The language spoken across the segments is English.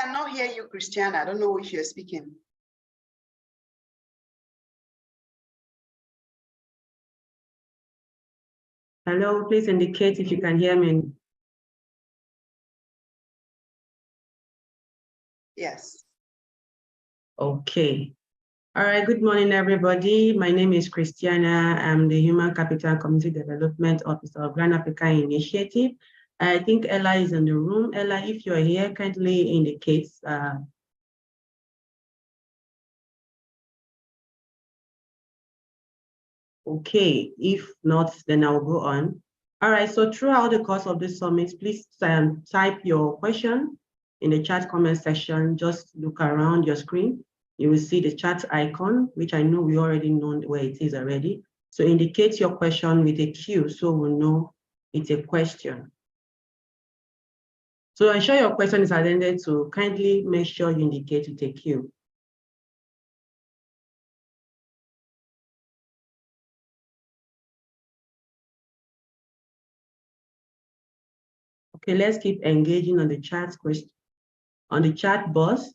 cannot hear you, Christiana. I don't know if you're speaking. Hello, please indicate if you can hear me. Yes. Okay. All right, good morning, everybody. My name is Christiana. I'm the Human Capital and Community Development Officer of Grand Africa Initiative. I think Ella is in the room. Ella, if you're here, kindly indicate. Okay, if not, then I'll go on. All right, so throughout the course of this summit, please type your question in the chat comment section. Just look around your screen. You will see the chat icon, which I know we already know where it is already. So indicate your question with a Q so we'll know it's a question. So ensure your question is attended to. Kindly make sure you indicate with a Q. Okay, let's keep engaging on the chat question, on the chat box.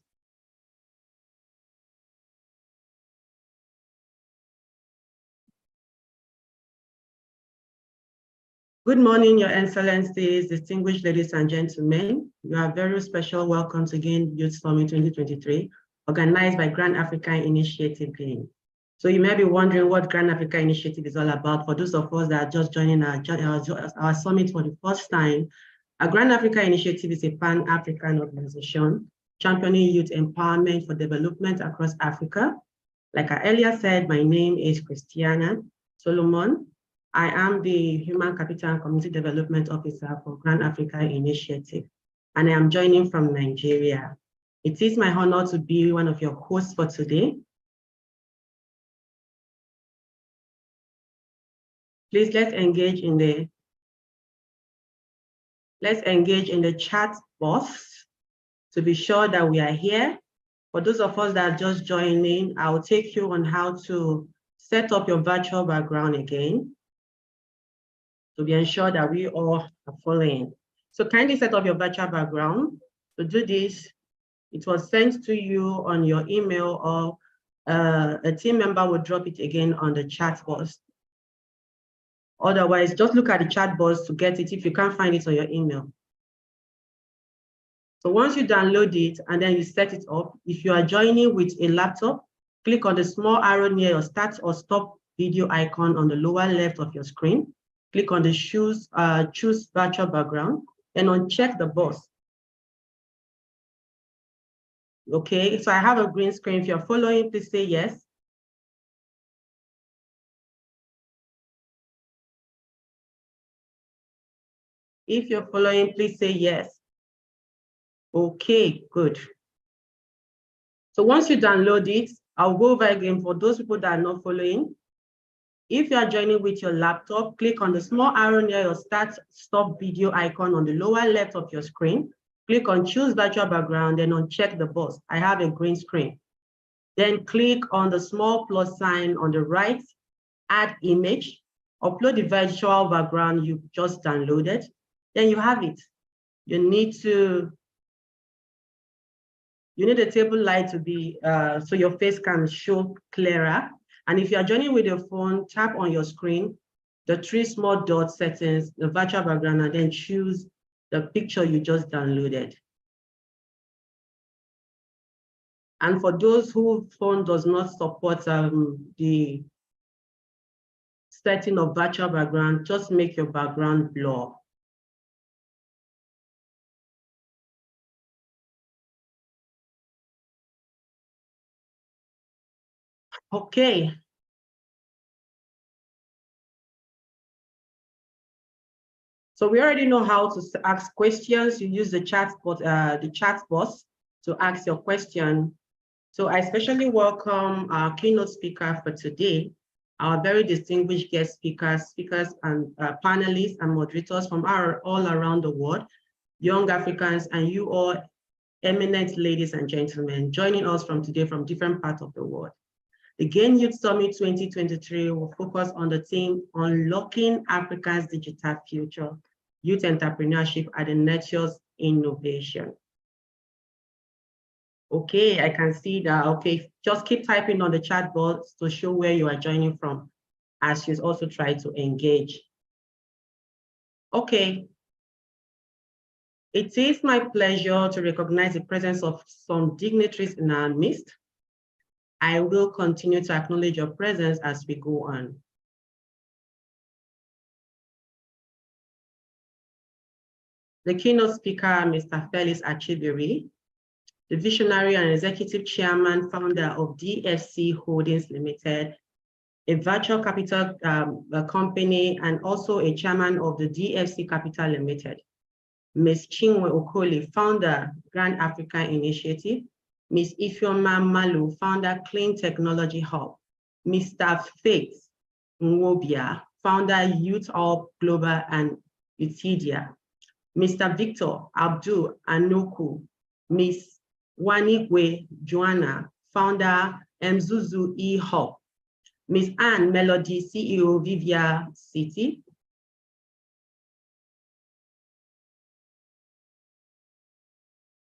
Good morning, Your Excellencies, distinguished ladies and gentlemen. You are very special welcomes again, Youth Summit 2023, organized by Grand Africa Initiative Gain. So you may be wondering what Grand Africa Initiative is all about. For those of us that are just joining our summit for the first time, our Grand Africa Initiative is a Pan-African organization championing youth empowerment for development across Africa. Like I earlier said, my name is Christiana Solomon. I am the Human Capital and Community Development Officer for Grand Africa Initiative, and I am joining from Nigeria. It is my honor to be one of your hosts for today. Please let's engage in the chat box to be sure that we are here. For those of us that are just joining, I'll take you on how to set up your virtual background again, to be ensured that we all are following. So kindly set up your virtual background. To do this, it was sent to you on your email, or a team member will drop it again on the chat box. Otherwise, just look at the chat box to get it if you can't find it on your email. So once you download it and then you set it up, if you are joining with a laptop, click on the small arrow near your start or stop video icon on the lower left of your screen. Click on the choose virtual background and uncheck the box. Okay, so I have a green screen. If you're following, please say yes. If you're following, please say yes. Okay, good. So once you download it, I'll go over again for those people that are not following. If you are joining with your laptop, click on the small arrow near your start stop video icon on the lower left of your screen. Click on choose virtual background and uncheck the box. I have a green screen. Then click on the small plus sign on the right, add image, upload the virtual background you just downloaded. Then you have it. You need the table light to be, so your face can show clearer. And if you are joining with your phone, tap on your screen, the three small dot settings, the virtual background, and then choose the picture you just downloaded. And for those whose phone does not support the setting of virtual background, just make your background blur. Okay. So we already know how to ask questions. You use the chat box to ask your question. So I especially welcome our keynote speaker for today, our very distinguished guest speakers and panelists and moderators from all around the world, young Africans, and you all eminent ladies and gentlemen joining us from today from different parts of the world. The GAIN Youth Summit 2023 will focus on the theme Unlocking Africa's Digital Future, Youth Entrepreneurship and the Nurtures Innovation. Okay, I can see that. Okay, just keep typing on the chat box to show where you are joining from as you also try to engage. Okay. It is my pleasure to recognize the presence of some dignitaries in our midst. I will continue to acknowledge your presence as we go on. The keynote speaker, Mr. Felix Achibiri, the visionary and executive chairman, founder of DFC Holdings Limited, a virtual capital company, and also a chairman of the DFC Capital Limited. Ms. Chinwe Okoli, founder, Grand Africa Initiative. Ms. Ifeoma Malu, founder, Clean Technology Hub. Mr. Faith Nwobia, founder, Youth Hub Global and Utidia. Mr. Victor Abdul Anoku, Ms. Wanigwe Joanna, founder, Mzuzu E-Hub. Ms. Anne Melody, CEO, Vivia City.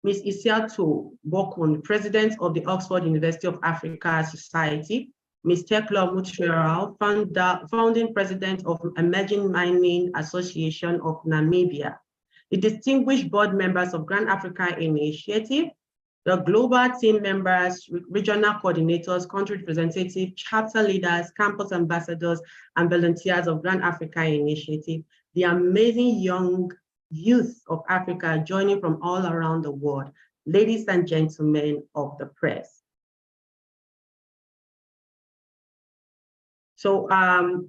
Ms. Isiato Bokun, President of the Oxford University of Africa Society. Ms. Tekla Mutual, founding President of Emerging Mining Association of Namibia. The distinguished board members of Grand Africa Initiative, the global team members, regional coordinators, country representatives, chapter leaders, campus ambassadors, and volunteers of Grand Africa Initiative, the amazing young youth of Africa joining from all around the world, ladies and gentlemen of the press. So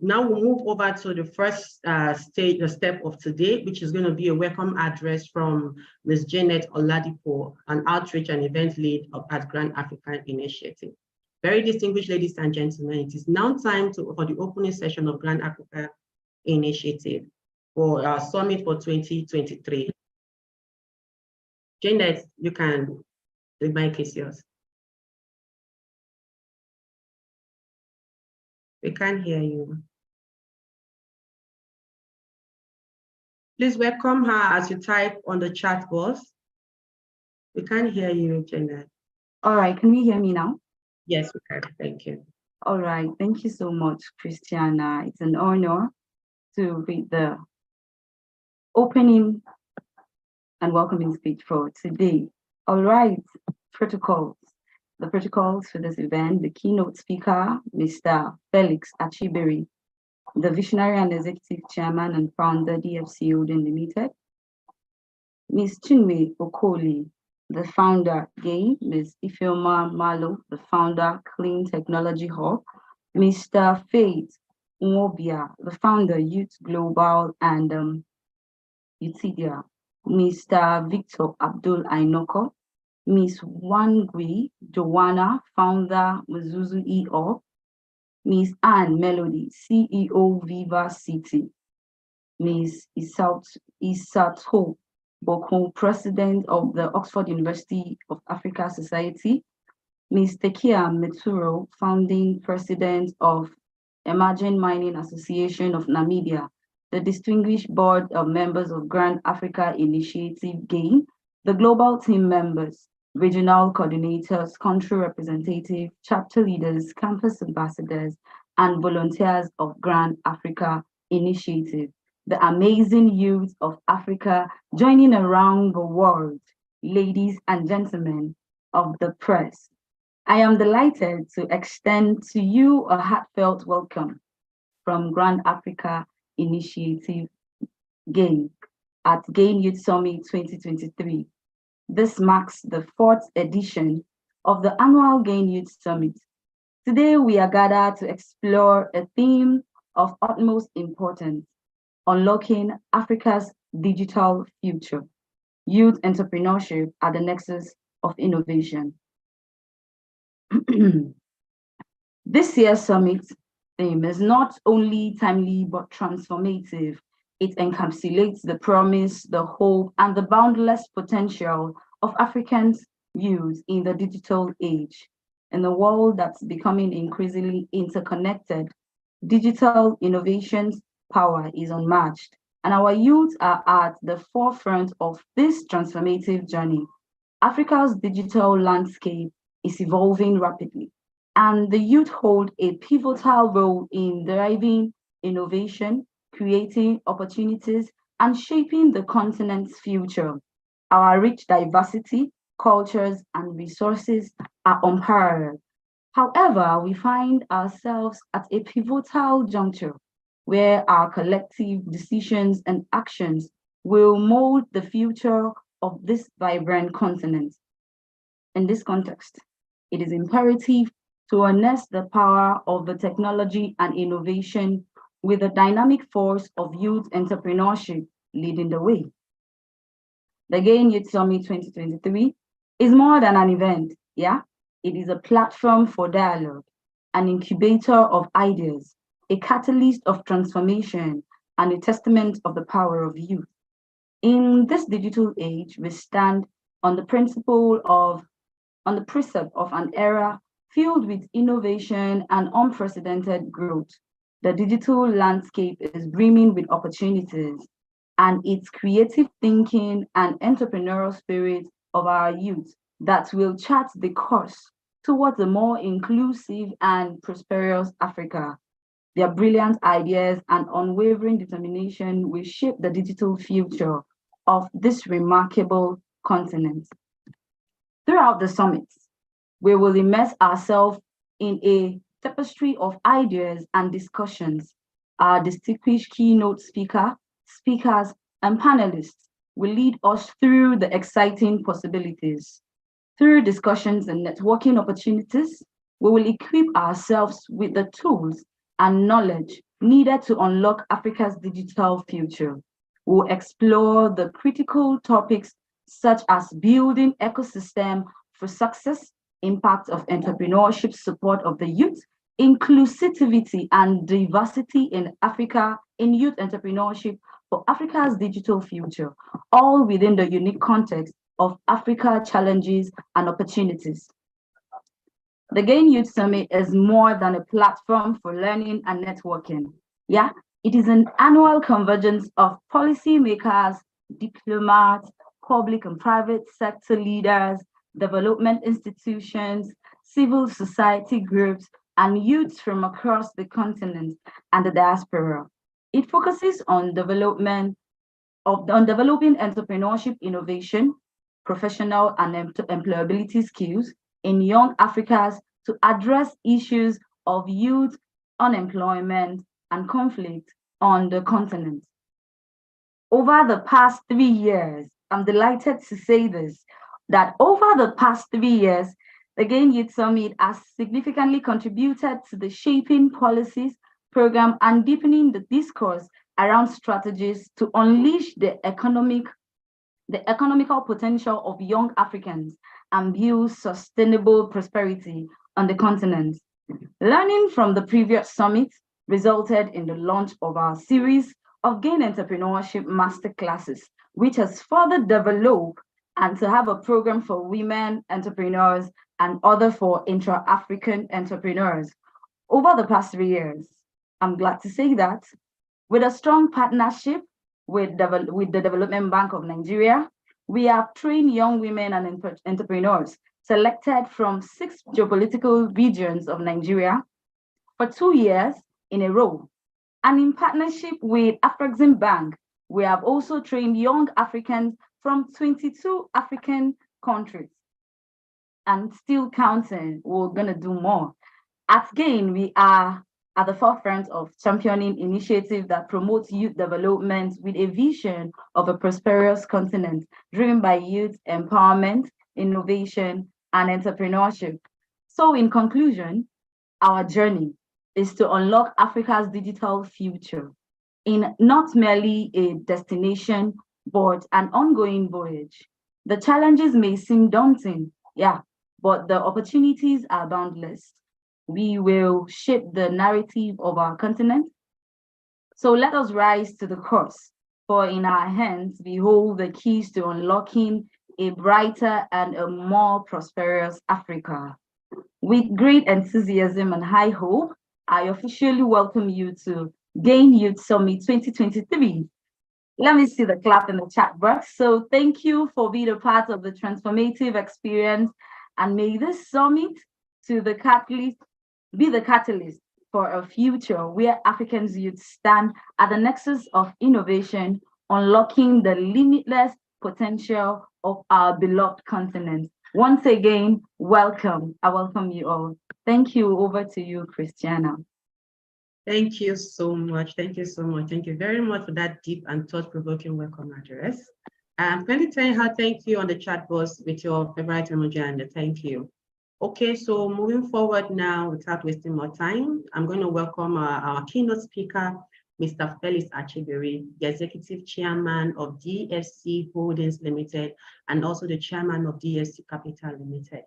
now we'll move over to the first step of today, which is going to be a welcome address from Ms. Janet Oladipo, an outreach and event lead at Grand African Initiative. Very distinguished ladies and gentlemen, it is now time for the opening session of Grand Africa Initiative for our summit for 2023. Janet, the mic is yours. We can't hear you. Please welcome her as you type on the chat box. We can't hear you, Janet. All right, can you hear me now? Yes, we can. Thank you. All right, thank you so much, Christiana. It's an honor to read the opening and welcoming speech for today. All right, protocols. The protocols for this event, the keynote speaker, Mr. Felix Achibiri, the visionary and executive chairman and founder, DFC Holdings Limited. Ms. Chinwe Okoli, the founder, GAIN. Ms. Ifeoma Malo, the founder, Clean Technology Hub. Mr. Faith Nwobia, the founder, Youth Global and Utidia. Mr. Victor Abdul Ainoko, Ms. Wangui Joanna, founder, Mzuzu E-Hub. Ms. Anne Melody, CEO, Viva City. Ms. Isato Bokun, President of the Oxford University of Africa Society. Ms. Tekia Meturo, founding President of Emerging Mining Association of Namibia. The distinguished board of members of Grand Africa Initiative, GAIN. The global team members, regional coordinators, country representatives, chapter leaders, campus ambassadors, and volunteers of Grand Africa Initiative. The amazing youth of Africa joining around the world, ladies and gentlemen of the press. I am delighted to extend to you a heartfelt welcome from Grand Africa Initiative GAIN at GAIN Youth Summit 2023. This marks the 4th edition of the annual GAIN Youth Summit. Today, we are gathered to explore a theme of utmost importance: unlocking Africa's digital future, youth entrepreneurship at the nexus of innovation. This year's summit theme is not only timely, but transformative. It encapsulates the promise, the hope, and the boundless potential of African youth in the digital age. In a world that's becoming increasingly interconnected, digital innovation's power is unmatched, and our youth are at the forefront of this transformative journey. Africa's digital landscape is evolving rapidly, and the youth hold a pivotal role in driving innovation, creating opportunities, and shaping the continent's future. Our rich diversity, cultures, and resources are unparalleled. However, we find ourselves at a pivotal juncture where our collective decisions and actions will mold the future of this vibrant continent. In this context, it is imperative to harness the power of the technology and innovation with the dynamic force of youth entrepreneurship leading the way. The Gain Youth Summit 2023 is more than an event, yeah? It is a platform for dialogue, an incubator of ideas, a catalyst of transformation, and a testament of the power of youth. In this digital age, we stand on the precept of an era filled with innovation and unprecedented growth. The digital landscape is brimming with opportunities, and it's creative thinking and entrepreneurial spirit of our youth that will chart the course towards a more inclusive and prosperous Africa. Their brilliant ideas and unwavering determination will shape the digital future of this remarkable continent. Throughout the summits, we will immerse ourselves in a tapestry of ideas and discussions. Our distinguished keynote speakers, and panelists will lead us through the exciting possibilities. Through discussions and networking opportunities, we will equip ourselves with the tools and knowledge needed to unlock Africa's digital future. We'll explore the critical topics such as building ecosystem for success, impact of entrepreneurship, support of the youth, inclusivity and diversity in Africa, in youth entrepreneurship for Africa's digital future, all within the unique context of Africa challenges and opportunities. The Gain Youth Summit is more than a platform for learning and networking. Yeah, it is an annual convergence of policymakers, diplomats, public and private sector leaders, development institutions, civil society groups, and youths from across the continent and the diaspora. It focuses on developing entrepreneurship innovation, professional and employability skills in young Africans to address issues of youth unemployment and conflict on the continent. Over the past 3 years, I'm delighted to say this, that over the past 3 years, the Gain Youth Summit has significantly contributed to the shaping policies, program, and deepening the discourse around strategies to unleash the economical potential of young Africans and build sustainable prosperity on the continent. Learning from the previous summit resulted in the launch of our series of Gain Entrepreneurship Masterclasses, which has further developed and to have a program for women entrepreneurs and other for intra-African entrepreneurs. Over the past 3 years, I'm glad to say that with a strong partnership with the Development Bank of Nigeria, we have trained young women and entrepreneurs selected from 6 geopolitical regions of Nigeria for 2 years in a row. And in partnership with Afrexim Bank, we have also trained young Africans from 22 African countries. And still counting, we're gonna do more. At GAIN, we are at the forefront of championing initiatives that promote youth development with a vision of a prosperous continent driven by youth empowerment, innovation, and entrepreneurship. So in conclusion, our journey is to unlock Africa's digital future in not merely a destination, but an ongoing voyage. The challenges may seem daunting, yeah, but the opportunities are boundless. We will shape the narrative of our continent. So let us rise to the course, for in our hands we hold the keys to unlocking a brighter and a more prosperous Africa. With great enthusiasm and high hope, I officially welcome you to GAIN Youth Summit 2023. Let me see the clap in the chat box. So thank you for being a part of the transformative experience, and may this summit to the catalyst be the catalyst for a future where Africans youth stand at the nexus of innovation, unlocking the limitless potential of our beloved continent. Once again, welcome. I welcome you all. Thank you. Over to you, Christiana. Thank you so much. Thank you so much. Thank you very much for that deep and thought-provoking welcome address. Kindly tell her thank you on the chat box with your favorite emoji and thank you. Okay, so moving forward now, without wasting more time, I'm going to welcome our keynote speaker, Mr. Felix Achibiri, the Executive Chairman of DFC Holdings Limited, and also the Chairman of DFC Capital Limited.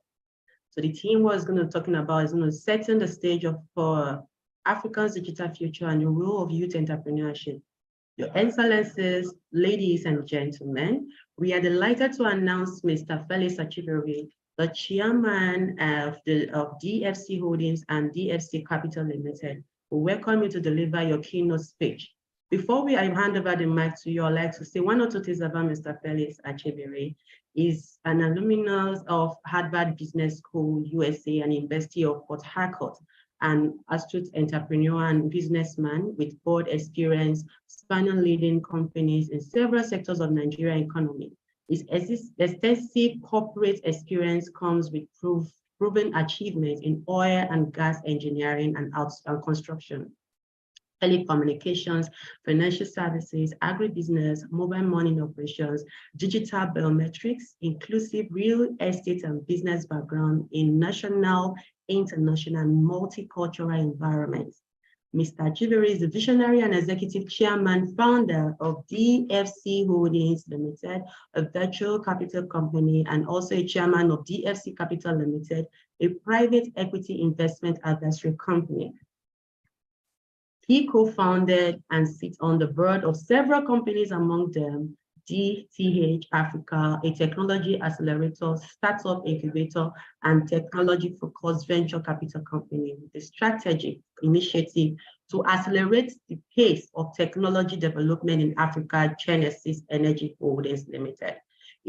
So the team was going to talking about is going to setting the stage for Africa's digital future and the role of youth entrepreneurship. Your Excellencies, ladies and gentlemen, we are delighted to announce Mr. Felix Achibiri, the Chairman of DFC Holdings and DFC Capital Limited. We welcome you to deliver your keynote speech. Before I hand over the mic to you, I'd like to say one or two things about Mr. Felix Achibiri. He's an alumnus of Harvard Business School, USA, and University of Port Harcourt, an astute entrepreneur and businessman with broad experience spanning leading companies in several sectors of Nigerian economy. His extensive corporate experience comes with proven achievements in oil and gas engineering and construction, telecommunications, financial services, agribusiness, mobile money operations, digital biometrics, inclusive real estate and business background in national, international, and multicultural environments. Mr. Achibiri is the visionary and executive chairman, founder of DFC Holdings Limited, a virtual capital company, and also a chairman of DFC Capital Limited, a private equity investment advisory company. He co-founded and sits on the board of several companies, among them DTH Africa, a technology accelerator, startup incubator, and technology-focused venture capital company with a strategic initiative to accelerate the pace of technology development in Africa, Genesis Energy Holdings Limited,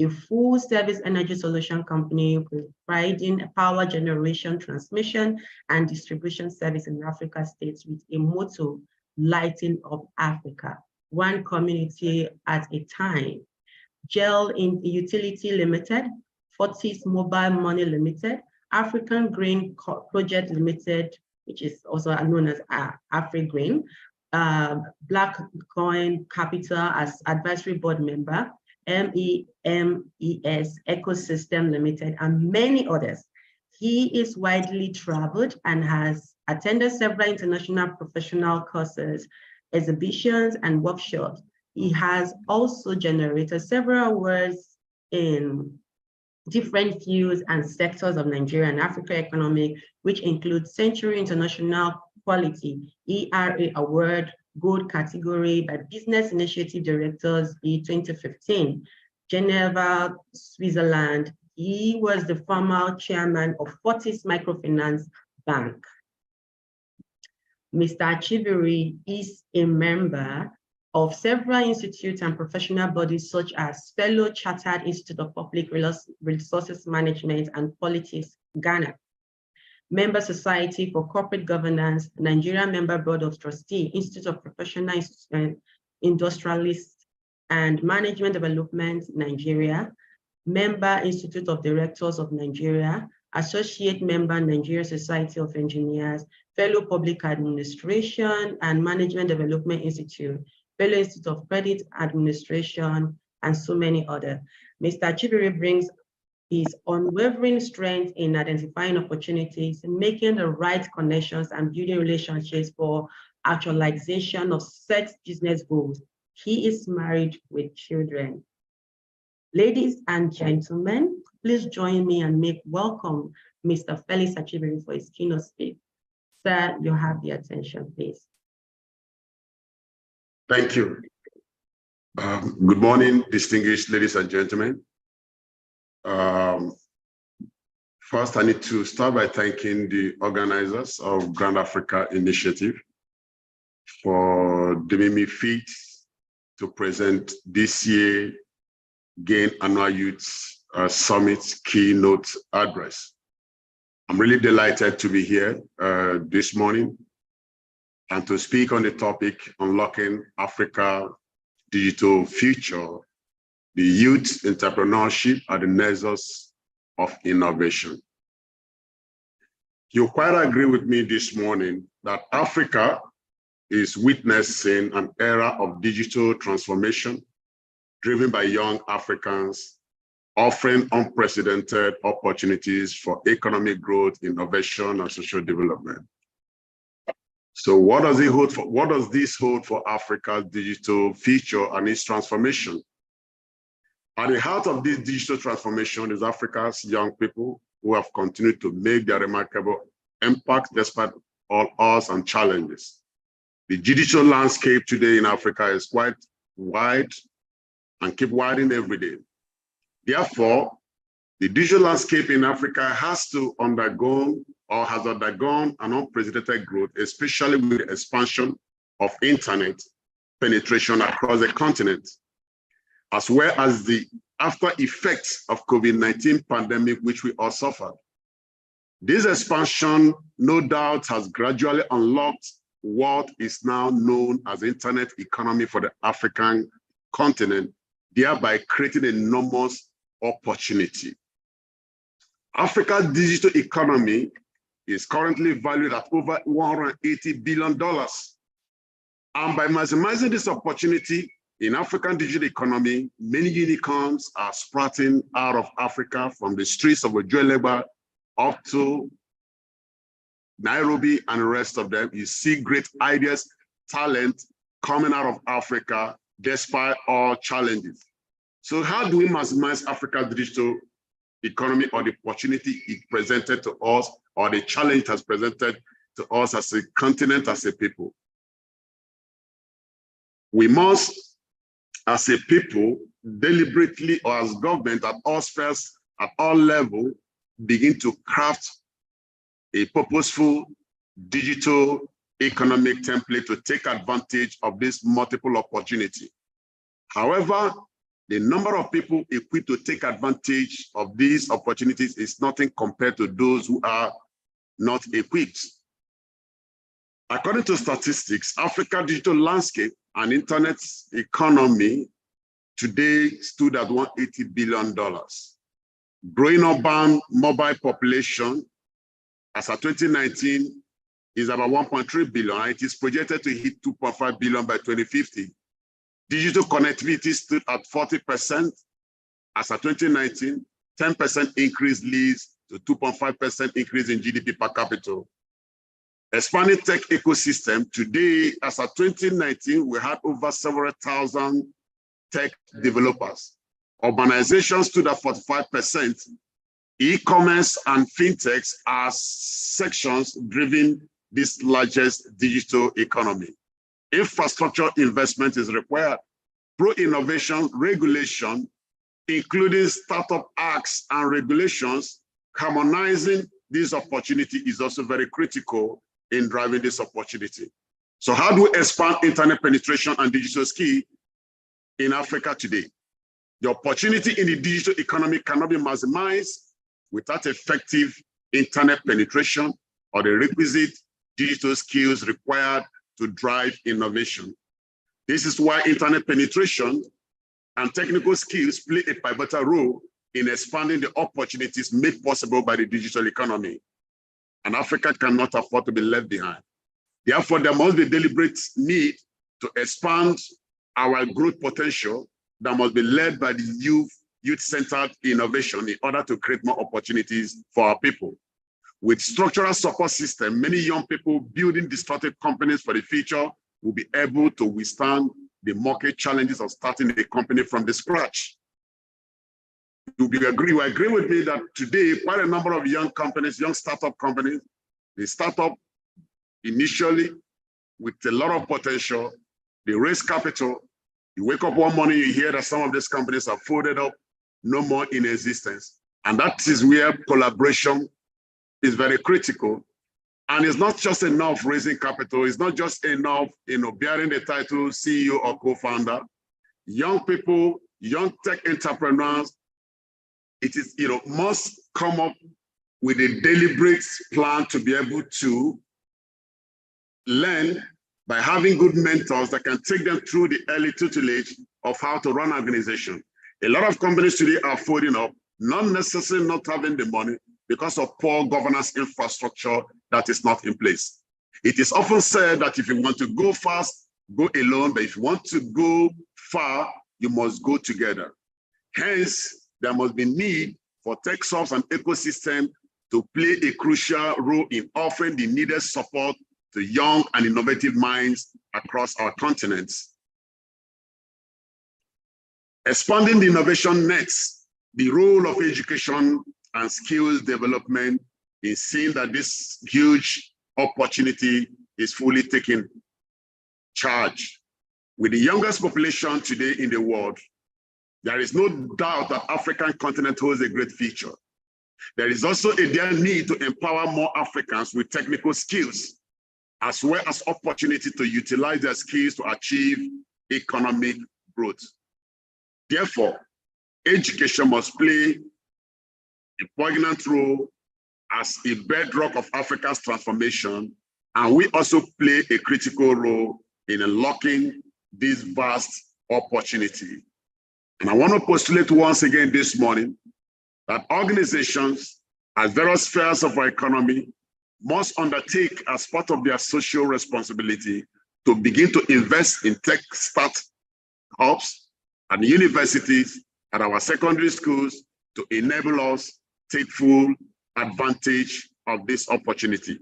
a full-service energy solution company providing power generation, transmission, and distribution service in Africa states with a motto, lighting up Africa, one community at a time. GEL in Utility Limited, Fortis Mobile Money Limited, African Green Project Limited, which is also known as AfriGreen, Black Coin Capital as advisory board member, MEMES Ecosystem Limited, and many others. He is widely traveled and has attended several international professional courses, exhibitions, and workshops. He has also generated several awards in different fields and sectors of Nigeria and Africa economic, which include Century International Quality, ERA Award, Gold category by Business Initiative Directors in 2015, Geneva, Switzerland. He was the former chairman of Fortis Microfinance Bank. Mr. Achibiri is a member of several institutes and professional bodies such as Fellow Chartered Institute of Public Resources Management and Politics, Ghana, Member Society for Corporate Governance, Nigeria Member Board of Trustees, Institute of Professional Industrialists and Management Development, Nigeria, Member Institute of Directors of Nigeria, Associate Member Nigeria Society of Engineers, Fellow Public Administration and Management Development Institute, Fellow Institute of Credit Administration, and so many others. Mr. Achibiri brings his unwavering strength in identifying opportunities, making the right connections, and building relationships for actualization of set business goals. He is married with children. Ladies and gentlemen, please join me and make welcome Mr. Felix Achibiri for his keynote speech. Sir, you have the attention, please. Thank you. Good morning, distinguished ladies and gentlemen. First, I need to start by thanking the organizers of Grand Africa Initiative for deeming me fit to present this year GAIN Annual Youth Summit keynote address. I'm really delighted to be here this morning and to speak on the topic, Unlocking Africa Digital Future, the youth entrepreneurship at the nexus of innovation. You quite agree with me this morning that Africa is witnessing an era of digital transformation driven by young Africans, offering unprecedented opportunities for economic growth, innovation, and social development. So what does this hold for Africa's digital future and its transformation? At the heart of this digital transformation is Africa's young people who have continued to make their remarkable impact despite all odds and challenges. The digital landscape today in Africa is quite wide and keep widening every day. Therefore, the digital landscape in Africa has undergone an unprecedented growth, especially with the expansion of internet penetration across the continent, as well as the after effects of COVID-19 pandemic, which we all suffered. This expansion, no doubt, has gradually unlocked what is now known as internet economy for the African continent, thereby creating enormous opportunity. Africa's digital economy is currently valued at over $180 billion. And by maximizing this opportunity in African digital economy, many unicorns are sprouting out of Africa from the streets of Ojuelegba up to Nairobi and the rest of them. You see great ideas, talent coming out of Africa despite all challenges. So how do we maximize Africa's digital economy, or the opportunity it presented to us, or the challenge it has presented to us as a continent, as a people? We must, as a people, deliberately, or as government, at all spheres, at all levels, begin to craft a purposeful digital economic template to take advantage of this multiple opportunity. However, the number of people equipped to take advantage of these opportunities is nothing compared to those who are not equipped. According to statistics, Africa's digital landscape and internet economy today stood at $180 billion. Growing urban mobile population as of 2019 is about 1.3 billion, and it is projected to hit 2.5 billion by 2050. Digital connectivity stood at 40% as of 2019, 10% increase leads to 2.5% increase in GDP per capita. Expanding tech ecosystem, today, as of 2019, we had over several thousand tech developers. Urbanization stood at 45%. E-commerce and fintechs are sections driving this largest digital economy. Infrastructure investment is required. Pro-innovation regulation, including startup acts and regulations, harmonizing this opportunity is also very critical in driving this opportunity. So how do we expand internet penetration and digital skill in Africa today? The opportunity in the digital economy cannot be maximized without effective internet penetration or the requisite digital skills required to drive innovation. This is why internet penetration and technical skills play a pivotal role in expanding the opportunities made possible by the digital economy. And Africa cannot afford to be left behind. Therefore, there must be a deliberate need to expand our growth potential that must be led by the youth-centered innovation in order to create more opportunities for our people. With structural support system, many young people building disruptive companies for the future will be able to withstand the market challenges of starting a company from the scratch. You agree with me that today, quite a number of young companies, young startup companies, they start up initially with a lot of potential, they raise capital, you wake up one morning, you hear that some of these companies are folded up, no more in existence. And that is where collaboration is very critical. And it's not just enough raising capital, it's not just enough bearing the title CEO or co-founder, young people, young tech entrepreneurs, it is, must come up with a deliberate plan to be able to learn by having good mentors that can take them through the early tutelage of how to run an organization. A lot of companies today are folding up, not necessarily not having the money because of poor governance infrastructure that is not in place. It is often said that if you want to go fast, go alone, but if you want to go far, you must go together. Hence, there must be need for tech subs and ecosystem to play a crucial role in offering the needed support to young and innovative minds across our continents. Expanding the innovation nets, the role of education and skills development in seeing that this huge opportunity is fully taken charge. With the youngest population today in the world, there is no doubt that African continent holds a great future. There is also a dear need to empower more Africans with technical skills, as well as opportunity to utilize their skills to achieve economic growth. Therefore, education must play a poignant role as a bedrock of Africa's transformation, and we also play a critical role in unlocking this vast opportunity. And I want to postulate once again this morning that organizations at various spheres of our economy must undertake as part of their social responsibility to begin to invest in tech startups and universities at our secondary schools to enable us take full advantage of this opportunity.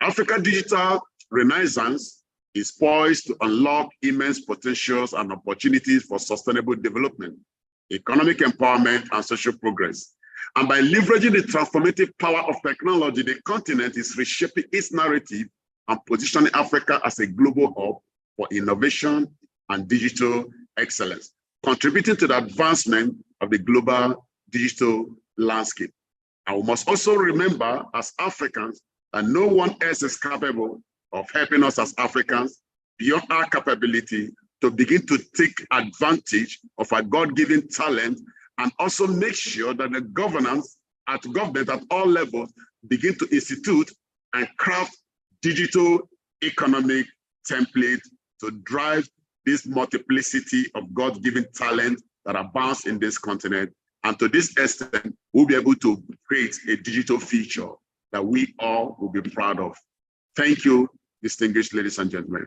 Africa Digital Renaissance is poised to unlock immense potentials and opportunities for sustainable development, economic empowerment, and social progress. And by leveraging the transformative power of technology, the continent is reshaping its narrative and positioning Africa as a global hub for innovation and digital excellence, contributing to the advancement of the global digital landscape. And we must also remember as Africans that no one else is capable of helping us as Africans beyond our capability to begin to take advantage of our God-given talent and also make sure that the government at all levels begin to institute and craft digital economic template to drive this multiplicity of God-given talent that abounds in this continent. And to this extent, we'll be able to create a digital future that we all will be proud of. Thank you, distinguished ladies and gentlemen.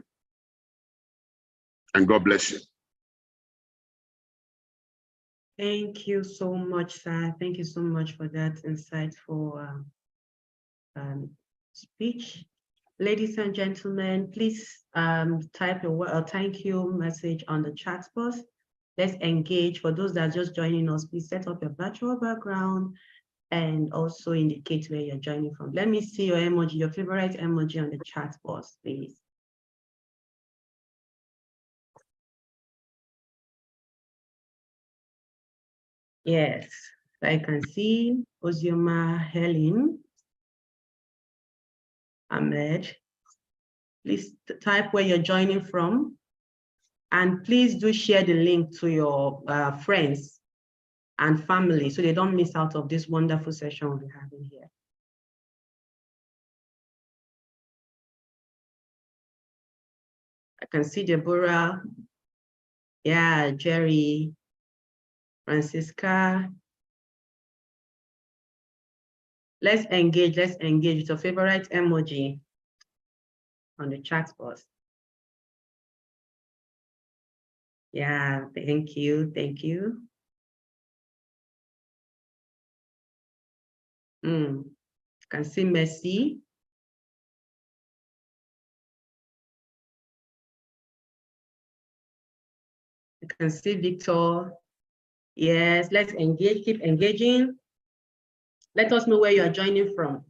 And God bless you. Thank you so much, sir. Thank you so much for that insightful speech. Ladies and gentlemen, please type a thank you message on the chat box. Let's engage. For those that are just joining us, please set up your virtual background and also indicate where you're joining from. Let me see your emoji, your favorite emoji on the chat box, please. Yes, I can see Ozioma Helen Ahmed. Please type where you're joining from. And please do share the link to your friends and family so they don't miss out of this wonderful session we'll be having here. I can see Deborah, yeah, Jerry, Francisca. Let's engage with your favorite emoji on the chat box. Yeah, thank you. Can see Messi. You can see Victor. Yes, let's engage, keep engaging. Let us know where you are joining from.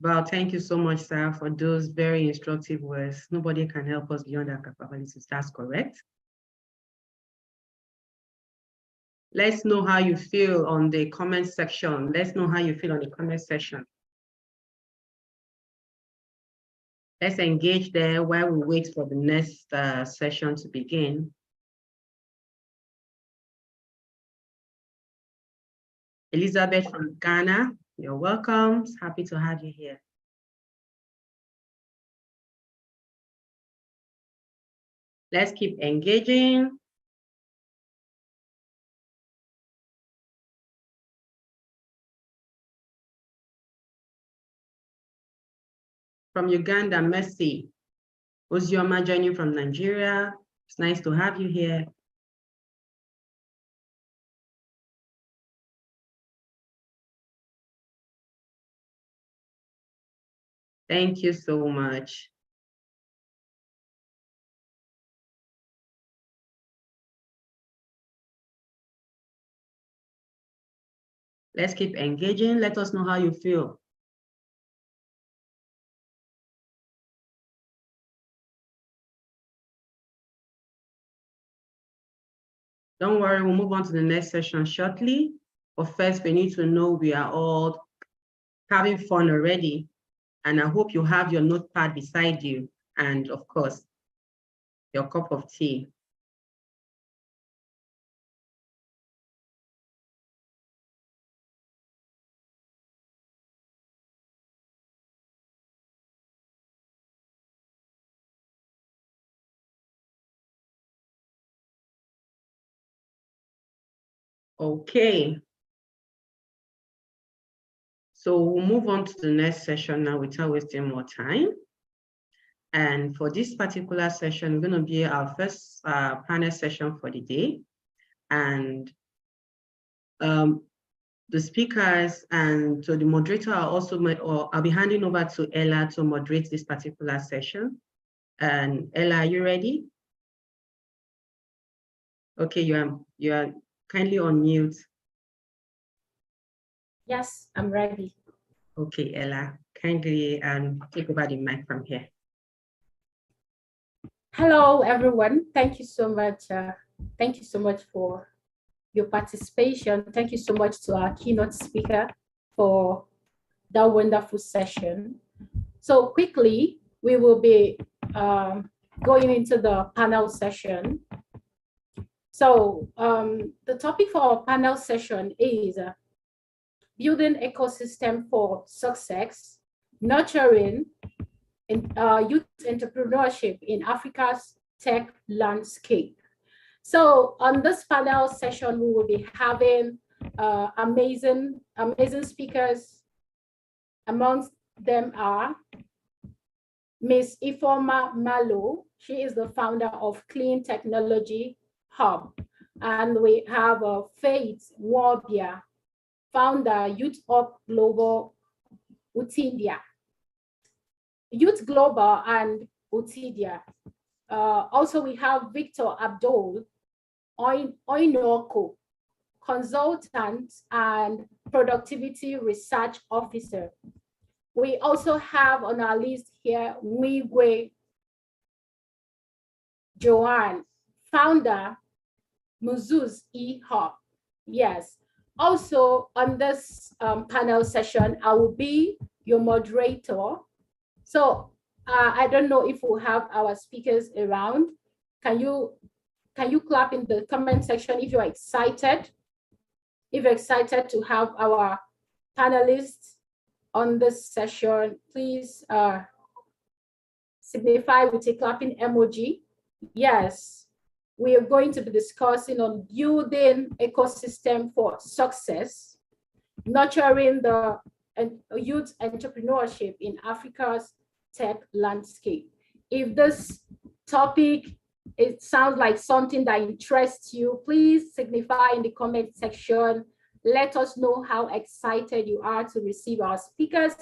Well, thank you so much, sir, for those very instructive words. Nobody can help us beyond our capabilities. That's correct. Let's know how you feel on the comment section. Let's know how you feel on the comment section. Let's engage there while we wait for the next session to begin. Elizabeth from Ghana, you're welcome. Happy to have you here. Let's keep engaging. From Uganda, Mercy. Ozioma joining from Nigeria. It's nice to have you here. Thank you so much. Let's keep engaging. Let us know how you feel. Don't worry, we'll move on to the next session shortly. But first, we need to know we are all having fun already. And I hope you have your notepad beside you. And of course, your cup of tea. Okay. So we'll move on to the next session now without wasting more time. And for this particular session, we're going to be our first panel session for the day. And the speakers and so the moderator are also, or I'll be handing over to Ella to moderate this particular session. And Ella, are you ready? Okay, you are kindly on mute. Yes, I'm ready. Okay, Ella, kindly take over the mic from here. Hello, everyone. Thank you so much. Thank you so much for your participation. Thank you so much to our keynote speaker for that wonderful session. So quickly, we will be going into the panel session. So the topic for our panel session is building ecosystem for success, nurturing youth entrepreneurship in Africa's tech landscape. So on this panel session, we will be having amazing speakers. Amongst them are Ms. Ifeoma Malo. She is the founder of Clean Technology Hub. And we have Faith Warbia, founder, Youth Up Global Utidia. Youth Global and Utidia. Also, we have Victor Abdul Oinoko, consultant and productivity research officer. We also have on our list here Mwigwe Joanne, founder, Muzuz eHub. Yes. Also on this panel session, I will be your moderator. So I don't know if we'll have our speakers around. Can you clap in the comment section if you're excited? If you're excited to have our panelists on this session, please signify with a clapping emoji. Yes, we are going to be discussing on building ecosystem for success, nurturing the youth entrepreneurship in Africa's tech landscape. If this topic, it sounds like something that interests you, please signify in the comment section. Let us know how excited you are to receive our speakers,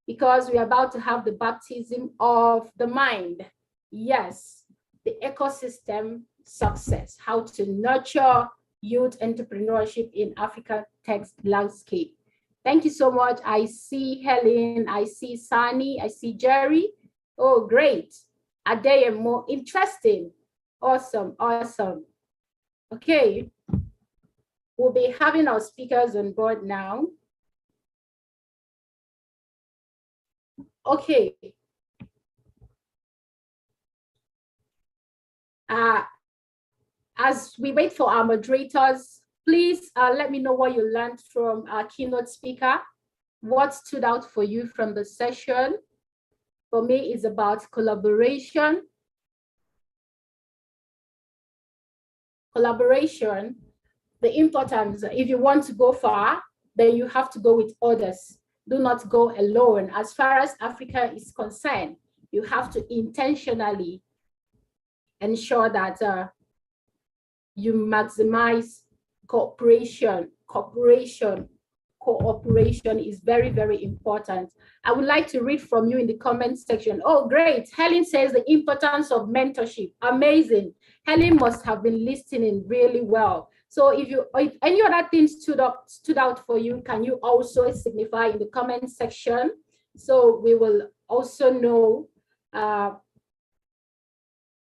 because we're about to have the baptism of the mind. Yes, the ecosystem success, how to nurture youth entrepreneurship in African tech landscape. Thank you so much. I see Helen, I see Sani, I see Jerry. Oh, great. Adeyemo, interesting. Awesome, awesome. Okay. We'll be having our speakers on board now. Okay. As we wait for our moderators, please let me know what you learned from our keynote speaker. What stood out for you from the session? For me, it's about collaboration. Collaboration, the importance, if you want to go far, then you have to go with others. Do not go alone. As far as Africa is concerned, you have to intentionally ensure that you maximize cooperation. Cooperation is very, very important. I would like to read from you in the comment section. Oh, great. Helen says the importance of mentorship. Amazing. Helen must have been listening really well. So if any other things stood out for you, can you also signify in the comment section? So we will also know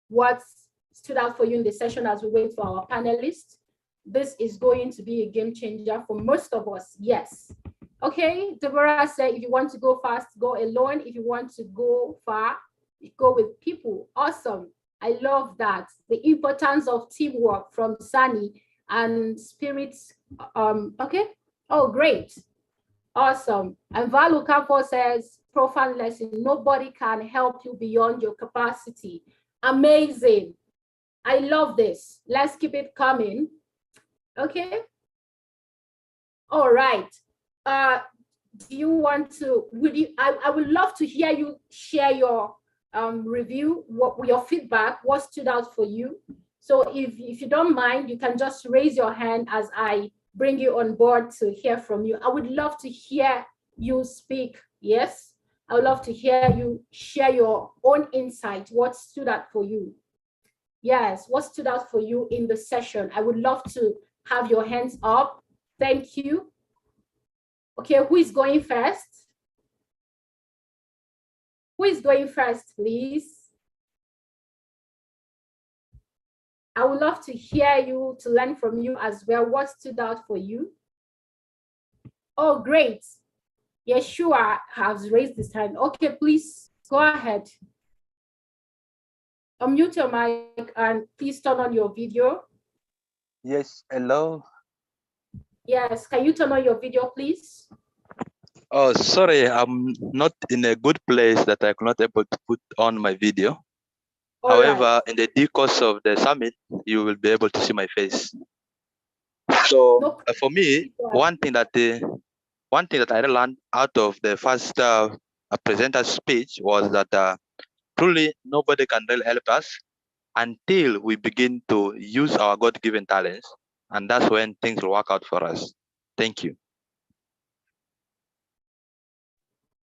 what stood out for you in the session as we wait for our panelists. This is going to be a game changer for most of us, yes. Okay, Deborah said, if you want to go fast, go alone. If you want to go far, go with people. Awesome, I love that. The importance of teamwork from Sunny and spirits, okay. Oh, great, awesome. And Valu Campo says, profound lesson, nobody can help you beyond your capacity. Amazing, I love this. Let's keep it coming. Okay. All right. Do you want to, I would love to hear you share your review, your feedback, what stood out for you. So if you don't mind, you can just raise your hand as I bring you on board to hear from you. I would love to hear you speak. Yes, I would love to hear you share your own insight. What stood out for you? Yes, what stood out for you in the session? I would love to have your hands up. Thank you. Okay, who is going first? Who is going first, please? I would love to hear you, to learn from you as well. What stood out for you? Oh, great. Yeshua has raised his hand. Okay, please go ahead. Unmute your mic and please turn on your video. Yes, hello. Yes, can you turn on your video, please? Oh, sorry, I'm not in a good place that I could not able to put on my video. All However, right. in the due course of the summit, you will be able to see my face. So for me, one thing that I learned out of the first presenter's speech was that truly nobody can really help us until we begin to use our God-given talents, and that's when things will work out for us. Thank you.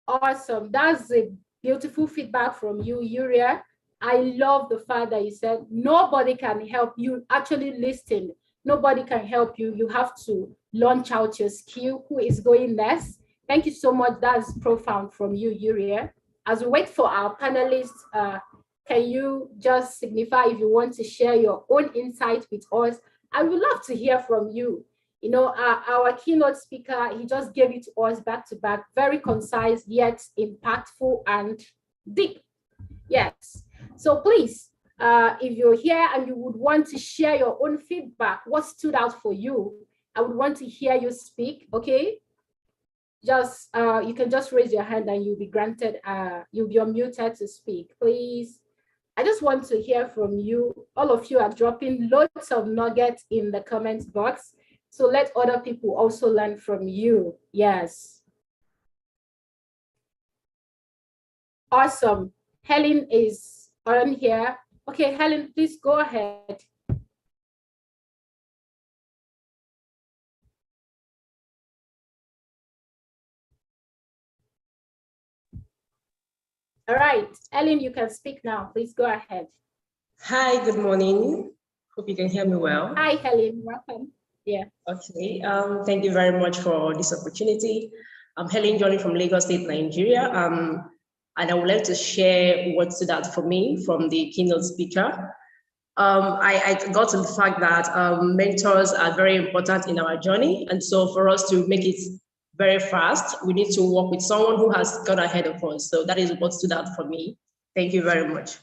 Awesome. That's a beautiful feedback from you, Uriah. I love the fact that you said nobody can help you. Actually listen, nobody can help you. You have to launch out your skill. Who is going next? Thank you so much. That's profound from you, Uriah. As we wait for our panelists, can you just signify if you want to share your own insight with us? I would love to hear from you. You know, our keynote speaker, he just gave it to us back to back, very concise, yet impactful and deep. Yes. So please, if you're here and you would want to share your own feedback, what stood out for you? I would want to hear you speak, okay? Just, you can just raise your hand and you'll be granted, you'll be unmuted to speak, please. I just want to hear from you. All of you are dropping loads of nuggets in the comments box. So let other people also learn from you. Yes. Awesome. Helen is on here. Okay, Helen, please go ahead. All right, Helen, you can speak now. Please go ahead. Hi, good morning. Hope you can hear me well. Hi, Helen, welcome. Yeah. Okay, thank you very much for this opportunity. I'm Helen Johnny from Lagos State, Nigeria. And I would like to share what stood out for me from the keynote speaker. I got to the fact that mentors are very important in our journey. And so for us to make it very fast, we need to work with someone who has gone ahead of us. So that is what stood out for me. Thank you very much.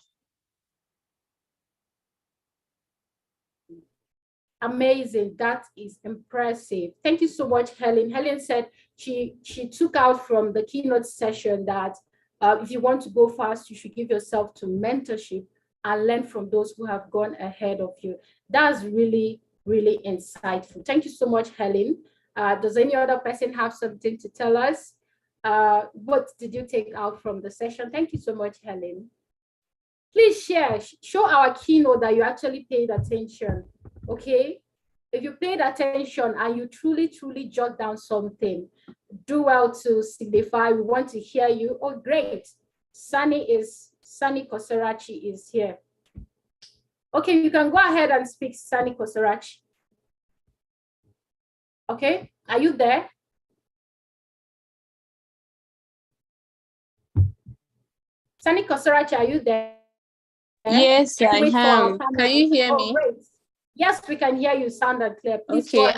Amazing. That is impressive. Thank you so much, Helen. Helen said she took out from the keynote session that if you want to go fast, you should give yourself to mentorship and learn from those who have gone ahead of you. That's really, really insightful. Thank you so much, Helen. Does any other person have something to tell us? What did you take out from the session? Thank you so much, Helen. Please share, show our keynote that you actually paid attention, okay? If you paid attention and you truly, truly jot down something, do well to signify. We want to hear you. Oh, great. Sani Kosarachi is here. Okay, you can go ahead and speak, Sani Kosarachi. Okay, are you there? Sani Kosarachi, are you there? Yes, I am. Can you hear me? Great. Yes, we can hear you sound and clear. Please okay,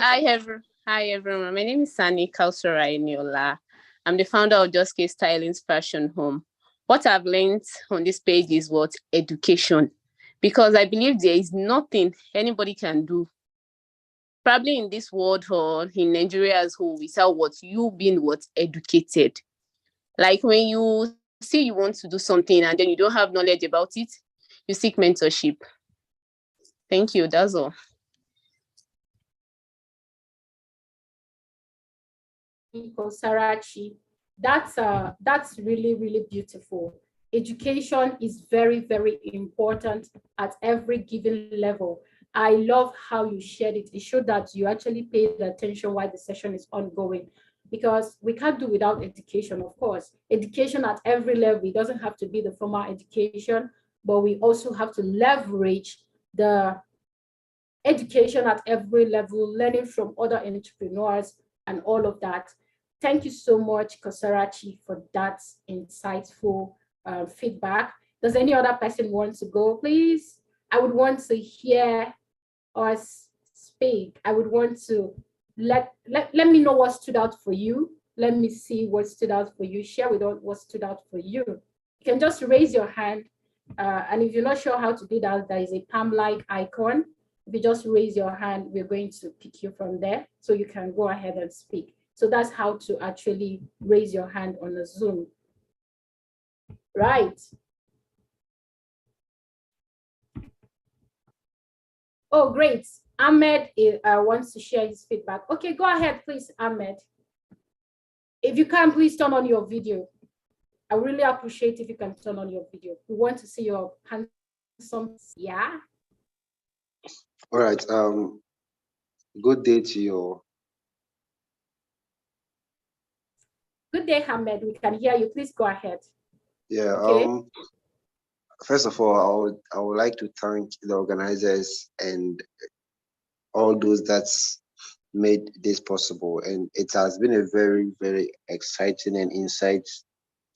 hi everyone. My name is Sani Kausora Eniola. I'm the founder of Just Case Styling's Fashion Home. What I've learned on this page is what education, because I believe there is nothing anybody can do, probably in this world or in Nigeria as whole, without what you being educated. Like when you see you want to do something and then you don't have knowledge about it, you seek mentorship. Thank you. That's all. Sarachi, that's really, really beautiful. Education is very, very important at every given level. I love how you shared it. It showed that you actually paid attention while the session is ongoing, because we can't do without education, of course. Education at every level. It doesn't have to be the formal education, but we also have to leverage the education at every level, learning from other entrepreneurs and all of that. Thank you so much, Kosarachi, for that insightful feedback. Does any other person want to go, please? I would want to hear us speak. I would want to let me know what stood out for you. Let me see what stood out for you. Share with us what stood out for you. You can just raise your hand. And if you're not sure how to do that, there is a palm-like icon. If you just raise your hand, we're going to pick you from there so you can go ahead and speak. So that's how to actually raise your hand on the Zoom. Right. Oh, great. Ahmed wants to share his feedback. Okay, go ahead, please, Ahmed. If you can, please turn on your video. I really appreciate if you can turn on your video. We want to see your handsome, yeah? All right. Good day to you all. Good day, Ahmed. We can hear you. Please go ahead. Yeah. Okay. First of all, I would like to thank the organizers and all those that's made this possible. And it has been a very, very exciting and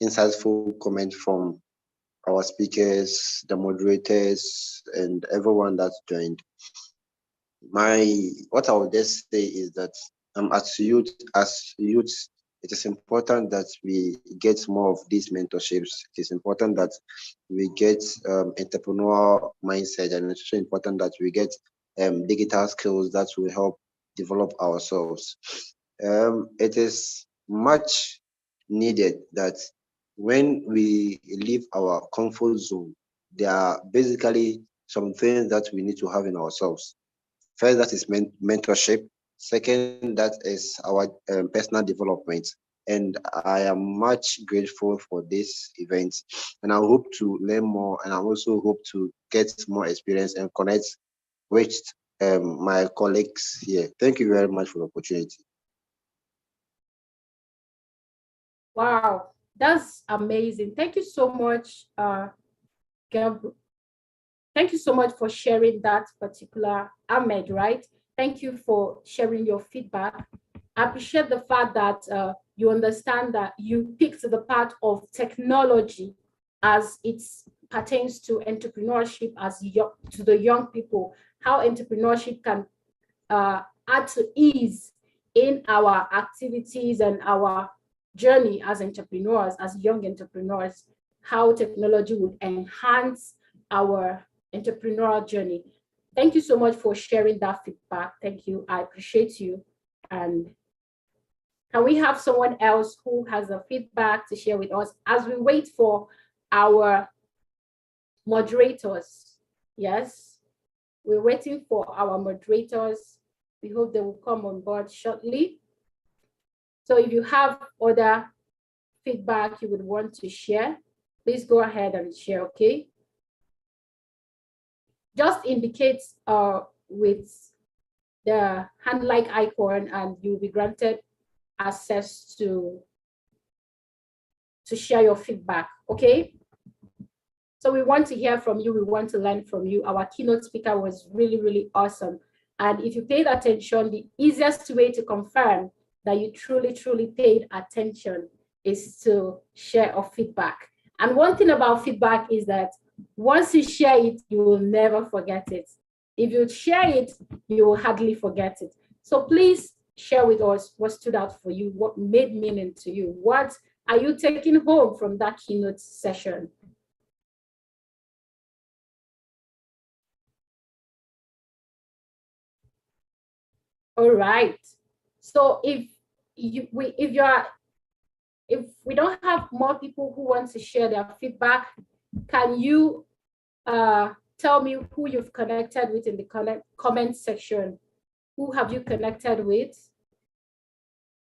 insightful comment from our speakers, the moderators, and everyone that's joined. What I would just say is that as youth, it is important that we get more of these mentorships. It is important that we get entrepreneurial mindset, and it's also important that we get digital skills that will help develop ourselves. It is much needed that when we leave our comfort zone, there are basically some things that we need to have in ourselves. First, that is mentorship. Second, that is our personal development. And I am much grateful for this event. And I hope to learn more, and I also hope to get more experience and connect with my colleagues here. Thank you very much for the opportunity. Wow, that's amazing. Thank you so much, Gabriel. Thank you so much for sharing that particular, Ahmed, right? Thank you for sharing your feedback. I appreciate the fact that you understand that you picked the part of technology as its pertains to entrepreneurship to the young people, how entrepreneurship can add to ease in our activities and our journey as entrepreneurs, as young entrepreneurs, how technology would enhance our entrepreneurial journey. Thank you so much for sharing that feedback. Thank you. I appreciate you. And can we have someone else who has a feedback to share with us as we wait for our moderators? Yes, we're waiting for our moderators. We hope they will come on board shortly. So if you have other feedback you would want to share, please go ahead and share, okay? Just indicate with the hand-like icon and you'll be granted access to share your feedback, okay? So we want to hear from you, we want to learn from you. Our keynote speaker was really, really awesome. And if you paid attention, the easiest way to confirm that you truly, truly paid attention is to share a feedback. And one thing about feedback is that once you share it, you will never forget it. If you share it, you will hardly forget it. So please share with us what stood out for you, what made meaning to you. What are you taking home from that keynote session? All right. So if we don't have more people who want to share their feedback, can you tell me who you've connected with in the comment section? Who have you connected with?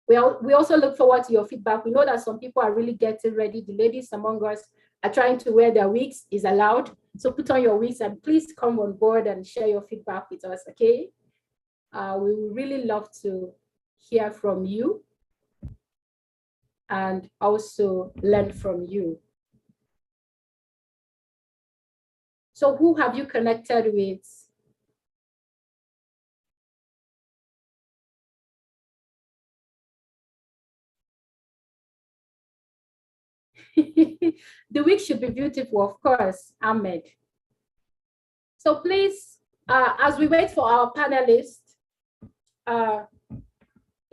We also look forward to your feedback. We know that some people are really getting ready. The ladies among us are trying to wear their wigs, is allowed. So put on your wigs and please come on board and share your feedback with us, okay? We would really love to hear from you and also learn from you. So who have you connected with? The week should be beautiful, of course, Ahmed. So please, as we wait for our panelists,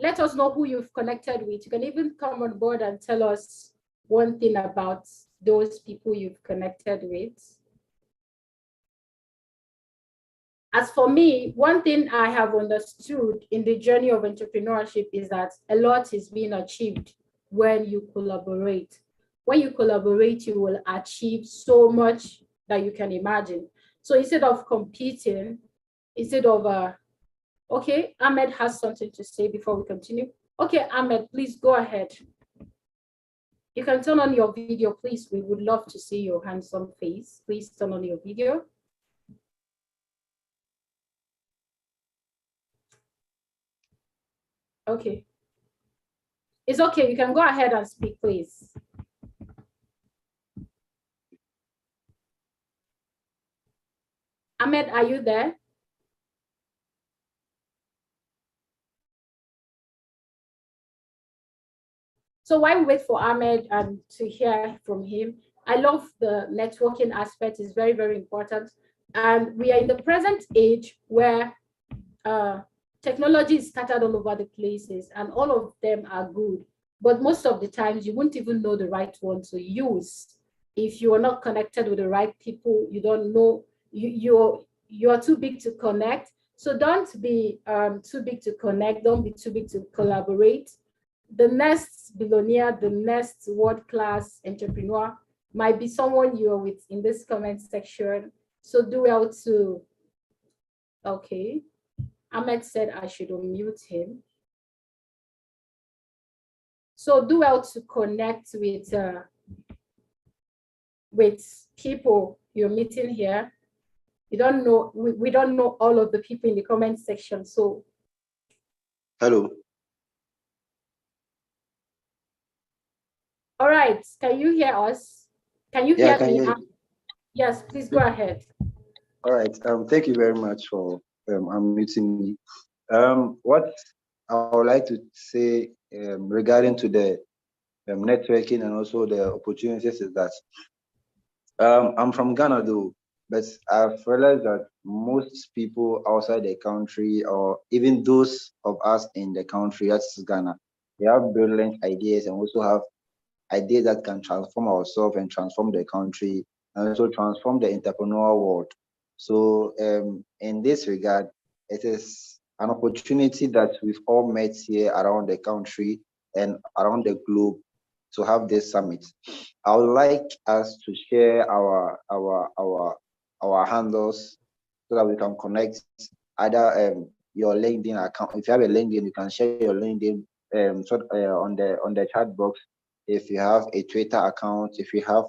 let us know who you've connected with. You can even come on board and tell us one thing about those people you've connected with. As for me, one thing I have understood in the journey of entrepreneurship is that a lot is being achieved when you collaborate. When you collaborate, you will achieve so much that you can imagine. So instead of competing, instead of, okay, Ahmed has something to say before we continue. Okay, Ahmed, please go ahead. You can turn on your video, please. We would love to see your handsome face. Please turn on your video. Okay. It's okay, you can go ahead and speak, please. Ahmed, are you there? So while we wait for Ahmed and to hear from him, I love the networking aspect, is very, very important. And we are in the present age where technology is scattered all over the places and all of them are good. But most of the times you won't even know the right one to use. If you are not connected with the right people, you don't know, you're too big to connect. So don't be too big to connect, don't be too big to collaborate. The next billionaire, the next world-class entrepreneur might be someone you're with in this comment section. So do well to, okay. Ahmed said I should unmute him. So do well to connect with people you're meeting here. You don't know, we don't know all of the people in the comment section, so. Hello. All right, can you hear us? Can you hear me? Yes, please go ahead. All right, thank you very much for unmuting me. What I would like to say regarding to the networking and also the opportunities is that I'm from Ghana though, but I've realized that most people outside the country, or even those of us in the country, that's Ghana, they have brilliant ideas and also have ideas that can transform ourselves and transform the country and also transform the entrepreneurial world. So in this regard, it is an opportunity that we've all met here around the country and around the globe to have this summit. I would like us to share our handles so that we can connect either your LinkedIn account. If you have a LinkedIn, you can share your LinkedIn on the chat box. If you have a Twitter account, if you have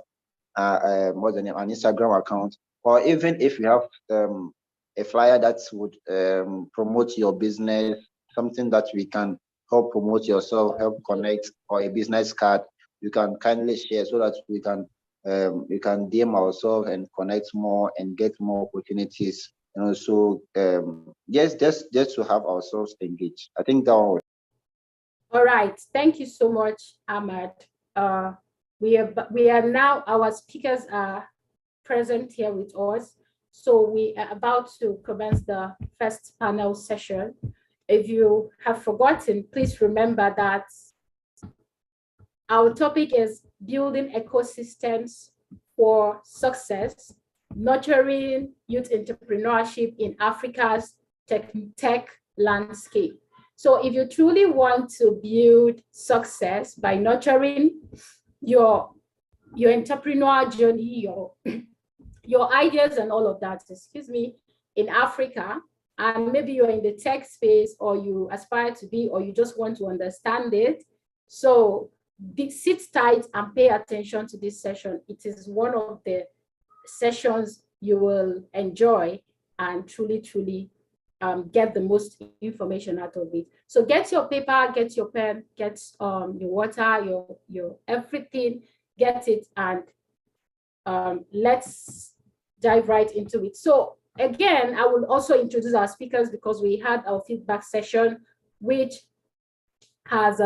what's the name, an Instagram account, or even if you have a flyer that would promote your business, something that we can help promote yourself, help connect, or a business card, you can kindly share so that we can DM ourselves and connect more and get more opportunities, and also just to have ourselves engaged. I think that one. All right, thank you so much, Ahmad. We are now, our speakers are present here with us. So we are about to commence the first panel session. If you have forgotten, please remember that our topic is building ecosystems for success, nurturing youth entrepreneurship in Africa's tech landscape. So if you truly want to build success by nurturing your entrepreneurial journey, your ideas and all of that, in Africa, and maybe you're in the tech space, or you aspire to be, or you just want to understand it. So sit tight and pay attention to this session. It is one of the sessions you will enjoy and truly get the most information out of it. So get your paper, get your pen, get your water, your everything, get it, and let's dive right into it. So again, I will also introduce our speakers because we had our feedback session, which has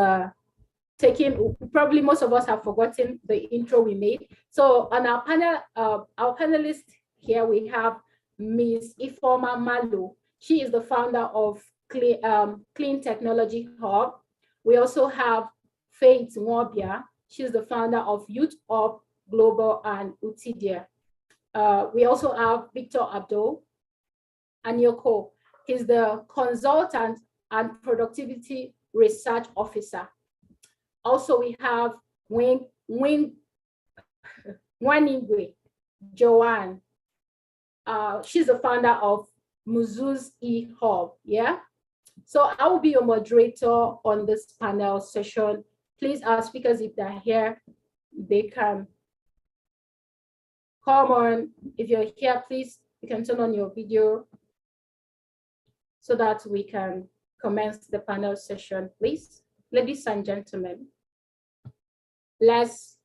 taken, probably most of us have forgotten the intro we made. So on our panel, our panelists here, we have Ms. Ifeoma Malo. She is the founder of Clean Technology Hub. We also have Faith Mwabia. She's the founder of Youth Hub Global and Utidia. We also have Victor Abdo Anyoko. He's the consultant and productivity research officer. Also, we have Waningwe Joanne. She's the founder of Muzuz eHub. Yeah. So I will be your moderator on this panel session. Please, our speakers, if they're here, they can come on. If you're here, please, you can turn on your video so that we can commence the panel session, please. Ladies and gentlemen, let's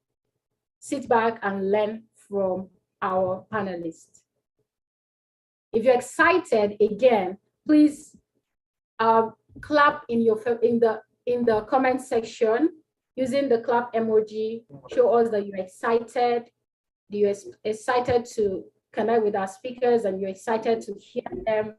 sit back and learn from our panelists. If you're excited, again, please clap in the comment section using the clap emoji. Show us that you're excited. You're excited to connect with our speakers, and you're excited to hear them.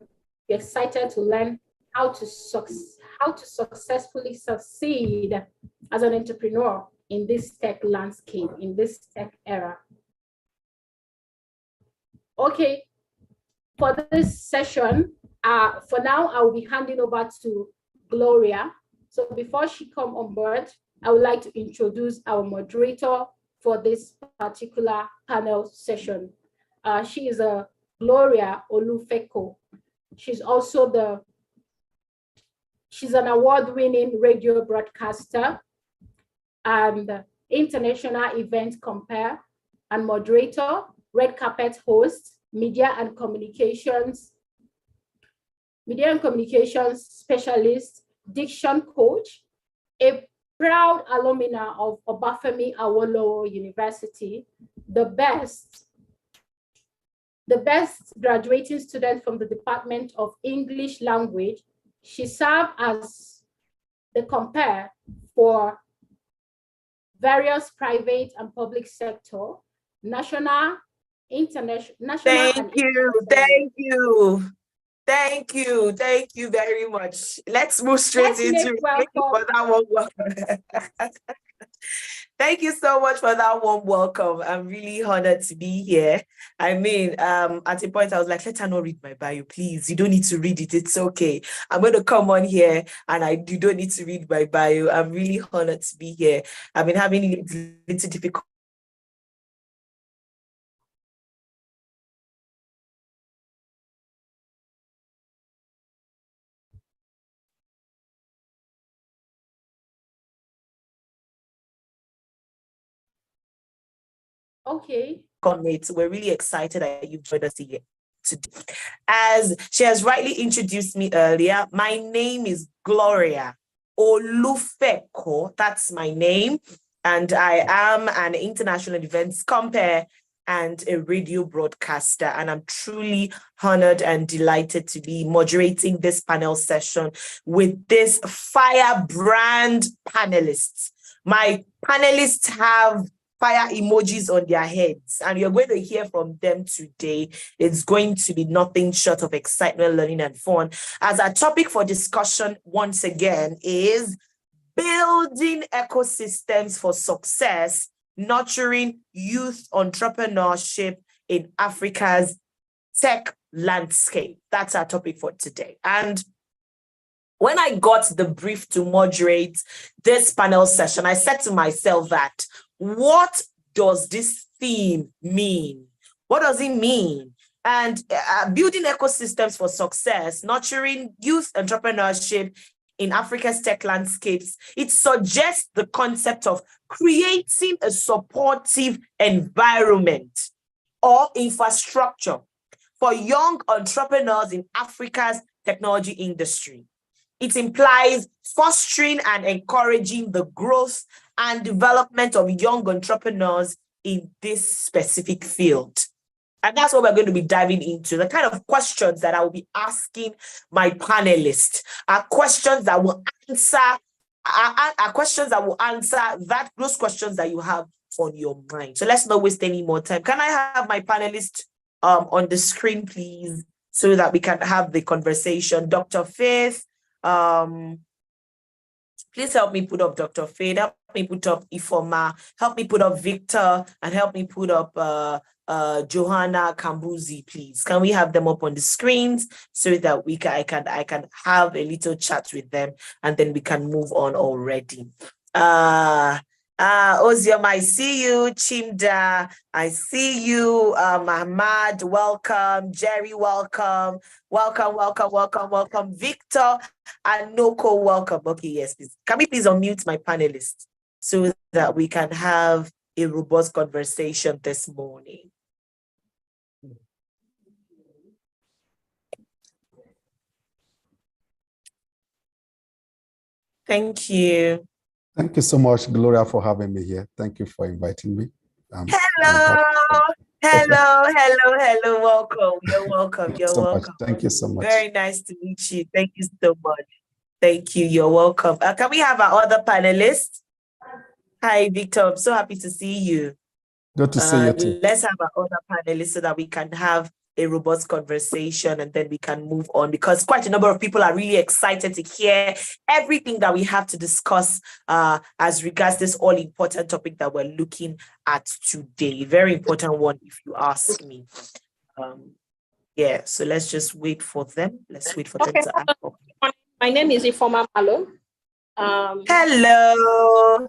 You're excited to learn how to successfully succeed as an entrepreneur in this tech landscape, in this tech era. Okay, for this session, for now, I will be handing over to Gloria. So before she comes on board, I would like to introduce our moderator for this particular panel session. She is Gloria Olufeko. She's also she's an award-winning radio broadcaster and international event compare and moderator, red carpet host, media and communications specialist, diction coach, a proud alumna of Obafemi Awolowo University, the best graduating student from the Department of English Language. She served as the compare for various private and public sector, national international. Thank you very much. Let's move straight into it. Thank you for that warm welcome. Thank you so much for that warm welcome. I'm really honored to be here. I mean, at a point I was like, let her not read my bio, please. You don't need to read it. It's okay. I'm going to come on here and you don't need to read my bio. I'm really honored to be here. I've been having a little difficult. Okay. We're really excited that you've joined us here today. As she has rightly introduced me earlier, my name is Gloria Olufeko. That's my name. And I am an international events compere and a radio broadcaster. And I'm truly honored and delighted to be moderating this panel session with this firebrand panelists. My panelists have fire emojis on their heads, and you're going to hear from them today. It's going to be nothing short of excitement, learning, and fun. As our topic for discussion once again is building ecosystems for success, nurturing youth entrepreneurship in Africa's tech landscape. That's our topic for today. And when I got the brief to moderate this panel session, I said to myself that, what does this theme mean? What does it mean? And building ecosystems for success, nurturing youth entrepreneurship in Africa's tech landscapes, it suggests the concept of creating a supportive environment or infrastructure for young entrepreneurs in Africa's technology industry. It implies fostering and encouraging the growth and development of young entrepreneurs in this specific field. And that's what we're going to be diving into. The kind of questions that I will be asking my panelists are questions that will answer, those questions that you have on your mind. So let's not waste any more time. Can I have my panelists on the screen, please, so that we can have the conversation? Dr. Faith, please help me put up Dr. Faith, help me put up Ifoma, help me put up Victor, and help me put up Johanna Kambuzi, please. Can we have them up on the screens so that I can have a little chat with them, and then we can move on already. Ozium, I see you. Chimda, I see you. Mahmad, welcome. Jerry, welcome. Welcome. Victor and Noko, welcome. Okay, yes, please. Can we please unmute my panelists so that we can have a robust conversation this morning? Thank you. Thank you so much, Gloria, for having me here. Thank you for inviting me. Hello. Welcome. You're welcome. Thank you so much. Very nice to meet you. Thank you so much. Thank you. You're welcome. Can we have our other panelists? Hi, Victor. I'm so happy to see you. Good to see you too. Let's have our other panelists so that we can have a robust conversation, and then we can move on, because quite a number of people are really excited to hear everything that we have to discuss as regards this all-important topic that we're looking at today. Very important one, if you ask me. Yeah, so let's just wait for them. Let's wait for them to ask. My name is Ifoma Malo. Hello,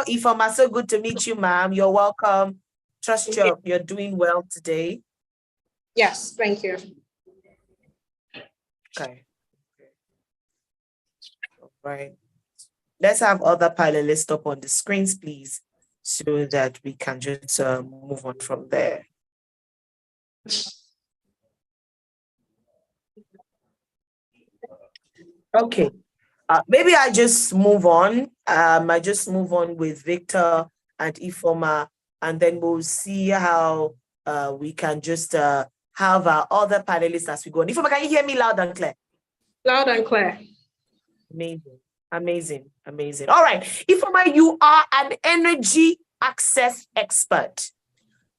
Ifoma. So good to meet you, ma'am. You're welcome. Trust you're doing well today. Yes, thank you. Okay. All right. Let's have other panelists up on the screens, please, so that we can just move on from there. Okay. Maybe I just move on. I just move on with Victor and Ifoma, and then we'll see how we can just have our other panelists as we go on. Ifoma, can you hear me loud and clear? Loud and clear. Amazing. All right. Ifoma, you are an energy access expert.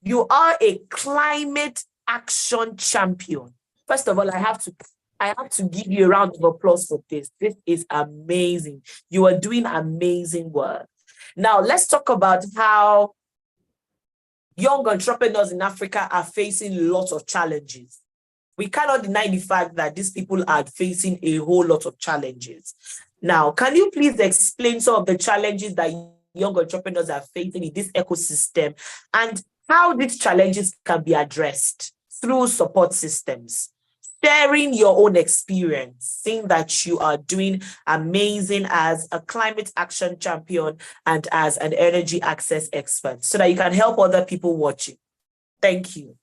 You are a climate action champion. First of all, I have to give you a round of applause for this. This is amazing. You are doing amazing work. Now, let's talk about how young entrepreneurs in Africa are facing lots of challenges. We cannot deny the fact that these people are facing a whole lot of challenges. Now, can you please explain some of the challenges that young entrepreneurs are facing in this ecosystem and how these challenges can be addressed through support systems? Sharing your own experience, seeing that you are doing amazing as a climate action champion and as an energy access expert so that you can help other people watching. Thank you.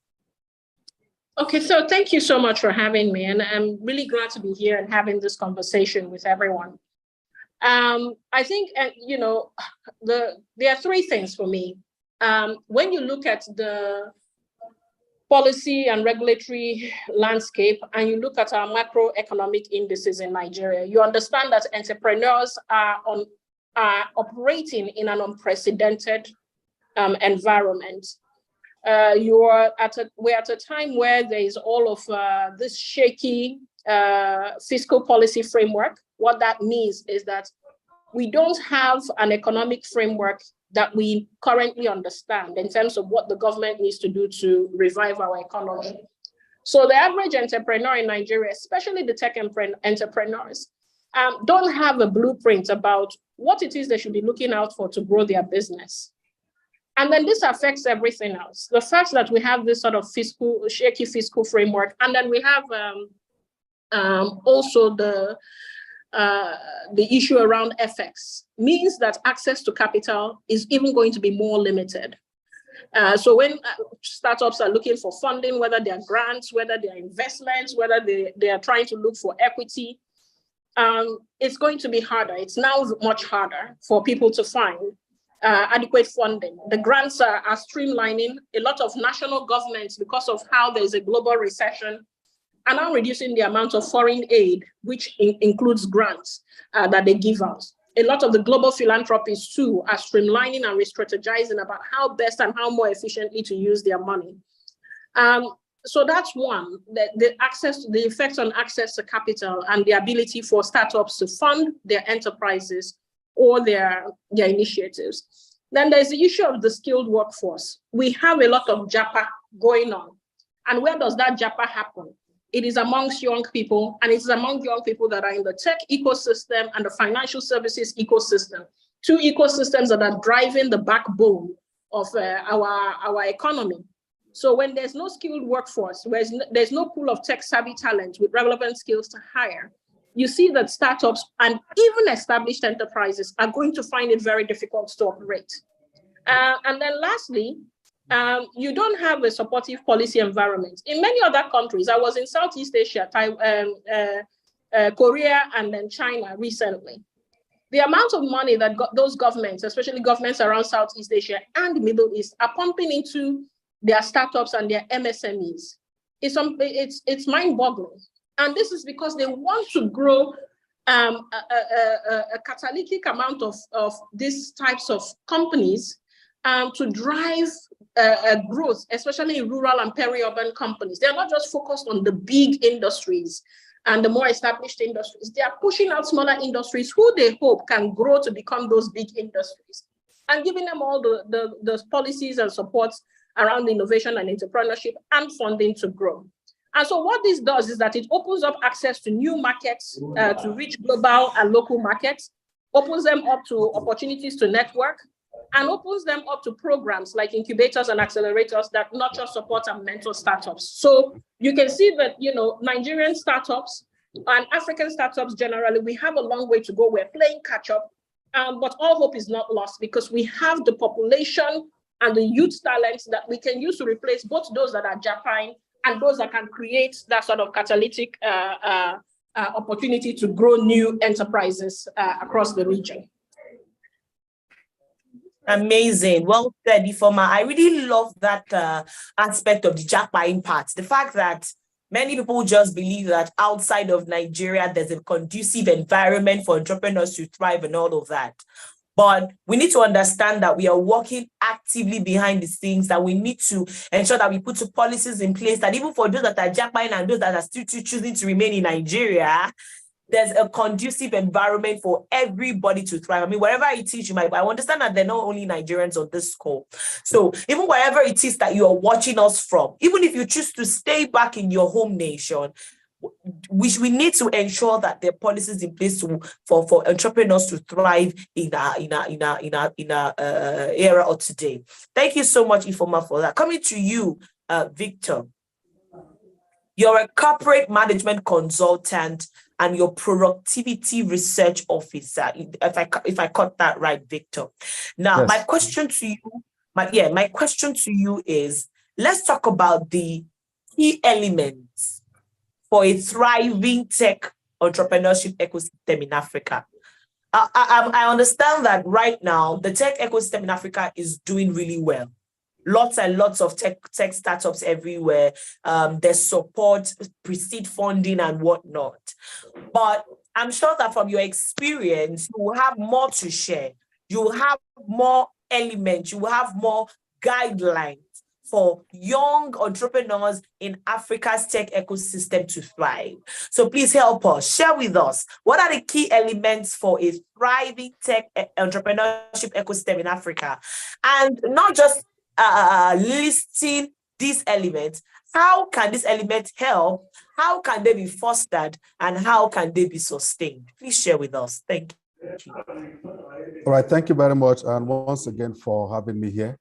Okay, so thank you so much for having me. And I'm really glad to be here and having this conversation with everyone. I think, you know, there are three things for me. When you look at the policy and regulatory landscape, and you look at our macroeconomic indices in Nigeria, you understand that entrepreneurs are operating in an unprecedented environment. We're at a time where there is all of this shaky fiscal policy framework. What that means is that we don't have an economic framework that we currently understand in terms of what the government needs to do to revive our economy. So the average entrepreneur in Nigeria, especially the tech entrepreneurs, don't have a blueprint about what it is they should be looking out for to grow their business. And then this affects everything else. The fact that we have this sort of shaky fiscal framework, and then we have also the issue around FX means that access to capital is even going to be more limited. So when startups are looking for funding, whether they're grants, whether they're investments, whether they are trying to look for equity, it's going to be harder. It's now much harder for people to find adequate funding. The grants are streamlining. A lot of national governments, because of how there's a global recession, are now reducing the amount of foreign aid, which includes grants that they give out. A lot of the global philanthropists too are streamlining and re-strategizing about how best and how more efficiently to use their money. So that's one, the effects on access to capital and the ability for startups to fund their enterprises or their initiatives. Then there's the issue of the skilled workforce. We have a lot of JAPA going on. And where does that JAPA happen? It is amongst young people, and it's among young people that are in the tech ecosystem and the financial services ecosystem, two ecosystems that are driving the backbone of our economy. So when there's no skilled workforce, there's no pool of tech-savvy talent with relevant skills to hire, you see that startups and even established enterprises are going to find it very difficult to operate. And then lastly, you don't have a supportive policy environment. In many other countries, I was in Southeast Asia, Korea, and then China recently. The amount of money that those governments, especially governments around Southeast Asia and the Middle East, are pumping into their startups and their MSMEs, it's mind-boggling. And this is because they want to grow a catalytic amount of these types of companies to drive growth, especially in rural and peri-urban companies. They're not just focused on the big industries and the more established industries. They are pushing out smaller industries who they hope can grow to become those big industries and giving them all the policies and supports around innovation and entrepreneurship and funding to grow. And so what this does is that it opens up access to new markets, to reach global and local markets, opens them up to opportunities to network, and opens them up to programs like incubators and accelerators that nurture, support, and mentor startups. So you can see that, you know, Nigerian startups and African startups generally, we have a long way to go. We're playing catch up, but all hope is not lost because we have the population and the youth talents that we can use to replace both those that are Japan and those that can create that sort of catalytic opportunity to grow new enterprises across the region. Amazing. Well said, Ifeoma. I really love that aspect of the JAPA part. The fact that many people just believe that outside of Nigeria, there's a conducive environment for entrepreneurs to thrive and all of that. But we need to understand that we are working actively behind the scenes, that we need to ensure that we put policies in place that even for those that are Japan and those that are still choosing to remain in Nigeria, there's a conducive environment for everybody to thrive. I mean, wherever it is, I understand that they're not only Nigerians on this call. So even wherever it is that you are watching us from, even if you choose to stay back in your home nation, we need to ensure that there are policies in place for entrepreneurs to thrive in our era of today. Thank you so much, Ifoma, for that. Coming to you, Victor. You're a corporate management consultant and your productivity research officer. If I caught that right, Victor. Now, Yes. my question to you is, let's talk about the key elements for a thriving tech entrepreneurship ecosystem in Africa. I understand that right now, the tech ecosystem in Africa is doing really well. Lots and lots of tech startups everywhere. There's support, pre-seed funding and whatnot. But I'm sure that from your experience, you will have more to share. You will have more elements. You will have more guidelines for young entrepreneurs in Africa's tech ecosystem to thrive. So please help us, share with us, what are the key elements for a thriving tech entrepreneurship ecosystem in Africa? And not just listing these elements, how can these elements help? How can they be fostered? And how can they be sustained? Please share with us. Thank you. All right, thank you very much. And once again for having me here.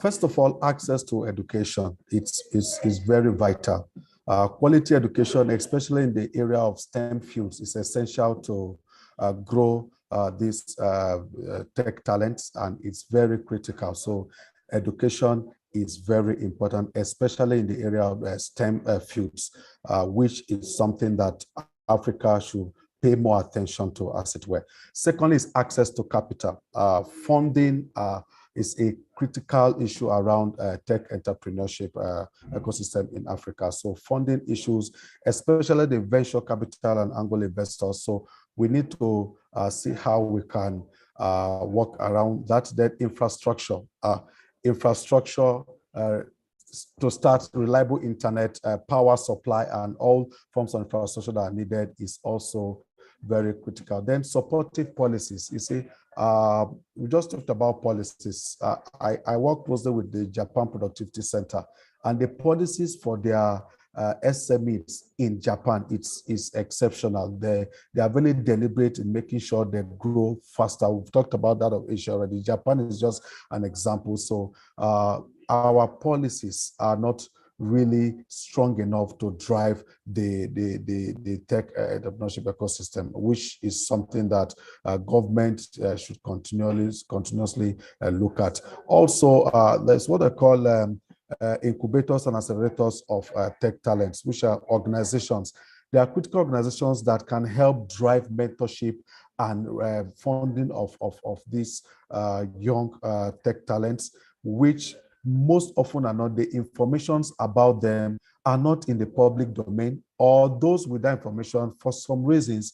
First of all, access to education, is very vital. Quality education, especially in the area of STEM fields, is essential to grow these tech talents, and it's very critical. So education is very important, especially in the area of STEM fields, which is something that Africa should pay more attention to, as it were. Secondly is access to capital. Funding is a critical issue around tech entrepreneurship ecosystem in Africa. So funding issues, especially the venture capital and angel investors. So we need to see how we can work around that. Then infrastructure. Infrastructure to start reliable internet, power supply, and all forms of infrastructure that are needed is also very critical. Then supportive policies. You see, we just talked about policies. I work closely with the Japan Productivity Center, and the policies for their SMEs in Japan, it's exceptional. They are very deliberate in making sure they grow faster. We've talked about that of Asia already. Japan is just an example. So our policies are not really strong enough to drive the tech entrepreneurship ecosystem, which is something that government should continuously look at. Also, there's what I call incubators and accelerators of tech talents, which are organizations. They are critical organizations that can help drive mentorship and funding of these young tech talents, which most often are not, the informations about them are not in the public domain, or those with that information, for some reasons,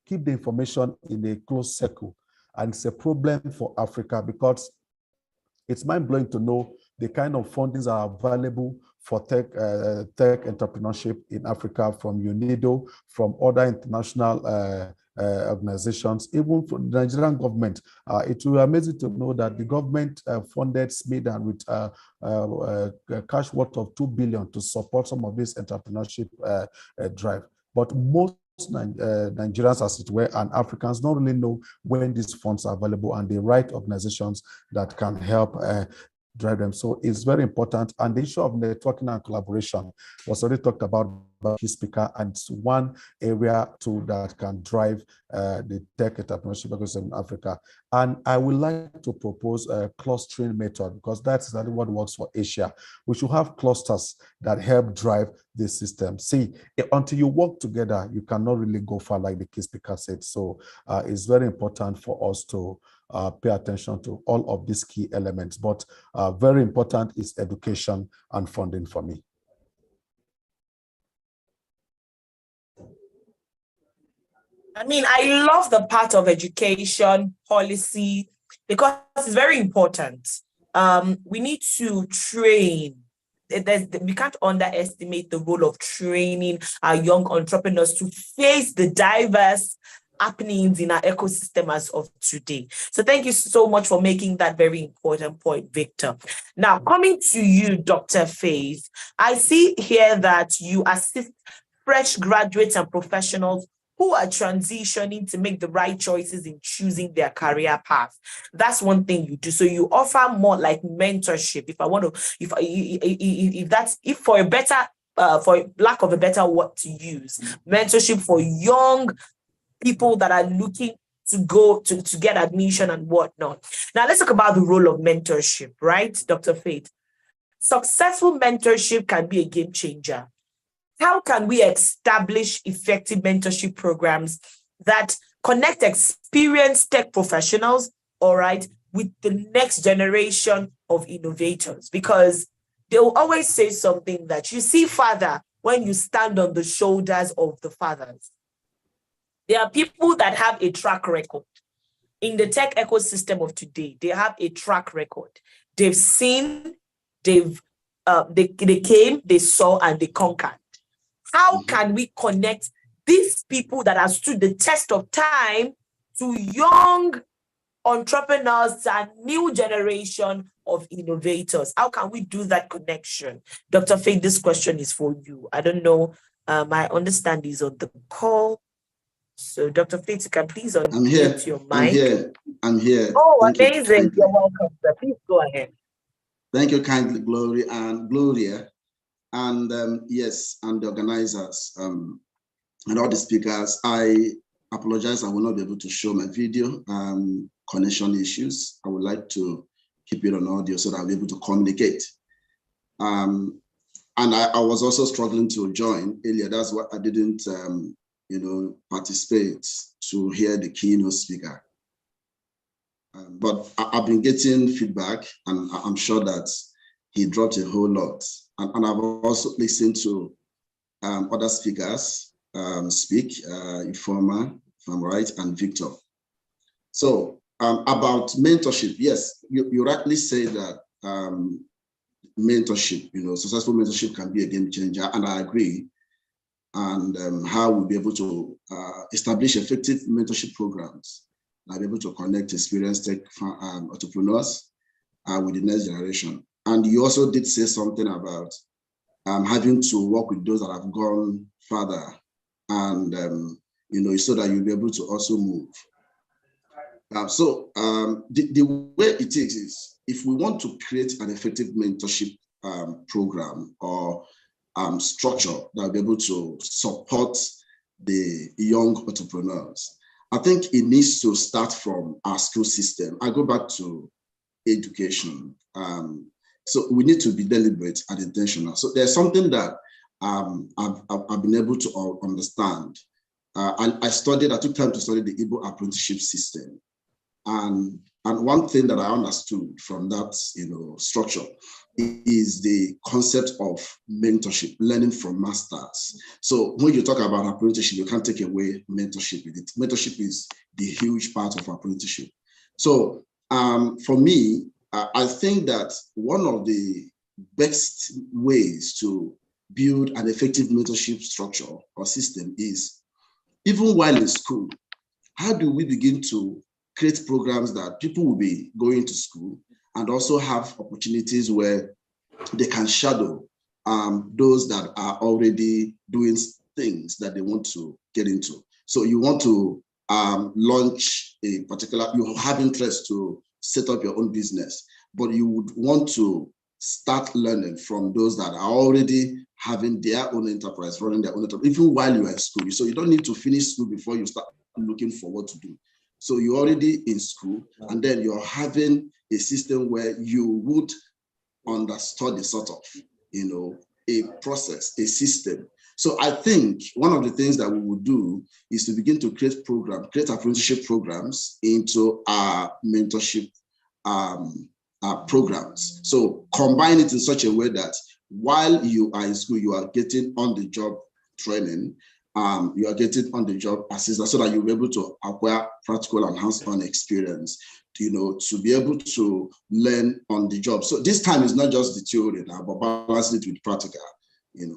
keep the information in a closed circle. And it's a problem for Africa because it's mind-blowing to know the kind of fundings are available for tech entrepreneurship in Africa from UNIDO, from other international organizations, even from the Nigerian government. It will be amazing to know that the government funded SMIDA with a cash worth of 2 billion to support some of this entrepreneurship drive. But most Nigerians, as it were, and Africans don't really know when these funds are available and the right organizations that can help drive them. So it's very important. And the issue of networking and collaboration was already talked about by key speaker, and it's one area too that can drive the tech entrepreneurship ecosystem in Africa. And I would like to propose a clustering method, because that's exactly what works for Asia. We should have clusters that help drive the system. See, until you work together, you cannot really go far, like the key speaker said. So it's very important for us to pay attention to all of these key elements, but very important is education and funding for me. I mean, I love the part of education, policy, because it's very important. We need to train. We can't underestimate the role of training our young entrepreneurs to face the diverse happenings in our ecosystem as of today. So thank you so much for making that very important point, Victor. Now, coming to you, Dr. Faith, I see here that you assist fresh graduates and professionals who are transitioning to make the right choices in choosing their career path. That's one thing you do. So you offer more like mentorship. If for lack of a better word to use, mentorship for young people that are looking to go to get admission and whatnot. Now let's talk about the role of mentorship, right, Dr. Faith? Successful mentorship can be a game changer. How can we establish effective mentorship programs that connect experienced tech professionals, all right, with the next generation of innovators? Because they'll always say something that you see father when you stand on the shoulders of the fathers. There are people that have a track record. In the tech ecosystem of today, they have a track record. They've seen, they came, they saw, and they conquered. How can we connect these people that have stood the test of time to young entrepreneurs and new generation of innovators? How can we do that connection? Dr. Faith, this question is for you. I don't know, my understanding is on the call. So Dr. Faith, you can please unmute your mic. I'm here. Oh, amazing. You're welcome, sir. Please go ahead. Thank you kindly, Gloria. And yes, and the organizers and all the speakers. I apologize, I will not be able to show my video, connection issues. I would like to keep it on audio so that I'll be able to communicate. And I was also struggling to join earlier. That's why I didn't, participate to hear the keynote speaker. But I've been getting feedback, and I'm sure that he dropped a whole lot. And I've also listened to other speakers speak, Ifeoma, if I'm right, and Victor. So about mentorship, yes, you rightly say that mentorship, successful mentorship can be a game changer, and I agree. And how we'll be able to establish effective mentorship programs, and be able to connect experienced tech entrepreneurs with the next generation. And you also did say something about having to work with those that have gone further, and so that you'll be able to also move. The way it is if we want to create an effective mentorship program or structure that will be able to support the young entrepreneurs, I think it needs to start from our school system. I go back to education. So we need to be deliberate and intentional. So there's something that I've been able to understand. I took time to study the Igbo apprenticeship system. And one thing that I understood from that structure is the concept of mentorship, learning from masters. So when you talk about apprenticeship, you can't take away mentorship with it. Mentorship is the huge part of apprenticeship. So for me, I think that one of the best ways to build an effective mentorship structure or system is, even while in school, how do we begin to create programs that people will be going to school and also have opportunities where they can shadow those that are already doing things that they want to get into. So you want to launch a particular, you have interest to set up your own business, but you would want to start learning from those that are already having their own enterprise, running their own enterprise, even while you are in school. So you don't need to finish school before you start looking for what to do. So you're already in school, and then you're having a system where you would understudy sort of, a process, a system. So I think one of the things that we would do is to begin to create apprenticeship programs into our mentorship programs. So combine it in such a way that while you are in school, you are getting on-the-job training, you are getting on-the-job assistance so that you'll be able to acquire practical and hands-on experience to be able to learn on the job. So this time is not just the theory now, but balancing it with practical,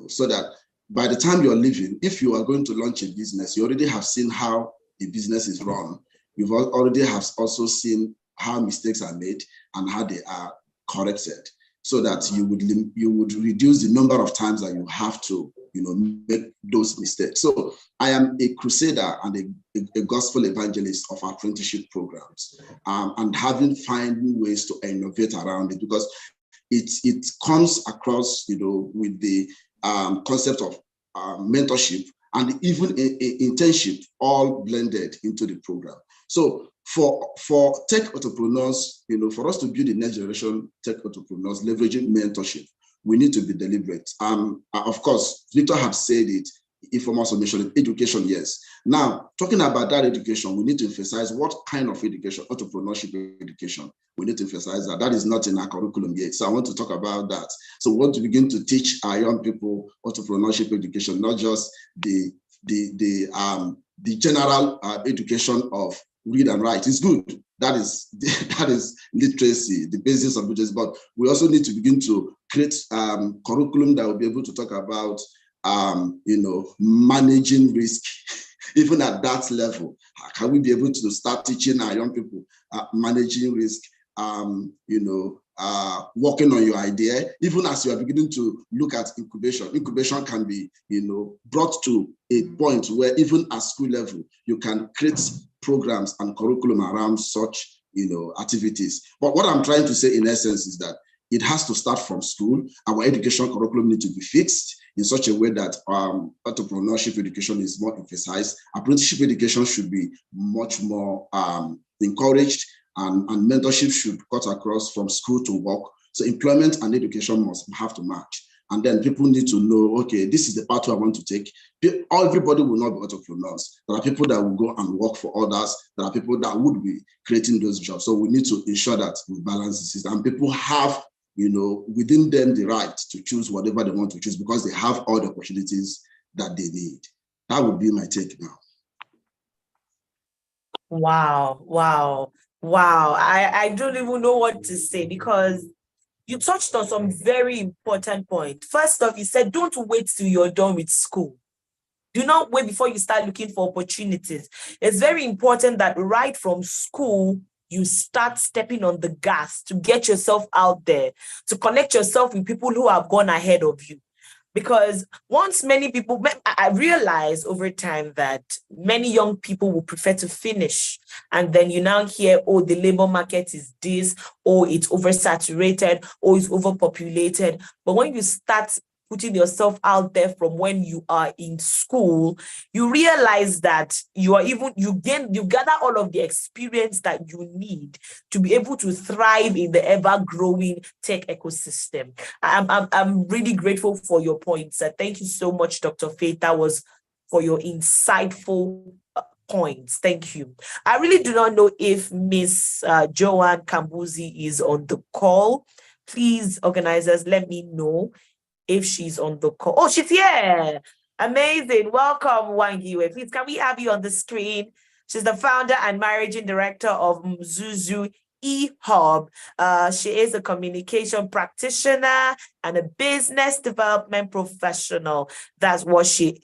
so that by the time you're leaving, if you are going to launch a business, you already have seen how a business is run. You've already have also seen how mistakes are made and how they are corrected, so that you would reduce the number of times that you have to make those mistakes. So I am a crusader and a gospel evangelist of apprenticeship programs, and finding ways to innovate around it, because it comes across with the concept of mentorship and even internship, all blended into the program. So for tech entrepreneurs, for us to build the next generation tech entrepreneurs leveraging mentorship, we need to be deliberate. Of course, Victor has said it, informal submission, education, yes. Now, talking about that education, we need to emphasize what kind of education, entrepreneurship education. We need to emphasize that. That is not in our curriculum yet. So I want to talk about that. So we want to begin to teach our young people entrepreneurship education, not just the general education of read and write. It's good. That is literacy, the basis of literacy. But we also need to begin to create curriculum that will be able to talk about managing risk, even at that level. How can we be able to start teaching our young people managing risk, working on your idea, even as you are beginning to look at incubation. Incubation can be, brought to a point where even at school level, you can create programs and curriculum around such, activities. But what I'm trying to say in essence is that it has to start from school. Our education curriculum needs to be fixed in such a way that entrepreneurship education is more emphasized. Apprenticeship education should be much more encouraged, and mentorship should cut across from school to work. So employment and education must have to match. And then people need to know, okay, this is the path I want to take. Everybody will not be entrepreneurs. There are people that will go and work for others. There are people that would be creating those jobs. So we need to ensure that we balance the system. And people have, within them the right to choose whatever they want to choose, because they have all the opportunities that they need. That would be my take now. Wow. I don't even know what to say, because you touched on some very important points. First off, you said, don't wait till you're done with school. Do not wait before you start looking for opportunities. It's very important that right from school, you start stepping on the gas to get yourself out there, to connect yourself with people who have gone ahead of you. Because once many people, I realize over time that many young people will prefer to finish. And then you now hear, oh, the labor market is this, or it's oversaturated, or it's overpopulated. But when you start putting yourself out there from when you are in school, you realize that you gather all of the experience that you need to be able to thrive in the ever-growing tech ecosystem. I'm really grateful for your points. Thank you so much, Dr. Faith. That was for your insightful points. Thank you. I really do not know if Miss Joanne Kambuzi is on the call. Please, organizers, let me know if she's on the call. Oh, she's here. Amazing. Welcome, Wangiwe. Please, can we have you on the screen? She's the founder and managing director of Mzuzu eHub. She is a communication practitioner and a business development professional. That's what she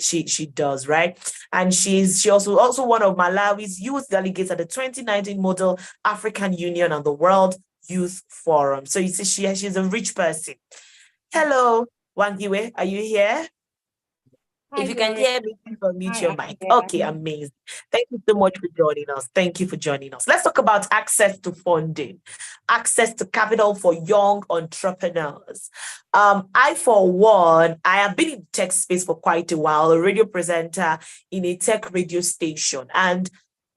does, right? And she's also one of Malawi's youth delegates at the 2019 Model African Union and the World Youth Forum. So you see, she's a rich person. Hello, Wangiwe, are you here? Hi, if you can hear me, please unmute your mic. Okay, amazing. Thank you so much for joining us. Thank you for joining us. Let's talk about access to funding, access to capital for young entrepreneurs. I, for one, I have been in the tech space for quite a while, a radio presenter in a tech radio station. And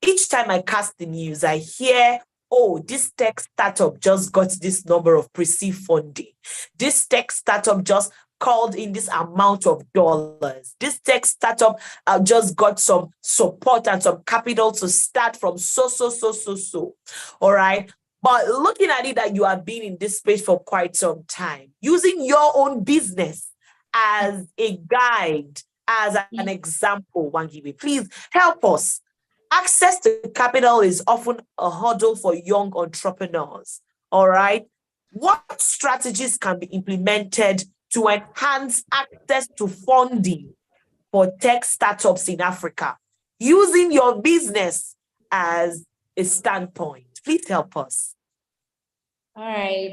each time I cast the news, I hear, oh, this tech startup just got this number of pre-seed funding. This tech startup just called in this amount of dollars. This tech startup just got some support and some capital to start from so. All right. But looking at it that you have been in this space for quite some time, using your own business as a guide, as an example, Wangiwe, please help us. Access to capital is often a hurdle for young entrepreneurs. All right. What strategies can be implemented to enhance access to funding for tech startups in Africa, using your business as a standpoint? Please help us. All right.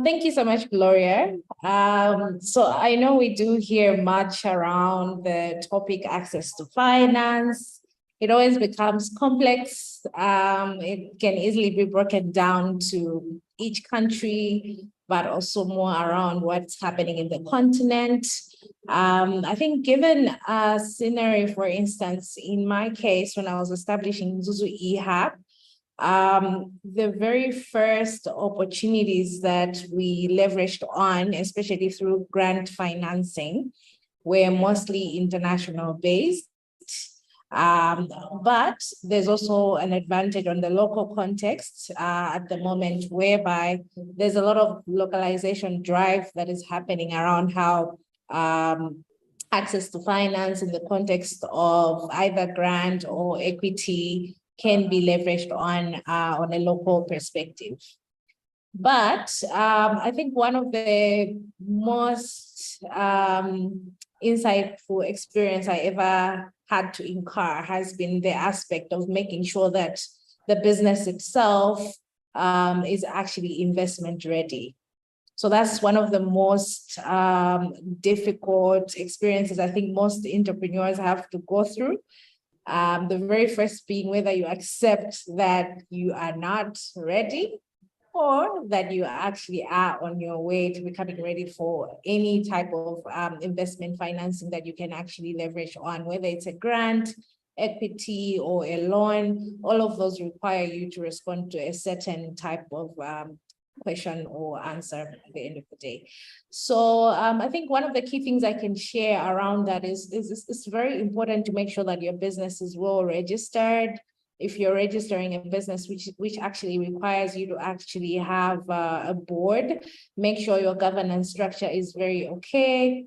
Thank you so much, Gloria. So I know we do hear much around the topic access to finance. It always becomes complex. It can easily be broken down to each country, but also more around what's happening in the continent. I think given a scenario, for instance, in my case, when I was establishing Zuzu eHub, the very first opportunities that we leveraged on, especially through grant financing, were mostly international based. But there's also an advantage on the local context at the moment, whereby there's a lot of localization drive that is happening around how access to finance in the context of either grant or equity can be leveraged on a local perspective. But I think one of the most insightful experience I ever had to incur has been the aspect of making sure that the business itself is actually investment ready. So that's one of the most difficult experiences I think most entrepreneurs have to go through. The very first being whether you accept that you are not ready or that you actually are on your way to becoming ready for any type of investment financing that you can actually leverage on, whether it's a grant, equity, or a loan. All of those require you to respond to a certain type of question or answer at the end of the day. So I think one of the key things I can share around that is it's very important to make sure that your business is well registered. If you're registering a business which actually requires you to actually have a board, make sure your governance structure is very okay,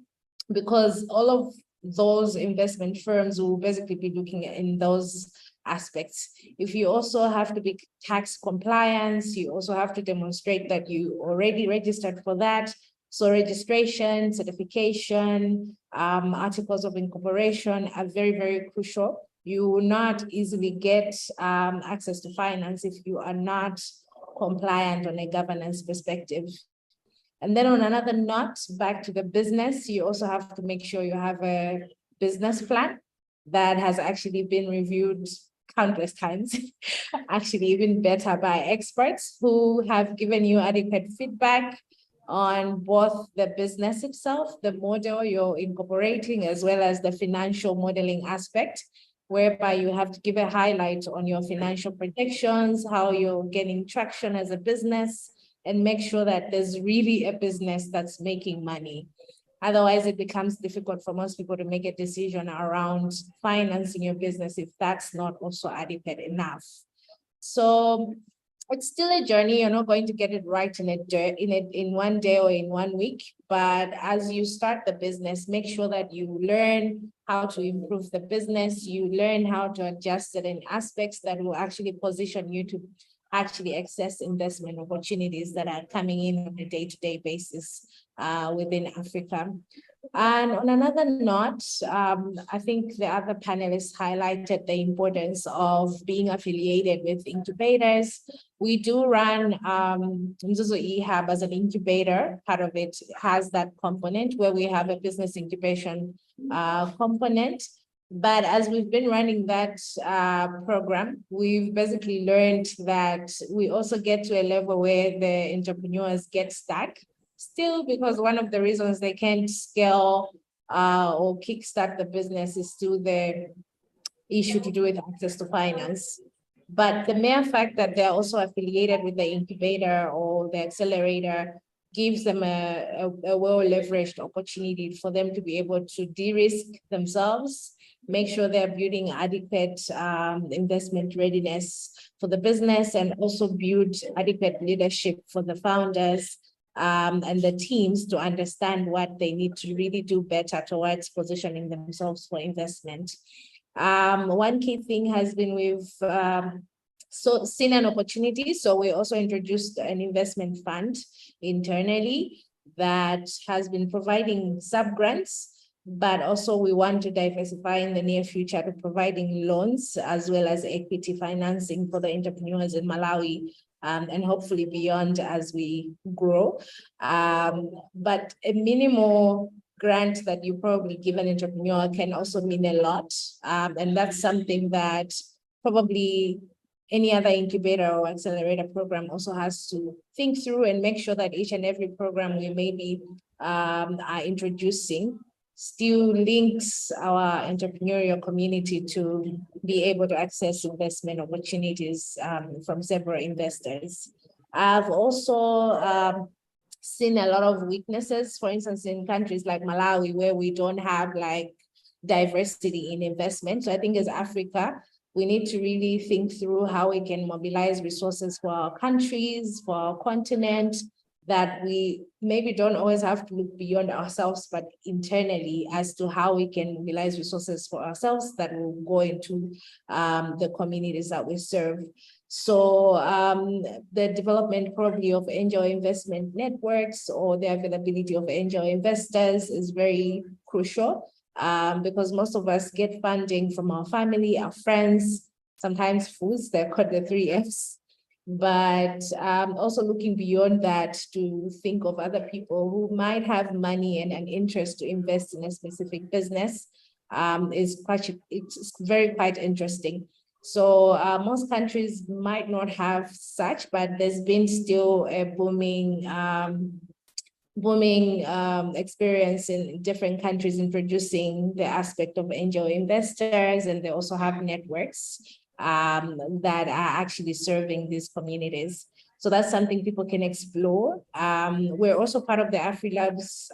because all of those investment firms will basically be looking in those aspects. If you also have to be tax compliance, you also have to demonstrate that you already registered for that. So registration, certification, articles of incorporation are very, very crucial. You will not easily get access to finance if you are not compliant on a governance perspective. And then on another note, back to the business, you also have to make sure you have a business plan that has actually been reviewed countless times, actually even better by experts who have given you adequate feedback on both the business itself, the model you're incorporating, as well as the financial modeling aspect, whereby you have to give a highlight on your financial projections, how you're getting traction as a business, and make sure that there's really a business that's making money. Otherwise, it becomes difficult for most people to make a decision around financing your business if that's not also adequate enough. So it's still a journey. You're not going to get it right in one day or in 1 week. But as you start the business, make sure that you learn how to improve the business. You learn how to adjust certain aspects that will actually position you to actually access investment opportunities that are coming in on a day-to-day basis within Africa. And on another note, I think the other panelists highlighted the importance of being affiliated with incubators. We do run Zuzu eHub as an incubator. Part of it has that component where we have a business incubation component. But as we've been running that program, we've basically learned that we also get to a level where the entrepreneurs get stuck still, because one of the reasons they can't scale or kickstart the business is still the issue to do with access to finance. But the mere fact that they're also affiliated with the incubator or the accelerator gives them a well-leveraged opportunity for them to be able to de-risk themselves, make sure they're building adequate investment readiness for the business, and also build adequate leadership for the founders and the teams to understand what they need to really do better towards positioning themselves for investment. One key thing has been we've seen an opportunity. So we also introduced an investment fund internally that has been providing sub-grants, but also we want to diversify in the near future to providing loans as well as equity financing for the entrepreneurs in Malawi, and hopefully beyond as we grow. But a minimal grant that you probably give an entrepreneur can also mean a lot. And that's something that probably any other incubator or accelerator program also has to think through and make sure that each and every program we maybe are introducing still links our entrepreneurial community to be able to access investment opportunities from several investors. I've also seen a lot of weaknesses, for instance, in countries like Malawi, where we don't have like diversity in investment. So I think as Africa, we need to really think through how we can mobilize resources for our countries, for our continent, that we maybe don't always have to look beyond ourselves, but internally as to how we can mobilize resources for ourselves that will go into the communities that we serve. So the development probably of angel investment networks or the availability of angel investors is very crucial, because most of us get funding from our family, our friends, sometimes fools, they're called the 3 Fs. But also looking beyond that to think of other people who might have money and an interest to invest in a specific business is quite interesting. So most countries might not have such, but there's been still a booming experience in different countries introducing the aspect of angel investors, and they also have networks that are actually serving these communities. So that's something people can explore. We're also part of the AfriLabs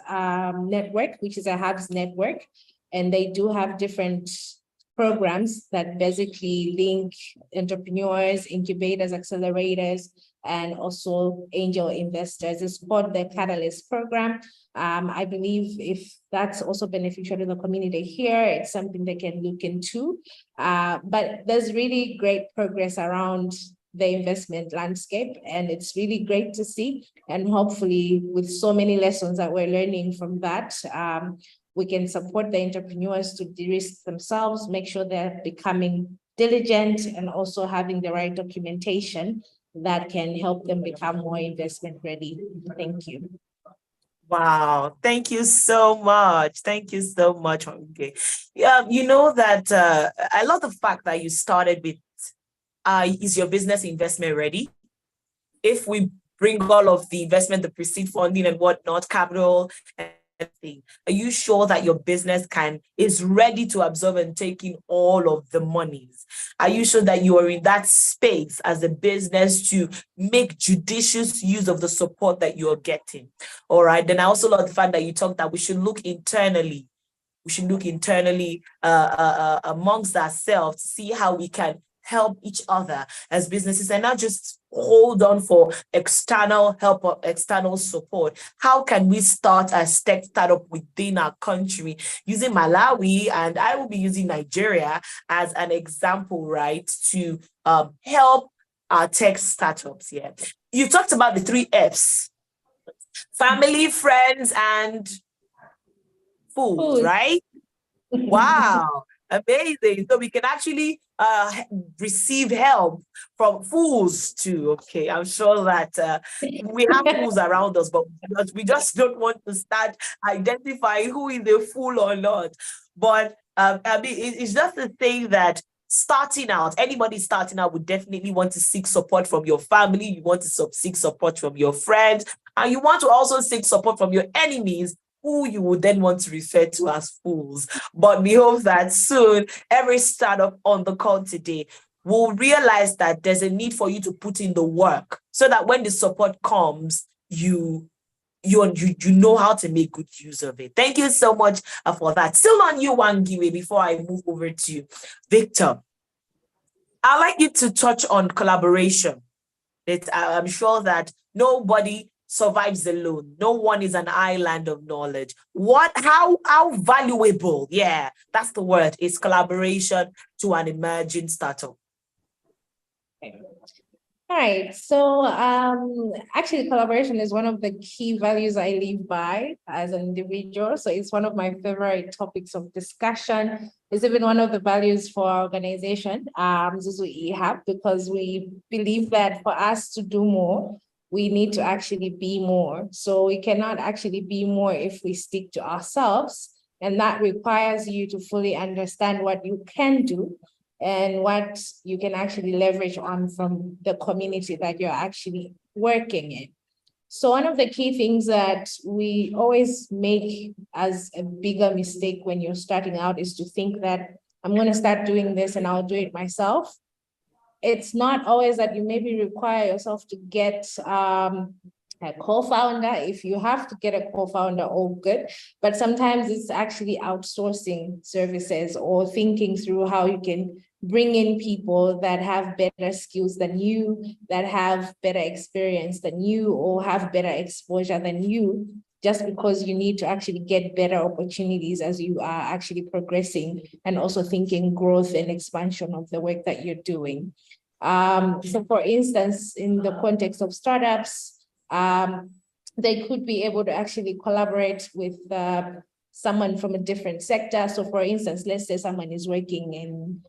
network, which is a hubs network, and they do have different programs that basically link entrepreneurs, incubators, accelerators, and also angel investors. It's called the Catalyst program. I believe if that's also beneficial to the community here, it's something they can look into. But there's really great progress around the investment landscape, and it's really great to see. And hopefully with so many lessons that we're learning from that, we can support the entrepreneurs to de-risk themselves, make sure they're becoming diligent and also having the right documentation that can help them become more investment ready. Thank you. Wow, thank you so much. Thank you so much. Okay. You know that I love the fact that you started with, is your business investment ready? If we bring all of the investment, the pre-seed funding and whatnot, capital, are you sure that your business is ready to absorb and take in all of the monies? Are you sure that you are in that space as a business to make judicious use of the support that you're getting? All right. Then I also love the fact that you talked that we should look internally. We should look internally amongst ourselves to see how we can help each other as businesses and not just hold on for external help or external support. How can we start a tech startup within our country using Malawi, and I will be using Nigeria as an example, right, to help our tech startups here. You talked about the 3 Fs, family, friends, and food, right? Wow. Amazing. So we can actually receive help from fools too. Okay, I'm sure that we have fools around us, but we just don't want to start identifying who is a fool or not. But I mean, it's just the thing that starting out, anybody starting out would definitely want to seek support from your family. You want to seek support from your friends, and you want to also seek support from your enemies, who you would then want to refer to as fools. But we hope that soon every startup on the call today will realize that there's a need for you to put in the work so that when the support comes, you know how to make good use of it. Thank you so much for that. Still on you, Wangiwe, before I move over to Victor. I'd like you to touch on collaboration. I'm sure that nobody survives alone. No one is an island of knowledge. How valuable, yeah, that's the word, is collaboration to an emerging startup? All right, so actually collaboration is one of the key values I live by as an individual. So it's one of my favorite topics of discussion. It's even one of the values for our organization, Zuzu EHAB, because we believe that for us to do more, we need to actually be more. So we cannot actually be more if we stick to ourselves. And that requires you to fully understand what you can do and what you can actually leverage on from the community that you're actually working in. So one of the key things that we always make as a bigger mistake when you're starting out is to think that I'm going to start doing this and I'll do it myself. It's not always that you maybe require yourself to get a co-founder. If you have to get a co-founder, all good, but sometimes it's actually outsourcing services or thinking through how you can bring in people that have better skills than you, that have better experience than you, or have better exposure than you, just because you need to actually get better opportunities as you are actually progressing and also thinking growth and expansion of the work that you're doing. So for instance, in the context of startups, they could be able to actually collaborate with someone from a different sector. So for instance, let's say someone is working in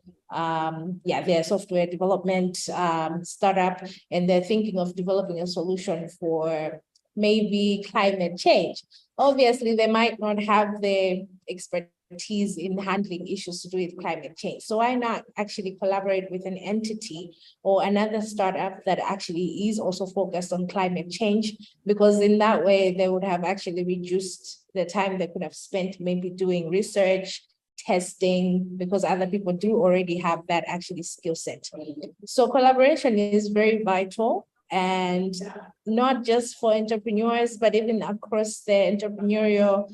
their software development startup, and they're thinking of developing a solution for maybe climate change. Obviously, they might not have the expertise in handling issues to do with climate change. So why not actually collaborate with an entity or another startup that actually is also focused on climate change? Because in that way, they would have actually reduced the time they could have spent maybe doing research, testing, because other people do already have that actually skill set. So collaboration is very vital, and not just for entrepreneurs, but even across the entrepreneurial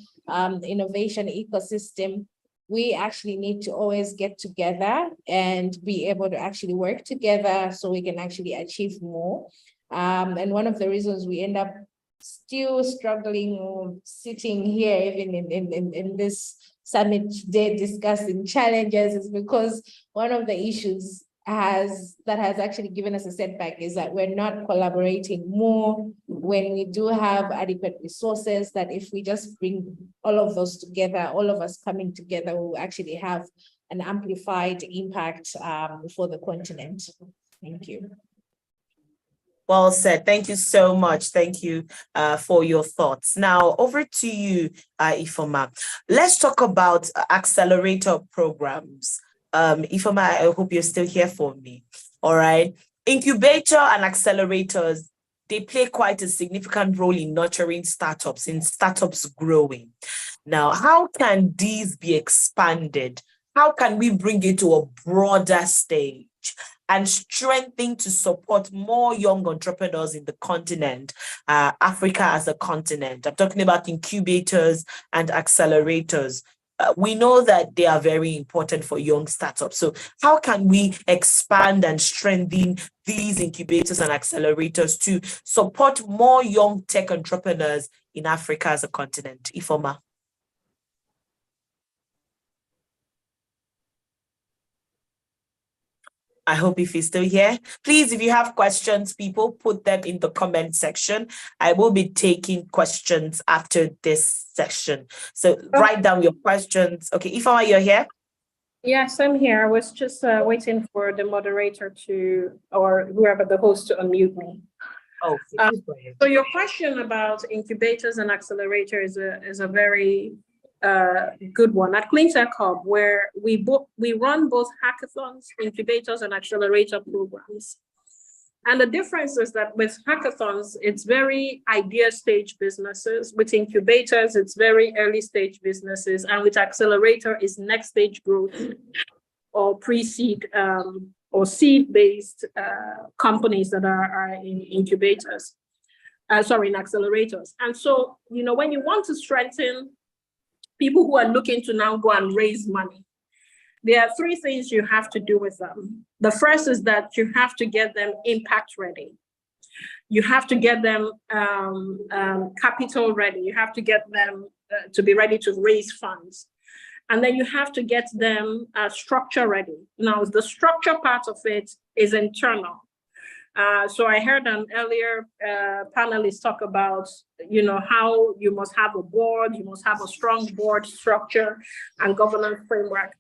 innovation ecosystem. We actually need to always get together and be able to actually work together so we can actually achieve more. And one of the reasons we end up still struggling or sitting here even in this summit today discussing challenges is because one of the issues that has actually given us a setback is that we're not collaborating more when we do have adequate resources, that if we just bring all of those together, all of us coming together, we'll actually have an amplified impact for the continent. Thank you. Well said. Thank you so much. Thank you for your thoughts. Now, over to you, Ifeoma. Let's talk about accelerator programs. Ifeoma, I hope you're still here for me. All right. Incubator and accelerators, they play quite a significant role in nurturing startups, in startups growing. Now, how can these be expanded? How can we bring it to a broader stage and strengthen to support more young entrepreneurs in the continent, Africa as a continent? I'm talking about incubators and accelerators. We know that they are very important for young startups. So how can we expand and strengthen these incubators and accelerators to support more young tech entrepreneurs in Africa as a continent? Ifeoma. I hope if he's still here. Please, if you have questions, people, put them in the comment section. I will be taking questions after this session. So write down your questions. Okay, Ifeoma, you're here? Yes, I'm here. I was just waiting for the moderator or whoever the host to unmute me. Okay. So your question about incubators and accelerators is a very good one. At CleanTech Hub, where we run both hackathons, incubators, and accelerator programs. And the difference is that with hackathons, it's very idea stage businesses. With incubators, it's very early stage businesses. And with accelerator, is next stage growth or pre-seed or seed-based companies that are in incubators, in accelerators. And so, when you want to strengthen people who are looking to now go and raise money, there are three things you have to do with them. The first is that you have to get them impact ready. You have to get them capital ready. You have to get them to be ready to raise funds. And then you have to get them structure ready. Now, the structure part of it is internal. So I heard an earlier panelist talk about, how you must have a board, you must have a strong board structure and governance framework.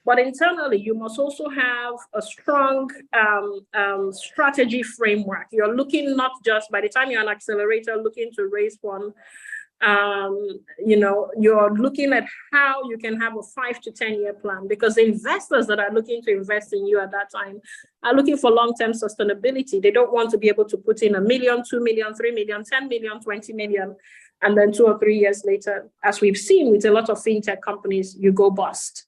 But internally, you must also have a strong strategy framework. You're looking not just by the time you're an accelerator looking to raise funds, you're looking at how you can have a 5 to 10 year plan, because the investors that are looking to invest in you at that time are looking for long-term sustainability. They don't want to be able to put in $1 million, $2 million, $3 million, $10 million, $20 million, and then 2 or 3 years later, as we've seen with a lot of fintech companies, you go bust.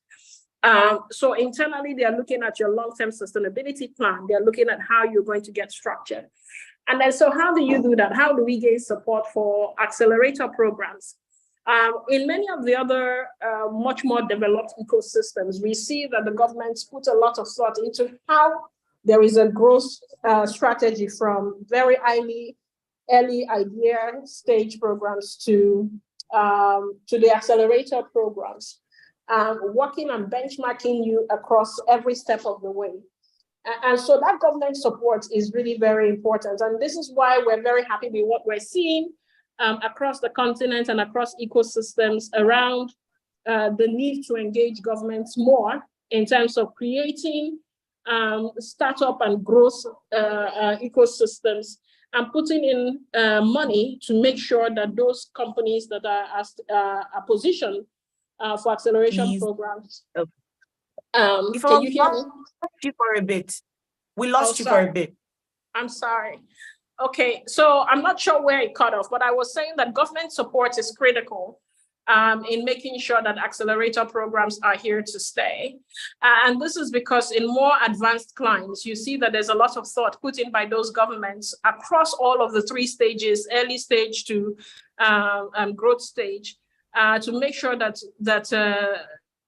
So internally, they are looking at your long-term sustainability plan. They're looking at how you're going to get structured. And then, so how do you do that? How do we gain support for accelerator programs? In many of the other much more developed ecosystems, we see that the governments put a lot of thought into how there is a growth strategy from very early idea stage programs to the accelerator programs, working on benchmarking you across every step of the way. And so that government support is really very important. And this is why we're very happy with what we're seeing across the continent and across ecosystems around the need to engage governments more in terms of creating startup and growth ecosystems and putting in money to make sure that those companies that are positioned for acceleration programs. Can you hear me? You for a bit. We lost you for a bit. I'm sorry. Okay, so I'm not sure where it cut off, but I was saying that government support is critical in making sure that accelerator programs are here to stay. And this is because in more advanced climes, you see that there's a lot of thought put in by those governments across all of the 3 stages, early stage to growth stage, to make sure that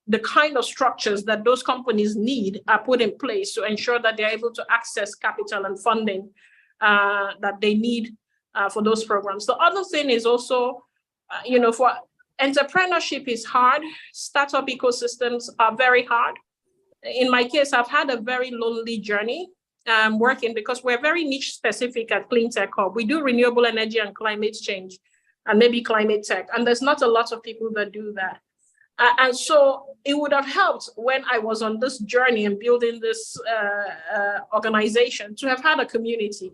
the kind of structures that those companies need are put in place to ensure that they're able to access capital and funding that they need for those programs. The other thing is also, for entrepreneurship is hard. Startup ecosystems are very hard. In my case, I've had a very lonely journey working because we're very niche specific at CleanTech Hub. We do renewable energy and climate change and maybe climate tech. And there's not a lot of people that do that. And so it would have helped when I was on this journey and building this organization to have had a community.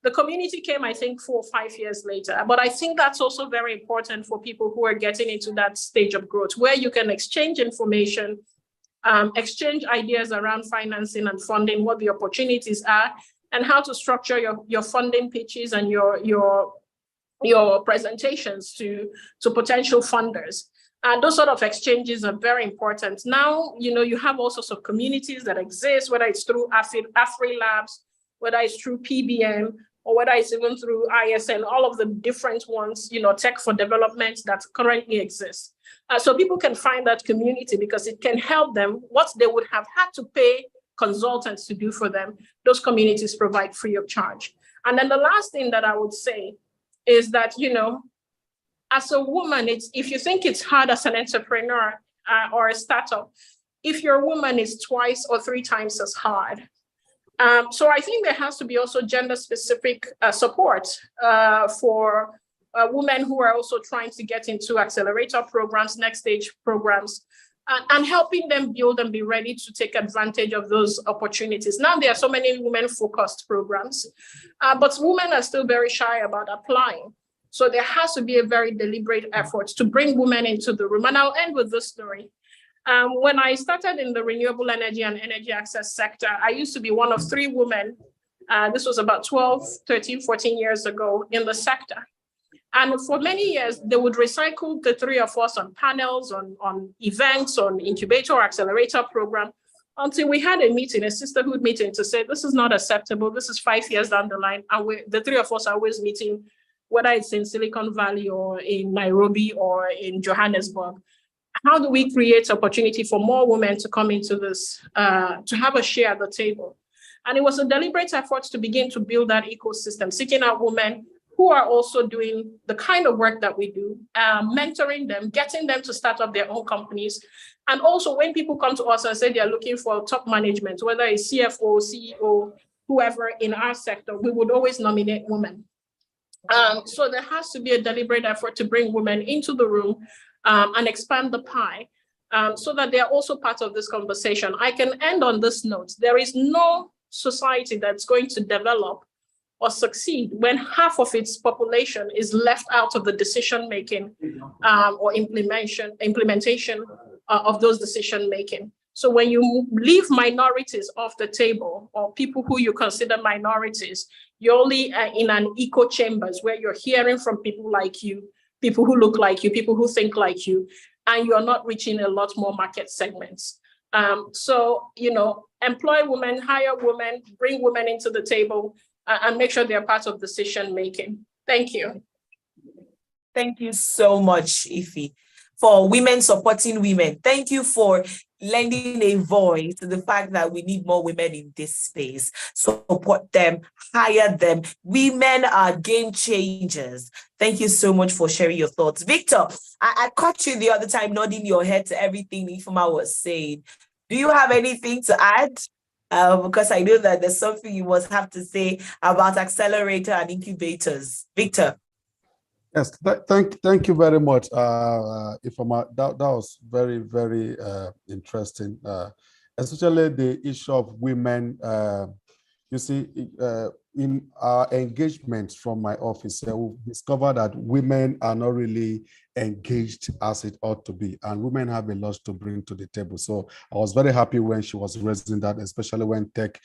The community came, I think, 4 or 5 years later. But I think that's also very important for people who are getting into that stage of growth, where you can exchange information, exchange ideas around financing and funding, what the opportunities are, and how to structure your funding pitches and your presentations to potential funders. And those sort of exchanges are very important. Now, you have all sorts of communities that exist, whether it's through AFRI Labs, whether it's through PBM, or whether it's even through ISN, all of the different ones, tech for development that currently exist. So people can find that community because it can help them. What they would have had to pay consultants to do for them, those communities provide free of charge. And then the last thing that I would say is that, as a woman, if you think it's hard as an entrepreneur or a startup, if you're a woman, it's 2 or 3 times as hard. So I think there has to be also gender-specific support for women who are also trying to get into accelerator programs, next stage programs, and helping them build and be ready to take advantage of those opportunities. Now there are so many women-focused programs, but women are still very shy about applying. So there has to be a very deliberate effort to bring women into the room. And I'll end with this story. When I started in the renewable energy and energy access sector, I used to be one of 3 women. This was about 12, 13, 14 years ago in the sector. And for many years, they would recycle the 3 of us on panels, on events, on incubator or accelerator program, until we had a meeting, a sisterhood meeting, to say, this is not acceptable. This is 5 years down the line. And the 3 of us are always meeting, whether it's in Silicon Valley or in Nairobi or in Johannesburg. How do we create opportunity for more women to come into this, to have a share at the table? And it was a deliberate effort to begin to build that ecosystem, seeking out women who are also doing the kind of work that we do, mentoring them, getting them to start up their own companies. And also when people come to us and say they're looking for top management, whether it's CFO, CEO, whoever in our sector, we would always nominate women. So there has to be a deliberate effort to bring women into the room and expand the pie so that they are also part of this conversation. I can end on this note. There is no society that's going to develop or succeed when half of its population is left out of the decision-making or implementation of those decision-making. So when you leave minorities off the table or people who you consider minorities, you're only in an echo chambers where you're hearing from people like you, people who look like you, people who think like you, and you're not reaching a lot more market segments. So, employ women, hire women, bring women into the table, and make sure they're part of decision making. Thank you. Thank you so much, Ife, for women supporting women. Thank you for lending a voice to the fact that we need more women in this space. Support them, hire them. Women are game changers. Thank you so much for sharing your thoughts. Victor, I caught you the other time nodding your head to everything Ifeoma was saying. Do you have anything to add? Because I know that there's something you must have to say about accelerator and incubators. Victor. Yes, thank you very much, Ifeoma. That was very, very interesting, especially the issue of women. You see, in our engagement from my office, we've discovered that women are not really engaged as it ought to be, and women have a lot to bring to the table. So I was very happy when she was raising that, especially when tech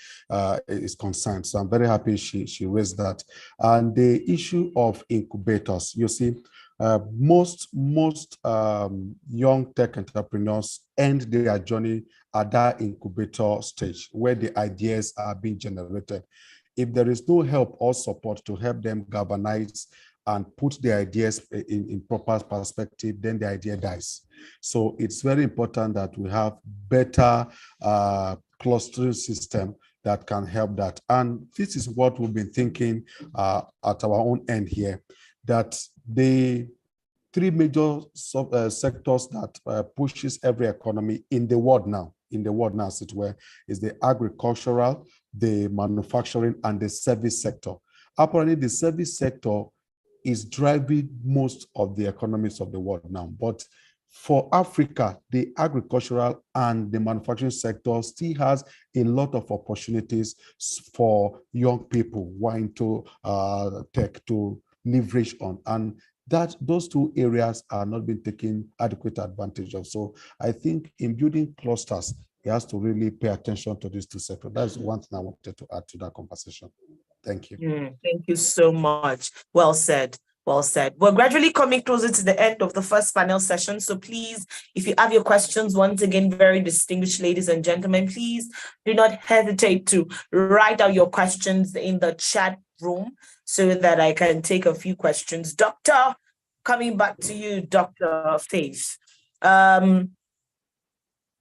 is concerned. So I'm very happy she raised that. And the issue of incubators, you see, most young tech entrepreneurs end their journey at that incubator stage where the ideas are being generated. If there is no help or support to help them galvanize and put the ideas in proper perspective, then the idea dies. So it's very important that we have better clustering system that can help that. And this is what we've been thinking at our own end here, that the three major sectors that pushes every economy in the world now, as it were, is the agricultural, the manufacturing, and the service sector. Apparently, the service sector is driving most of the economies of the world now. But for Africa, the agricultural and the manufacturing sector still has a lot of opportunities for young people wanting to tech to leverage on. And that those two areas are not being taken adequate advantage of. So I think in building clusters, he has to really pay attention to these two sectors. That's one thing I wanted to add to that conversation. Thank you. Thank you so much. Well said. Well said. We're gradually coming closer to the end of the first panel session. So please, if you have your questions, once again, very distinguished ladies and gentlemen, please do not hesitate to write out your questions in the chat room so that I can take a few questions. Doctor, coming back to you, Dr. Faith.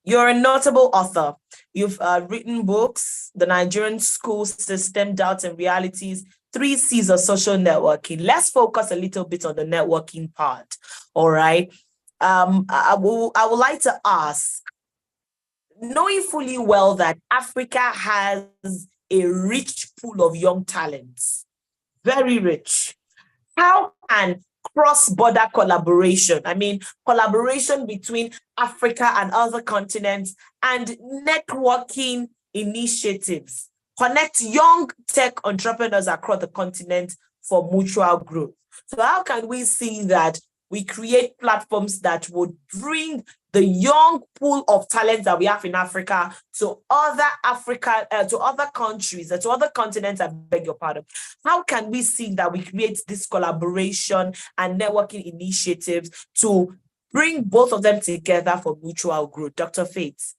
You're a notable author. You've written books, The Nigerian School System, Doubts and Realities, 3 C's of Social Networking. Let's focus a little bit on the networking part, all right? I would like to ask, knowing fully well that Africa has a rich pool of young talents, very rich, how can cross-border collaboration, collaboration between Africa and other continents and networking initiatives connect young tech entrepreneurs across the continent for mutual growth? So how can we see that we create platforms that would bring the young pool of talent that we have in Africa to other countries, to other continents, I beg your pardon? How can we see that we create this collaboration and networking initiatives to bring both of them together for mutual growth? Dr. Faith.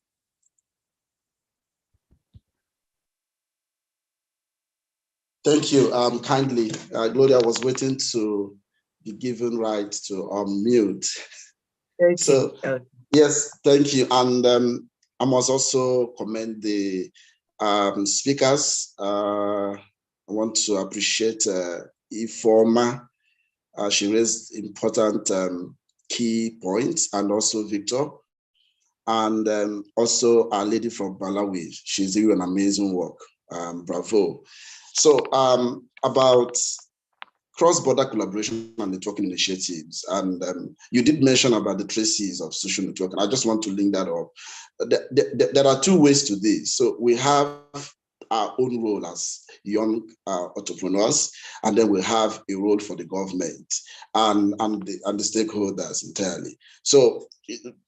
Thank you. Kindly, Gloria was waiting to be given right to unmute. So, yes, thank you. And I must also commend the speakers. I want to appreciate Ifeoma. She raised important key points, and also Victor, and also our lady from Malawi. She's doing an amazing work. Bravo. So about cross-border collaboration and networking initiatives, and you did mention about the 3 C's of social networking. I just want to link that up. There are 2 ways to this. So we have our own role as young entrepreneurs, and then we have a role for the government and the stakeholders entirely. So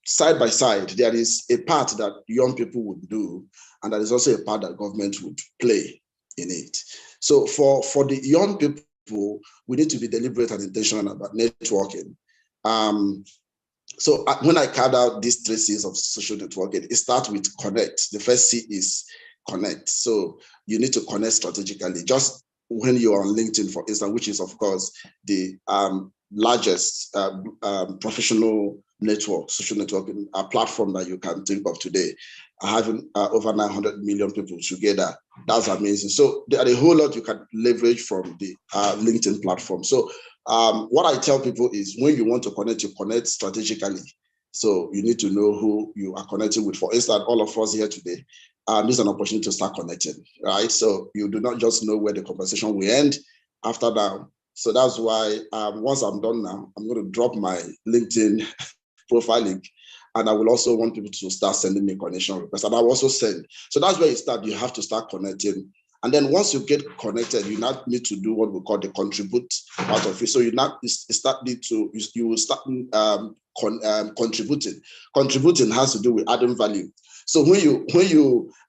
side by side, there is a part that young people would do, and there is also a part that government would play in it. So for the young people, we need to be deliberate and intentional about networking. So when I carved out these 3 C's of social networking, it starts with connect. The first C is connect. So you need to connect strategically. Just when you're on LinkedIn, for instance, which is of course the largest professional network, social networking platform that you can think of today, having over 900 million people together. That's amazing. So there are a whole lot you can leverage from the LinkedIn platform. So what I tell people is, when you want to connect, you connect strategically. So you need to know who you are connecting with. For instance, all of us here today, this is an opportunity to start connecting, right? So you do not just know where the conversation will end after that. So that's why once I'm done now, I'm going to drop my LinkedIn profile link, and I will also want people to start sending me connection requests, and I will also send. So that's where you start. You have to start connecting. And then once you get connected, you now need to do what we call the contribute part of it. So you will start contributing. Contributing has to do with adding value. So when you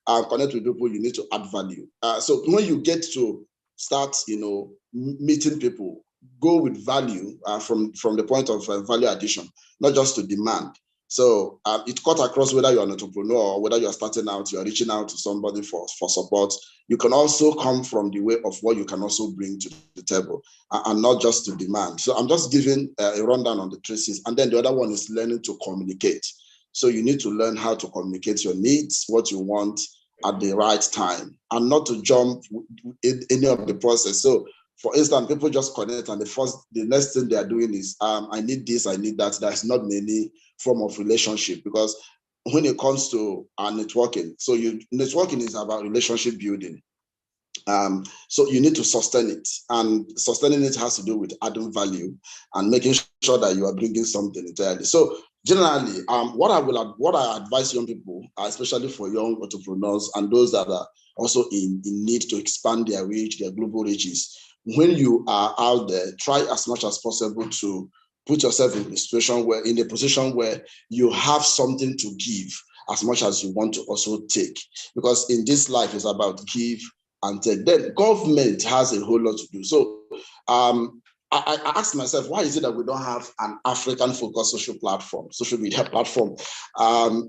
connect with people, you need to add value. So when you get to start, meeting people, go with value from the point of value addition, not just to demand. So it cuts across whether you're an entrepreneur or whether you're starting out, you're reaching out to somebody for support. You can also come from the way of what you can also bring to the table, and not just to demand. So I'm just giving a rundown on the 3 C's. And then the other one is learning to communicate. So you need to learn how to communicate your needs, what you want at the right time, and not to jump in any of the process. So for instance, people just connect, and the next thing they are doing is, I need this, I need that. There's not any form of relationship, because when it comes to networking, so networking is about relationship building. So you need to sustain it, and sustaining it has to do with adding value and making sure that you are bringing something entirely. So generally, what I advise young people, especially for young entrepreneurs and those that are also in need to expand their reach, their global reaches, when you are out there, try as much as possible to put yourself in a position where you have something to give as much as you want to also take. Because in this life, it's about give and take. Then government has a whole lot to do. So I asked myself, why is it that we don't have an African-focused social media platform?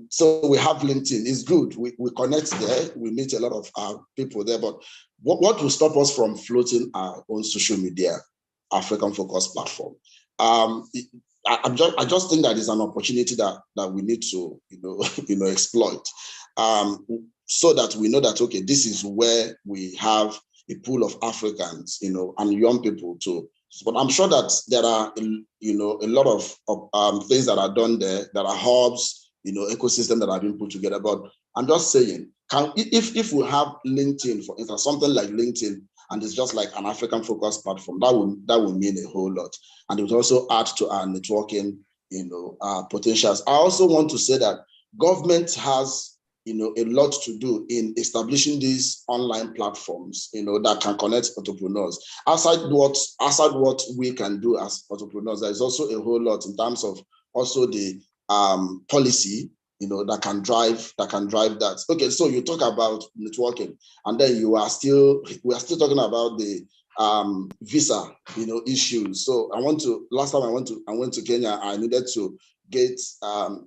So we have LinkedIn. It's good. We connect there. We meet a lot of people there. But what will stop us from floating our own social media African-focused platform? I just think that is an opportunity that we need to exploit, so that we know that, okay, this is where we have a pool of Africans, and young people too. But I'm sure that there are, a lot of things that are done there, that are hubs, ecosystem that have been put together. But I'm just saying, if we have LinkedIn, for instance, something like LinkedIn, and it's just like an African-focused platform, that would mean a whole lot, and it would also add to our networking, potentials. I also want to say that government has, a lot to do in establishing these online platforms, that can connect entrepreneurs. Outside what we can do as entrepreneurs, there is also a whole lot in terms of also the policy, that can drive that. Okay, so you talk about networking, and then we are still talking about the visa, issues. So last time I went to Kenya, I needed to get a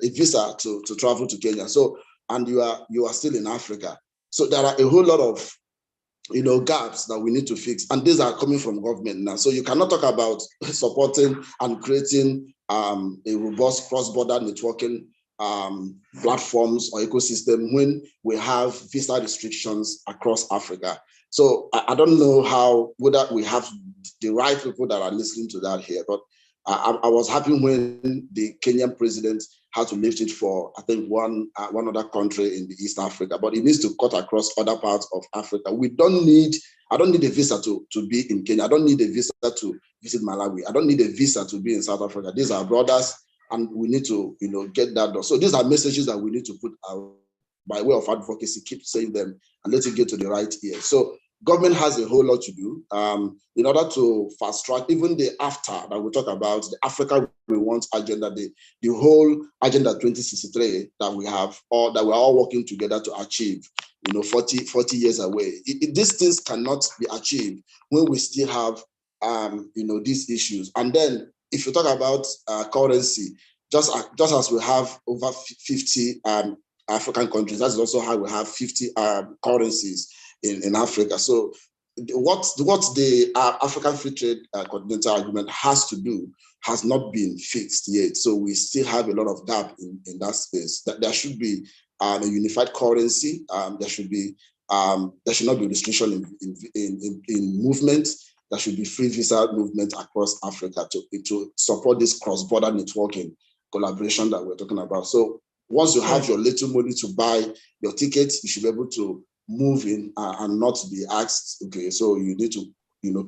visa to travel to Kenya. So, and you are still in Africa. So there are a whole lot of gaps that we need to fix, and these are coming from government now. So you cannot talk about supporting and creating a robust cross-border networking platforms or ecosystem when we have visa restrictions across Africa. So I don't know whether we have the right people that are listening to that here, but I was happy when the Kenyan president had to lift it for, I think, one other country in the East Africa, but it needs to cut across other parts of Africa. I don't need a visa to be in Kenya. I don't need a visa to visit Malawi. I don't need a visa to be in South Africa. These are brothers, and we need to, get that done. So these are messages that we need to put out by way of advocacy, keep saying them and let it get to the right ear. So government has a whole lot to do in order to fast track even the after that we talk about, the Africa we want agenda, the whole agenda 2063 that we have, or that we're all working together to achieve, 40 years away. These things cannot be achieved when we still have, these issues. And then if you talk about currency, just as we have over 50 African countries, that's also how we have 50 currencies in Africa. So what the African Free Trade Continental Agreement has to do has not been fixed yet. So we still have a lot of gap in that space. That there should be a unified currency. There should not be restriction in movement. There should be free visa movement across Africa to support this cross-border networking collaboration that we're talking about. So once you have your little money to buy your tickets, you should be able to move in and not be asked, okay, so you need to,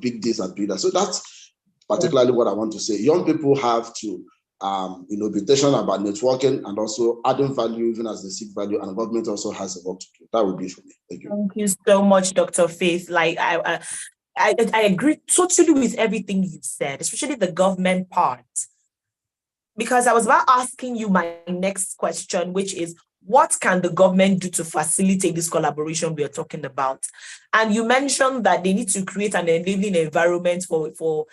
pick this and pick that. So that's particularly what I want to say. Young people have to, be patient about networking and also adding value even as they seek value, and the government also has a work to do. That would be for me. Thank you. Thank you so much, Dr. Faith. Like I agree totally with everything you've said, especially the government part. Because I was about asking you my next question, which is, what can the government do to facilitate this collaboration we are talking about? And you mentioned that they need to create an enabling environment for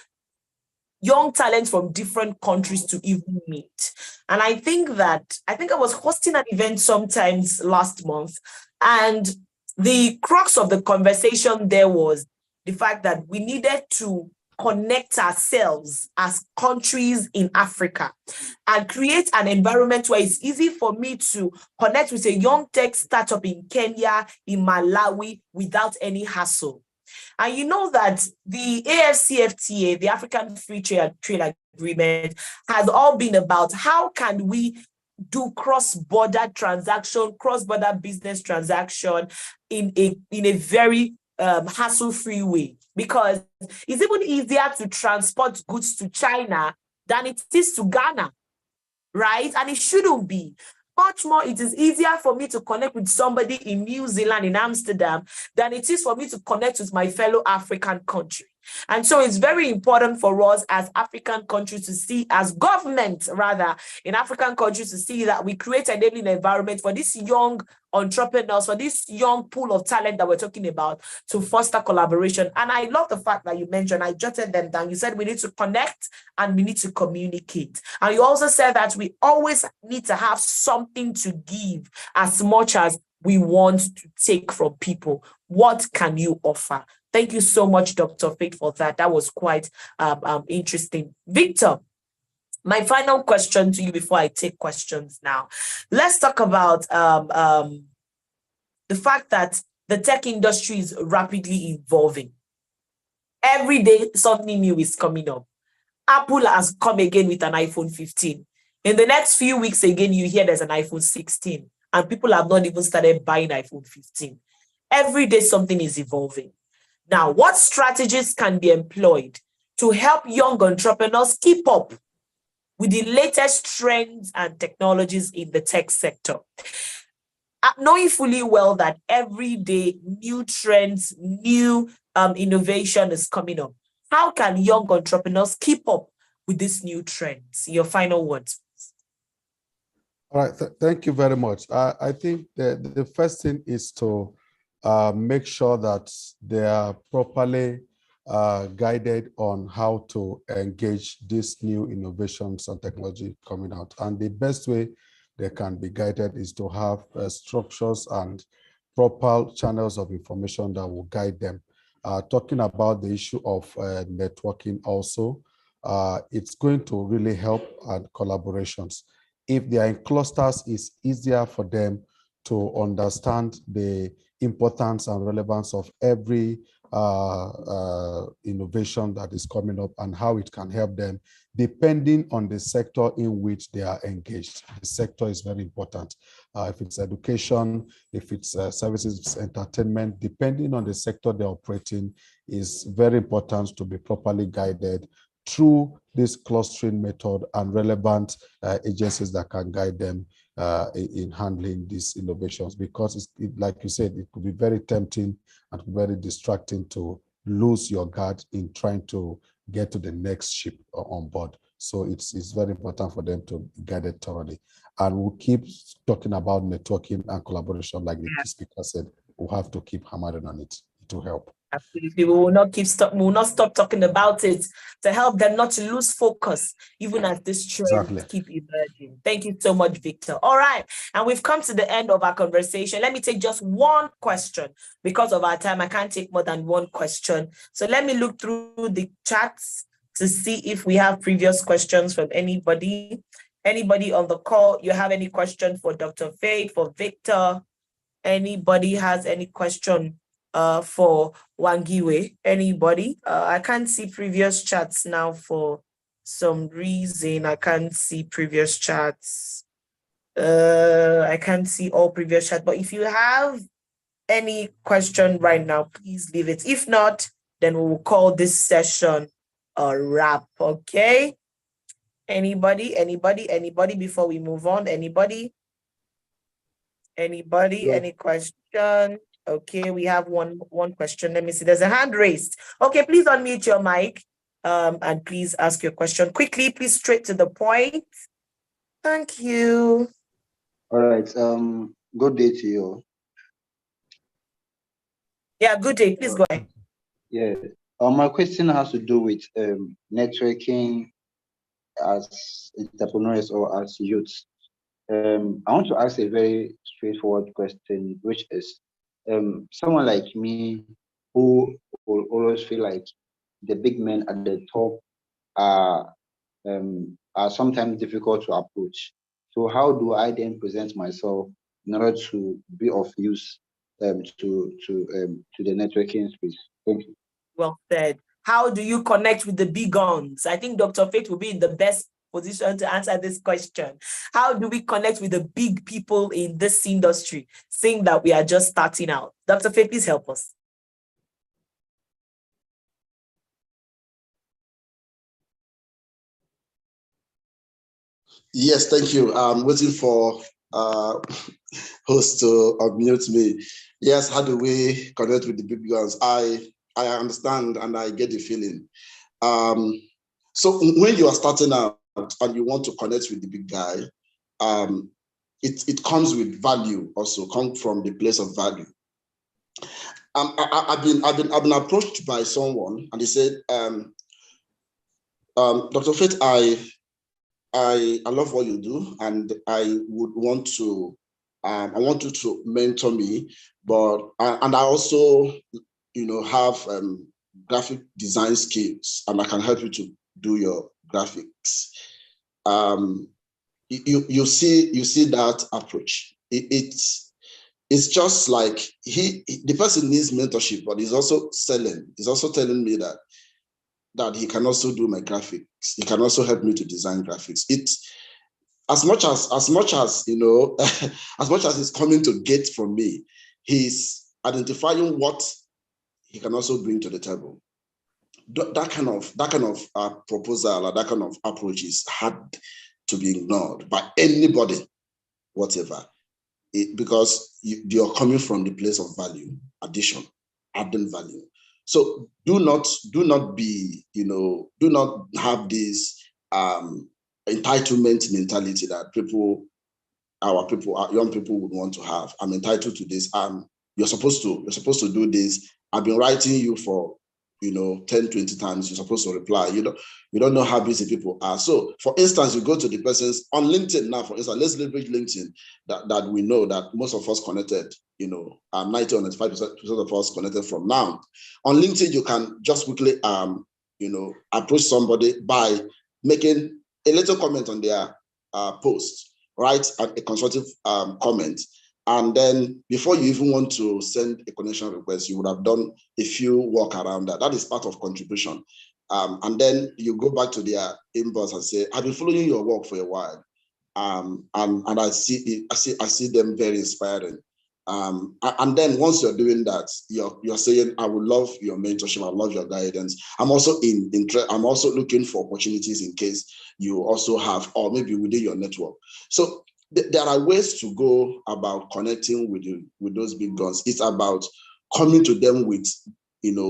young talents from different countries to even meet. And I think I was hosting an event sometimes last month, and the crux of the conversation there was the fact that we needed to connect ourselves as countries in Africa and create an environment where it's easy for me to connect with a young tech startup in Kenya, in Malawi, without any hassle. And you know that the AfCFTA, the African Free Trade Agreement, has all been about how can we do cross-border transaction, cross-border business transaction in a very hassle-free way. Because it's even easier to transport goods to China than it is to Ghana, right? And it shouldn't be. Much more, it is easier for me to connect with somebody in New Zealand, in Amsterdam, than it is for me to connect with my fellow African country. And so it's very important for us as African countries to see, as governments rather, in African countries to see that we create an enabling environment for these young entrepreneurs, for this young pool of talent that we're talking about, to foster collaboration. And I love the fact that you mentioned, I jotted them down. You said we need to connect and we need to communicate. And you also said that we always need to have something to give as much as we want to take from people. What can you offer? Thank you so much, Dr. Faith, for that. That was quite interesting. Victor, my final question to you before I take questions now. Let's talk about the fact that the tech industry is rapidly evolving. Every day, something new is coming up. Apple has come again with an iPhone 15. In the next few weeks, again, you hear there's an iPhone 16, and people have not even started buying iPhone 15. Every day, something is evolving. Now, what strategies can be employed to help young entrepreneurs keep up with the latest trends and technologies in the tech sector? Knowing fully well that every day new trends, new innovation is coming up, how can young entrepreneurs keep up with these new trends? Your final words. All right, thank you very much. I think the first thing is to make sure that they are properly guided on how to engage these new innovations and technology coming out. And the best way they can be guided is to have structures and proper channels of information that will guide them. Talking about the issue of networking also, it's going to really help collaborations. If they are in clusters, it's easier for them to understand the importance and relevance of every innovation that is coming up and how it can help them, depending on the sector in which they are engaged. The sector is very important. If it's education, if it's services, it's entertainment, depending on the sector they're operating, is very important to be properly guided through this clustering method and relevant agencies that can guide them in handling these innovations, because like you said, it could be very tempting and very distracting to lose your guard in trying to get to the next ship on board. So it's very important for them to get it thoroughly. And we'll keep talking about networking and collaboration, like the speaker said. We'll have to keep hammering on it to help. Absolutely. We will not stop talking about it to help them not to lose focus, even as this trend keep emerging. Thank you so much, Victor. All right. And we've come to the end of our conversation. Let me take just one question. Because of our time, I can't take more than one question. So let me look through the chats to see if we have previous questions from anybody. Anybody on the call, you have any question for Dr. Faith, for Victor? Anybody has any question for Wangiwe? Anybody? I can't see previous chats now for some reason. I can't see previous chats. I can't see all previous chats, but if you have any question right now, please leave it. If not, then we will call this session a wrap, okay? Anybody before we move on? Anybody, any question? Okay, we have one question. Let me see. There's a hand raised. Okay, please unmute your mic and please ask your question quickly, please, straight to the point. Thank you. All right. Good day to you. Yeah, good day. Please go ahead. Yeah. My question has to do with networking as entrepreneurs or as youths. I want to ask a very straightforward question, which is, someone like me who will always feel like the big men at the top are sometimes difficult to approach. So how do I then present myself in order to be of use to the networking space? Thank you. Well said. How do you connect with the big guns? I think Dr. Faith will be in the best position to answer this question. How do we connect with the big people in this industry, seeing that we are just starting out? Dr. Faith, please help us. Yes, thank you. I'm waiting for host to unmute me. Yes, how do we connect with the big guns? I understand and I get the feeling. So when you are starting out and you want to connect with the big guy, it comes with value also, come from the place of value. I've been approached by someone and he said, Dr. Faith, I love what you do and I would want to, I want you to mentor me, but and I also, have graphic design skills and I can help you to do your graphics. You see that approach. It's just like the person needs mentorship, but he's also selling. He's also telling me that he can also do my graphics. He can also help me to design graphics. It's as much as as much as he's coming to get from me, he's identifying what he can also bring to the table. That kind of proposal or that kind of approach is hard to be ignored by anybody, whatever, because you're coming from the place of value, adding value. So do not be, do not have this entitlement mentality that our young people would want to have. I'm entitled to this. You're supposed to do this. I've been writing you for 10, 20 times. You're supposed to reply. You don't know how busy people are. So for instance, you go to the person's on LinkedIn now, for instance, let's leverage LinkedIn that we know that most of us connected, 90 or 95% of us connected from now. On LinkedIn, you can just quickly approach somebody by making a little comment on their post. write a constructive comment. And then before you even want to send a connection request, you would have done a few work around that. That is part of contribution. And then you go back to their inbox and say, I've been following your work for a while. And I see them very inspiring. And then once you're doing that, you're saying, I would love your mentorship, I love your guidance. I'm also I'm also looking for opportunities in case you also have, or maybe within your network. So there are ways to go about connecting with those big guns. It's about coming to them with,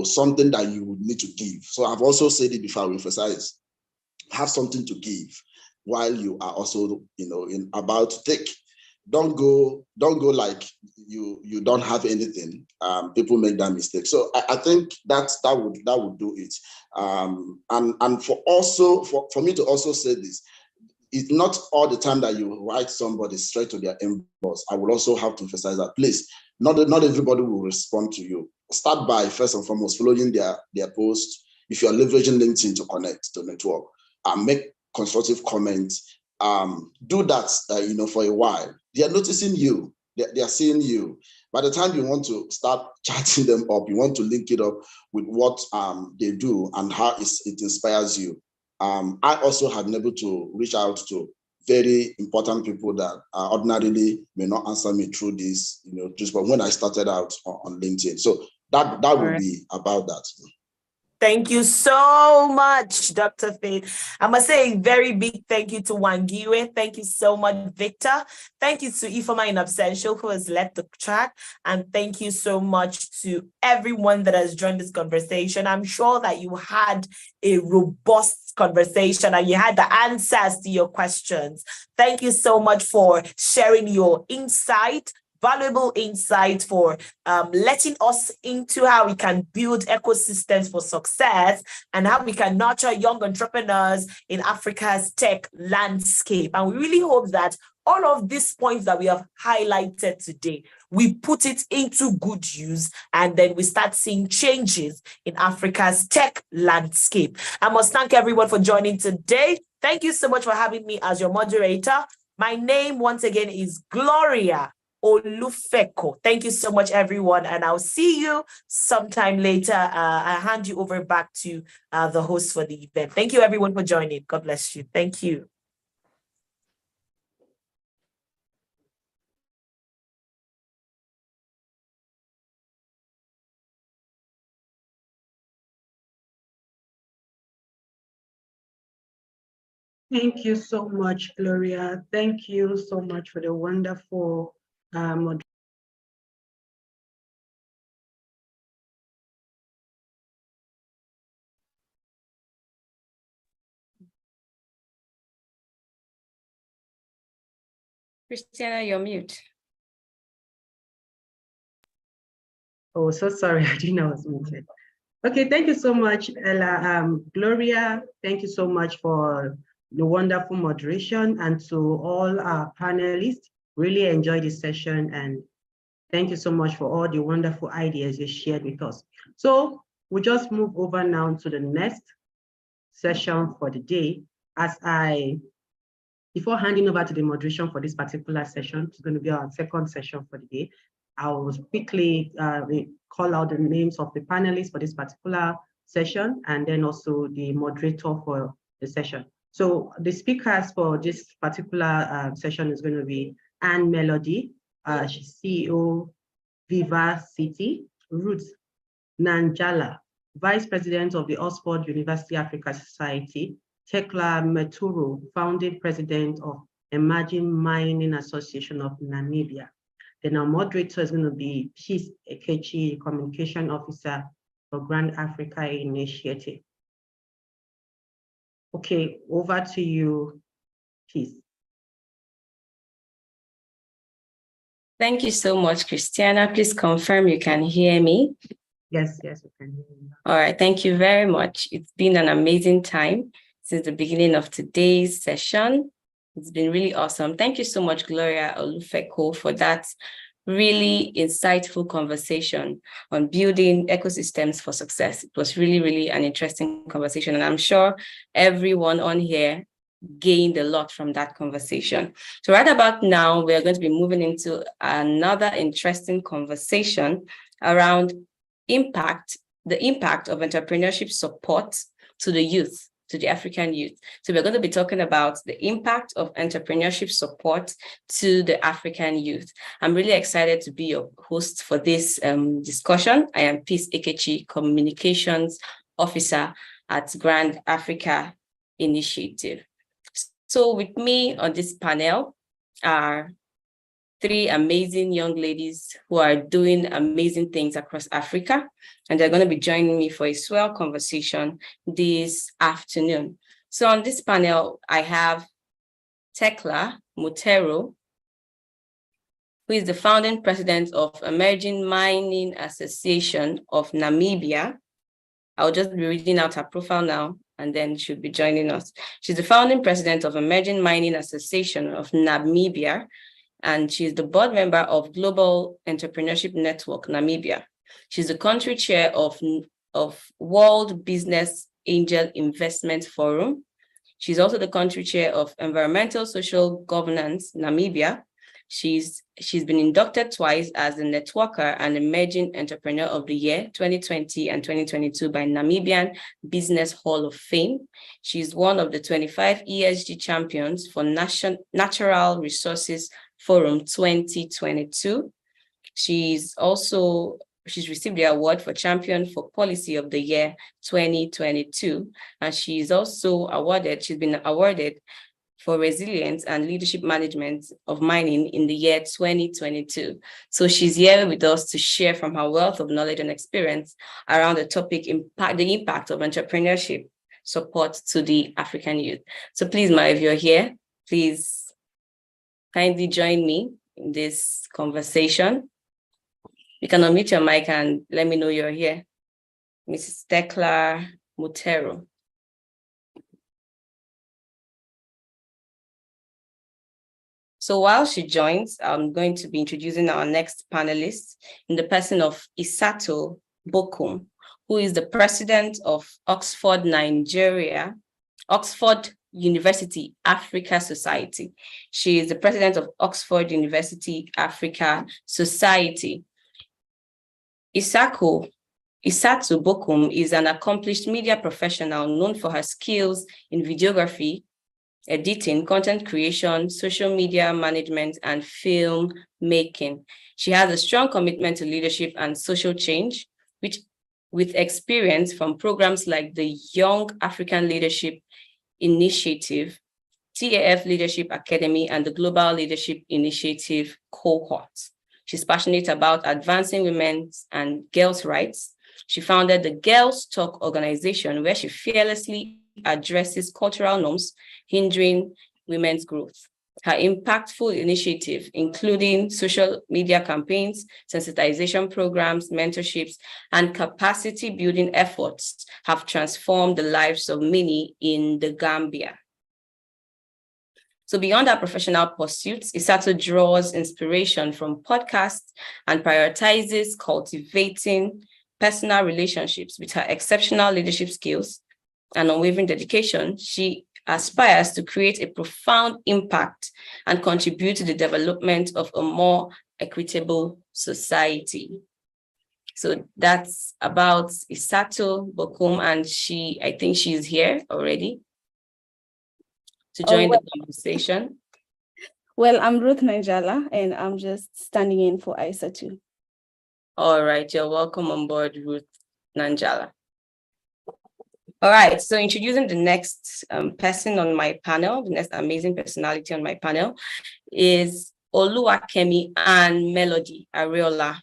something that you would need to give. So I've also said it before, I will emphasize, have something to give while you are also, about to take. Don't go like you don't have anything. People make that mistake. So I think that would do it. And for me to also say this, it's not all the time that you write somebody straight to their inbox. I will also have to emphasize that, please, not everybody will respond to you. Start by, first and foremost, following their post. If you're leveraging LinkedIn to connect to network, make constructive comments. Do that, for a while. They are noticing you. They are seeing you. By the time you want to start chatting them up, you want to link it up with what they do and how it inspires you. I also have been able to reach out to very important people that ordinarily may not answer me through this, just but when I started out on LinkedIn. So that would be about that. Thank you so much, Dr. Faith. I must say a very big thank you to Wangiwe. Thank you so much, Victor. Thank you to Ifeoma in absentia who has led the track. And thank you so much to everyone that has joined this conversation. I'm sure that you had a robust conversation and you had the answers to your questions. Thank you so much for sharing your insight, valuable insight, for letting us into how we can build ecosystems for success and how we can nurture young entrepreneurs in Africa's tech landscape. And we really hope that all of these points that we have highlighted today, we put it into good use, and then we start seeing changes in Africa's tech landscape. I must thank everyone for joining today. Thank you so much for having me as your moderator. My name, once again, is Gloria Olufeko. Thank you so much, everyone, and I'll see you sometime later. I hand you over back to the host for the event. Thank you, everyone, for joining. God bless you. Thank you. Thank you so much, Gloria. Thank you so much for the wonderful Christiana, you're mute. Oh, so sorry, I didn't know I was muted. Okay, thank you so much, Ella. Gloria, thank you so much for the wonderful moderation, and to all our panelists. Really enjoyed this session, and thank you so much for all the wonderful ideas you shared with us. So we'll just move over now to the next session for the day. Before handing over to the moderation for this particular session, it's going to be our second session for the day, I will quickly call out the names of the panelists for this particular session, and then also the moderator for the session. So the speakers for this particular session is going to be Anne Melody, she's CEO, Viva City; Ruth Nanjala, Vice President of the Oxford University Africa Society; Tekla Meturu, Founding President of Emerging Mining Association of Namibia. Then our moderator is going to be Peace Ekechi, Communication Officer for Grand Africa Initiative. Okay, over to you, Peace. Thank you so much, Christiana. Please confirm you can hear me. Yes, we can hear you. All right, thank you very much. It's been an amazing time since the beginning of today's session. It's been really awesome. Thank you so much, Gloria Olufeko, for that really insightful conversation on building ecosystems for success. It was really, really an interesting conversation, and I'm sure everyone on here gained a lot from that conversation. So right about now, we're going to be moving into another interesting conversation around the impact of entrepreneurship support to the youth, to the African youth. So we're going to be talking about the impact of entrepreneurship support to the African youth. I'm really excited to be your host for this discussion. I am Peace Ekechi, Communications Officer at Grand Africa Initiative. So with me on this panel are three amazing young ladies who are doing amazing things across Africa, and they're going to be joining me for a swell conversation this afternoon. So on this panel, I have Tekla Mutero, who is the founding president of Emerging Mining Association of Namibia. I'll just be reading out her profile now, and then she'll be joining us. She's the founding president of Emerging Mining Association of Namibia, and she's the board member of Global Entrepreneurship Network Namibia. She's the country chair of World Business Angel Investment Forum. She's also the country chair of Environmental Social Governance Namibia. She's been inducted twice as the Networker and Emerging Entrepreneur of the Year 2020 and 2022 by Namibian Business Hall of Fame. She's one of the 25 ESG champions for Natural Resources Forum 2022. She's received the award for Champion for Policy of the Year 2022, and she's been awarded for Resilience and Leadership Management of Mining in the year 2022. So she's here with us to share from her wealth of knowledge and experience around the topic, the impact of entrepreneurship support to the African youth. So please, Ma, if you're here, please kindly join me in this conversation. You can unmute your mic and let me know you're here. Mrs. Tekla Mutero. So while she joins, I'm going to be introducing our next panelist in the person of Isato Bokum, who is the president of Oxford University Africa Society. She is the president of Oxford University Africa Society. Isato Bokum is an accomplished media professional known for her skills in videography, editing, content creation, social media management, and film making. She has a strong commitment to leadership and social change, with experience from programs like the Young African Leadership Initiative, TAF Leadership Academy, and the Global Leadership Initiative cohort. She's passionate about advancing women's and girls' rights. She founded the Girls Talk organization, where she fearlessly addresses cultural norms hindering women's growth. Her impactful initiative, including social media campaigns, sensitization programs, mentorships, and capacity building efforts, have transformed the lives of many in the Gambia. So beyond our professional pursuits, Isato draws inspiration from podcasts and prioritizes cultivating personal relationships. With her exceptional leadership skills and unwavering dedication, she aspires to create a profound impact and contribute to the development of a more equitable society. So that's about Isato Bokum, and I think she's here already to join the conversation. Well, I'm Ruth Nanjala, and I'm just standing in for Isato. All right, you're welcome on board, Ruth Nanjala. All right, so introducing the next person on my panel, the next amazing personality on my panel is Oluwakemi Ann Melody Areola.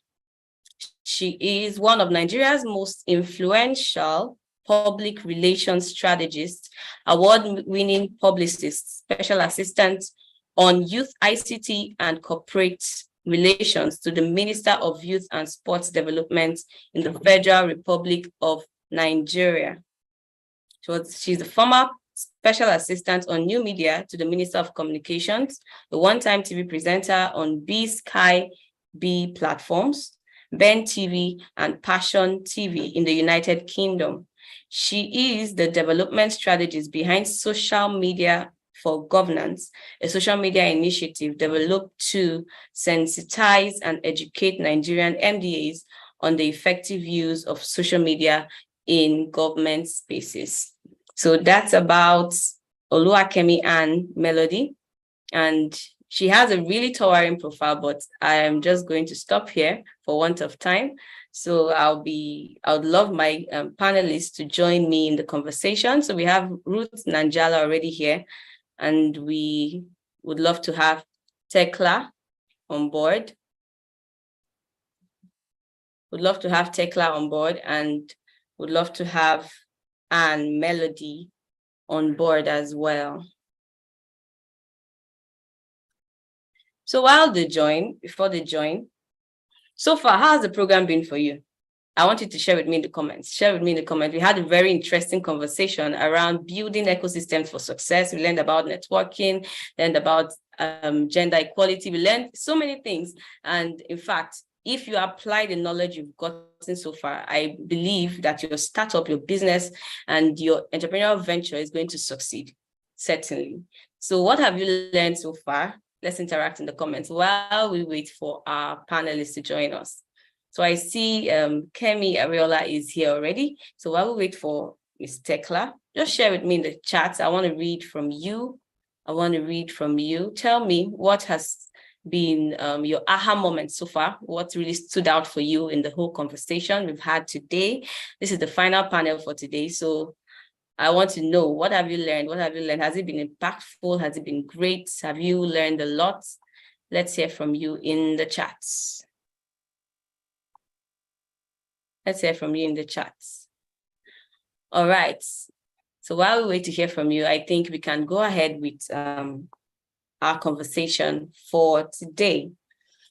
She is one of Nigeria's most influential public relations strategists, award-winning publicist, special assistant on youth ICT and corporate relations to the Minister of Youth and Sports Development in the Federal Republic of Nigeria. She's the former special assistant on new media to the Minister of Communications, the one-time TV presenter on Sky B platforms, Ben TV, and Passion TV in the United Kingdom. She is the development strategist behind social media for Governance, a social media initiative developed to sensitize and educate Nigerian MDAs on the effective use of social media in government spaces. So that's about Oluwakemi Ann Melody. And she has a really towering profile, but I am just going to stop here for want of time. So I would love my panelists to join me in the conversation. So we have Ruth Nanjala already here, and we would love to have Tekla on board. Would love to have Tekla on board, and would love to have Ann Melody on board as well. So before they join, so far, how has the program been for you? I want you to share with me in the comments. Share with me in the comments. We had a very interesting conversation around building ecosystems for success. We learned about networking, learned about gender equality. We learned so many things. And in fact, if you apply the knowledge you've gotten so far, I believe that your startup, your business, and your entrepreneurial venture is going to succeed, certainly. So what have you learned so far? Let's interact in the comments while we wait for our panelists to join us. So I see Kemi Ariola is here already. So while we wait for Ms. Tekla, just share with me in the chat. I want to read from you. Tell me what has been your aha moment so far. What really stood out for you in the whole conversation we've had today? This is the final panel for today. So I want to know, what have you learned? What have you learned? Has it been impactful? Has it been great? Have you learned a lot? Let's hear from you in the chats. Let's hear from you in the chats. All right. So while we wait to hear from you, I think we can go ahead with our conversation for today.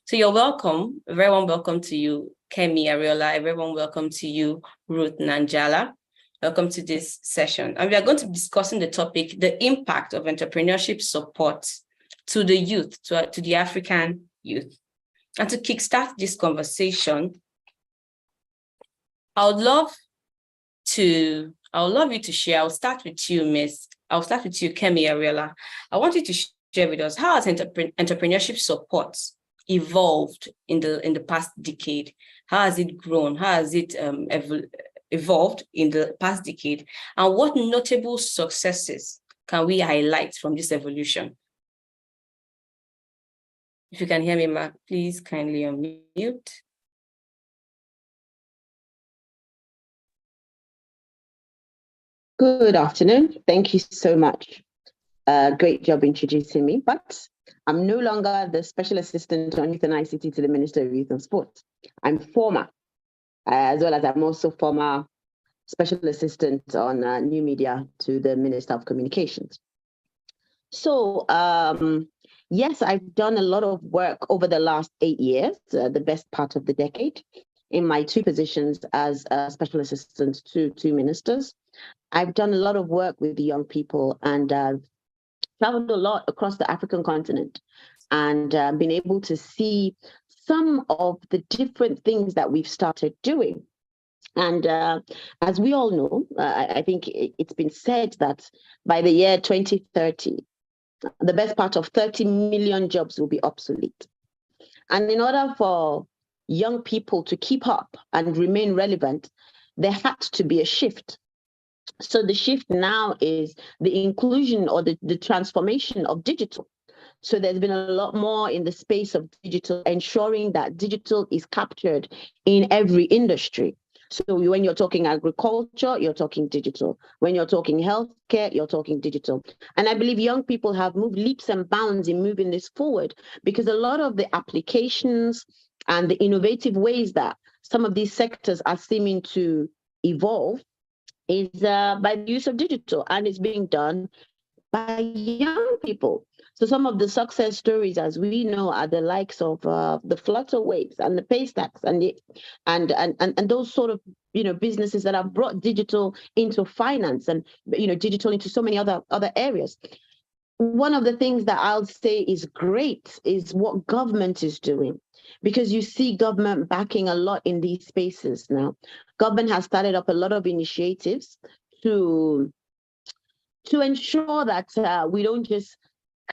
So you're welcome. A very warm welcome to you, Kemi Ariola. A very warm welcome to you, Ruth Nanjala. Welcome to this session. And we are going to be discussing the topic, the impact of entrepreneurship support to the youth, to the African youth. And to kickstart this conversation, I would love you to share. I'll start with you, Kemi Ariola. I want you to share with us, how has entrepreneurship support evolved in the past decade? How has it grown? How has it evolved in the past decade, and what notable successes can we highlight from this evolution? If you can hear me, Mark, please kindly unmute. Good afternoon. Thank you so much. Great job introducing me, but I'm no longer the Special Assistant on Youth and ICT to the Minister of Youth and Sport. I'm former, as well as I'm also former Special Assistant on New Media to the Minister of Communications. So yes, I've done a lot of work over the last 8 years, the best part of the decade, in my two positions as a Special Assistant to two ministers. I've done a lot of work with the young people and traveled a lot across the African continent and been able to see some of the different things that we've started doing. And as we all know, I think it's been said that by the year 2030, the best part of 30 million jobs will be obsolete. And in order for young people to keep up and remain relevant, there had to be a shift. So the shift now is the inclusion or the transformation of digital. So there's been a lot more in the space of digital, ensuring that digital is captured in every industry. So when you're talking agriculture, you're talking digital. When you're talking healthcare, you're talking digital. And I believe young people have moved leaps and bounds in moving this forward, because a lot of the applications and the innovative ways that some of these sectors are seeming to evolve is by the use of digital, and it's being done by young people. So some of the success stories, as we know, are the likes of the Flutterwaves and the Paystacks and those sort of businesses that have brought digital into finance and digital into so many other areas. One of the things that I'll say is great is what government is doing, because you see government backing a lot in these spaces now. Government has started up a lot of initiatives to to ensure that we don't just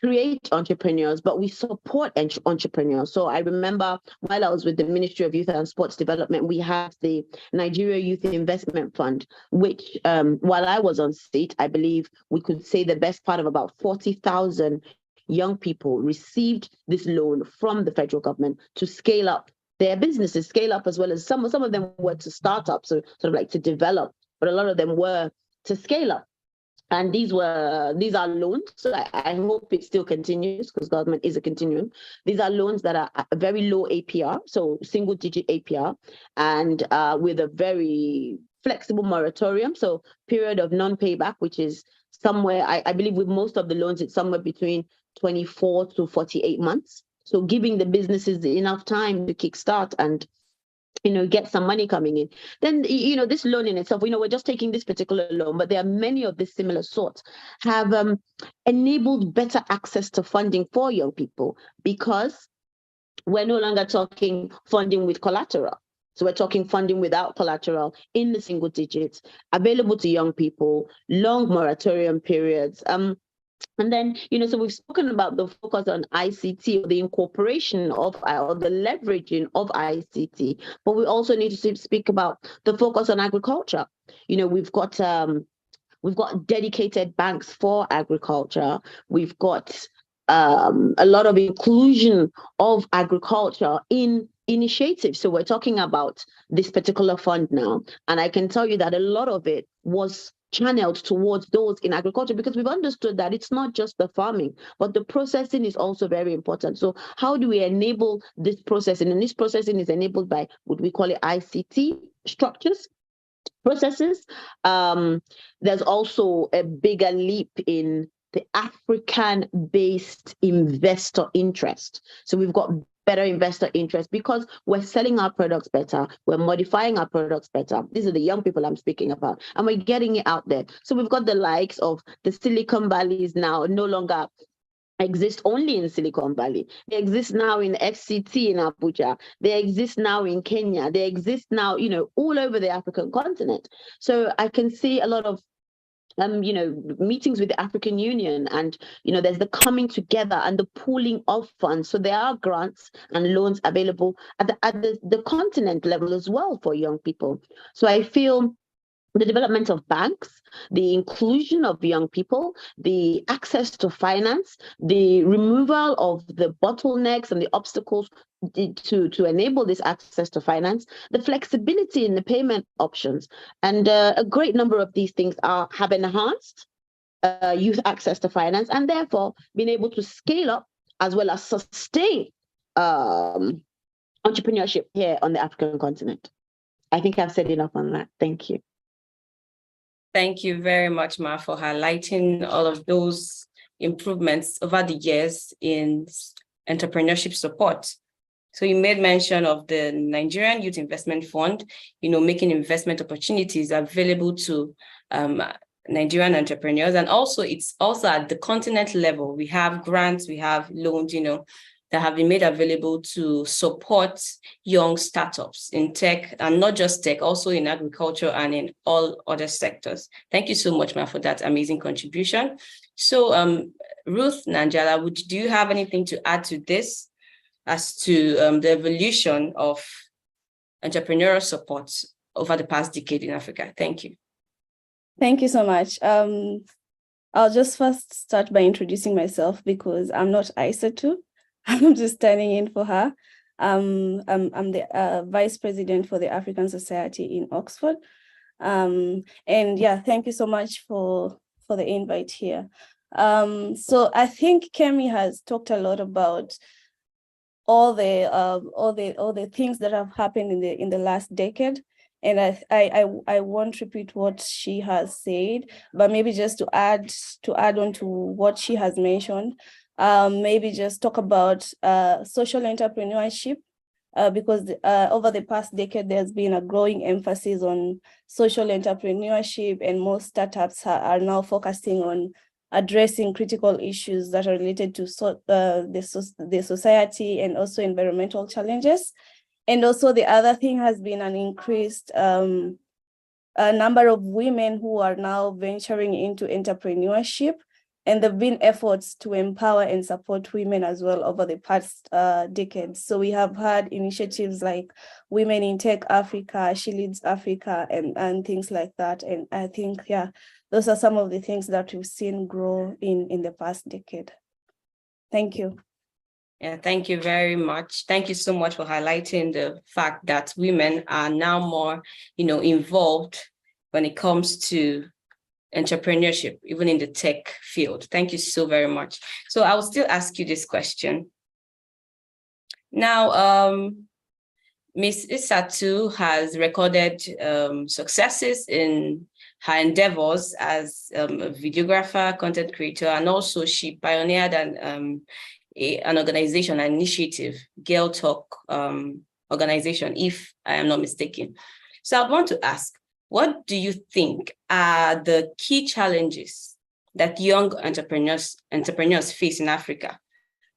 create entrepreneurs, but we support entrepreneurs. So I remember while I was with the Ministry of Youth and Sports Development, we had the Nigeria Youth Investment Fund, which while I was on state, I believe we could say the best part of about 40,000 young people received this loan from the federal government to scale up their businesses, scale up, as well as some of them were to start up, so sort of like to develop, but a lot of them were to scale up. And these are loans. So I hope it still continues, because government is a continuum. These are loans that are a very low APR, so single digit APR, and with a very flexible moratorium. So period of non-payback, which is somewhere, I believe with most of the loans, it's somewhere between 24 to 48 months. So giving the businesses enough time to kickstart and get some money coming in. Then, this loan in itself, we're just taking this particular loan, but there are many of this similar sorts, have enabled better access to funding for young people, because we're no longer talking funding with collateral. So we're talking funding without collateral in the single digits, available to young people, long moratorium periods. And then, so we've spoken about the focus on ICT, or the incorporation of, or the leveraging of ICT, but we also need to speak about the focus on agriculture. We've got dedicated banks for agriculture. We've got a lot of inclusion of agriculture in initiatives. So we're talking about this particular fund now, and I can tell you that a lot of it was channeled towards those in agriculture, because we've understood that it's not just the farming, but the processing is also very important. So how do we enable this processing? And this processing is enabled by what we call it ICT structures, processes. There's also a bigger leap in the African-based investor interest. So we've got better investor interest because we're selling our products better, we're modifying our products better. These are the young people I'm speaking about, and we're getting it out there. So we've got the likes of the Silicon Valleys now no longer exist only in Silicon Valley. They exist now in FCT in Abuja. They exist now in Kenya. They exist now, all over the African continent. So I can see a lot of meetings with the African Union, and there's the coming together and the pooling of funds. So there are grants and loans available at the continent level as well for young people. So I feel the development of banks, the inclusion of young people, the access to finance, the removal of the bottlenecks and the obstacles to enable this access to finance, the flexibility in the payment options, and a great number of these things have enhanced youth access to finance, and therefore been able to scale up as well as sustain entrepreneurship here on the African continent. I think I've said enough on that. Thank you. Thank you very much, Ma, for highlighting all of those improvements over the years in entrepreneurship support. So you made mention of the Nigerian Youth Investment Fund, making investment opportunities available to Nigerian entrepreneurs. And also it's also at the continent level. We have grants, we have loans, that have been made available to support young startups in tech, and not just tech, also in agriculture and in all other sectors. Thank you so much, Ma, for that amazing contribution. So Ruth Nanjala, do you have anything to add to this as to the evolution of entrepreneurial support over the past decade in Africa? Thank you. Thank you so much. I'll just first start by introducing myself, because I'm not Aissatou. I'm just standing in for her. I'm the Vice President for the African Society in Oxford. And yeah, thank you so much for the invite here. So I think Kemi has talked a lot about all the things that have happened in the last decade. And I won't repeat what she has said, but maybe just to add on to what she has mentioned, maybe just talk about social entrepreneurship, because over the past decade, there's been a growing emphasis on social entrepreneurship, and most startups are now focusing on addressing critical issues that are related to the society and also environmental challenges. And also the other thing has been an increased a number of women who are now venturing into entrepreneurship, and there've been efforts to empower and support women as well over the past decades. So we have had initiatives like Women in Tech Africa, She Leads Africa, and things like that. And I think, yeah, those are some of the things that we've seen grow in the past decade. Thank you. Yeah, thank you very much. Thank you so much for highlighting the fact that women are now more, involved when it comes to entrepreneurship, even in the tech field. Thank you so very much. So I will still ask you this question. Now, Ms. Isatu has recorded successes in her endeavors as a videographer, content creator, and also she pioneered an organization, an initiative, Girl Talk organization, if I am not mistaken. So I want to ask, what do you think are the key challenges that young entrepreneurs face in Africa,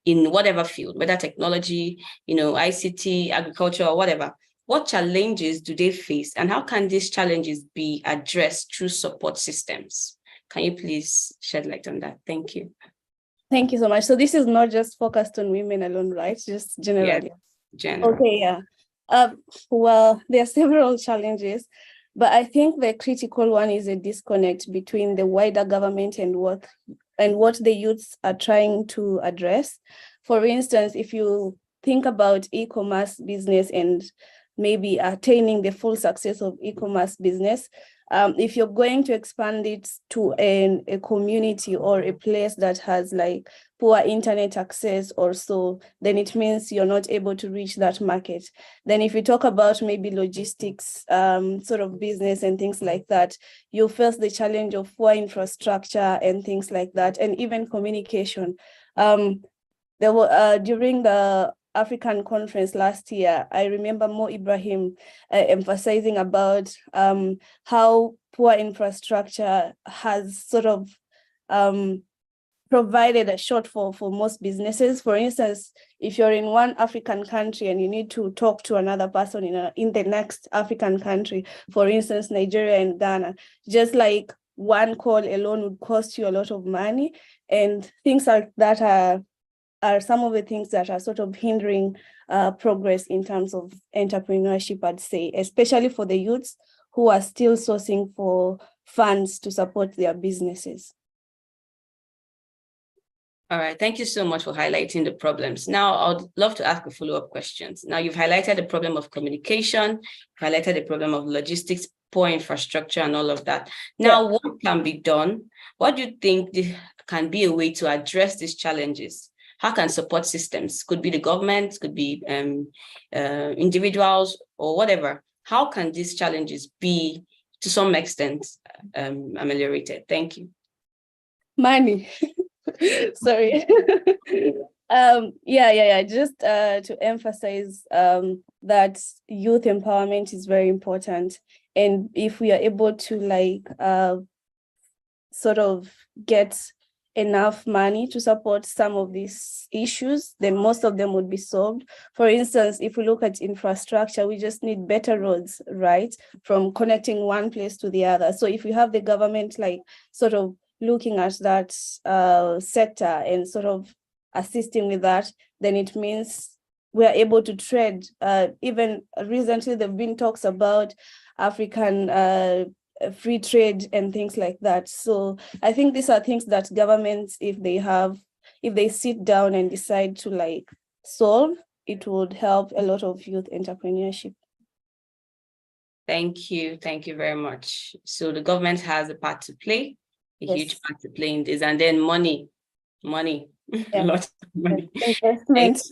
in whatever field, whether technology, ICT, agriculture, or whatever? What challenges do they face, and how can these challenges be addressed through support systems? Can you please shed light on that? Thank you. Thank you so much. So this is not just focused on women alone, right? Just generally. Yeah, general. Okay, yeah. Well, there are several challenges, but I think the critical one is a disconnect between the wider government and what the youths are trying to address. For instance, if you think about e-commerce business and maybe attaining the full success of e-commerce business, if you're going to expand it to a community or a place that has like poor internet access or so, then it means you're not able to reach that market. Then if you talk about maybe logistics sort of business and things like that, you face the challenge of poor infrastructure and things like that, and even communication. There were during the African conference last year, I remember Mo Ibrahim emphasizing about how poor infrastructure has sort of provided a shortfall for most businesses. For instance, if you're in one African country and you need to talk to another person in the next African country, for instance, Nigeria and Ghana, just like one call alone would cost you a lot of money, and things like that are some of the things that are sort of hindering progress in terms of entrepreneurship, I'd say, especially for the youths who are still sourcing for funds to support their businesses. All right, thank you so much for highlighting the problems. Now, I'd love to ask a follow-up questions. Now, you've highlighted the problem of communication, highlighted the problem of logistics, poor infrastructure, and all of that. Now, what can be done? What do you think can be a way to address these challenges? How can support systems, could be the government, could be individuals or whatever, how can these challenges be to some extent ameliorated? Thank you. Money. Sorry. Just to emphasize that youth empowerment is very important. And if we are able to sort of get enough money to support some of these issues, then most of them would be solved. For instance, if we look at infrastructure, we just need better roads, right? From connecting one place to the other. So if we have the government sort of looking at that sector and sort of assisting with that, then it means we are able to trade. Even recently, there have been talks about African free trade and things like that. So I think these are things that governments, if they sit down and decide to solve, it would help a lot of youth entrepreneurship. Thank you very much. So the government has a part to play, a huge part to play in this, and then money, a lot of money. Investment.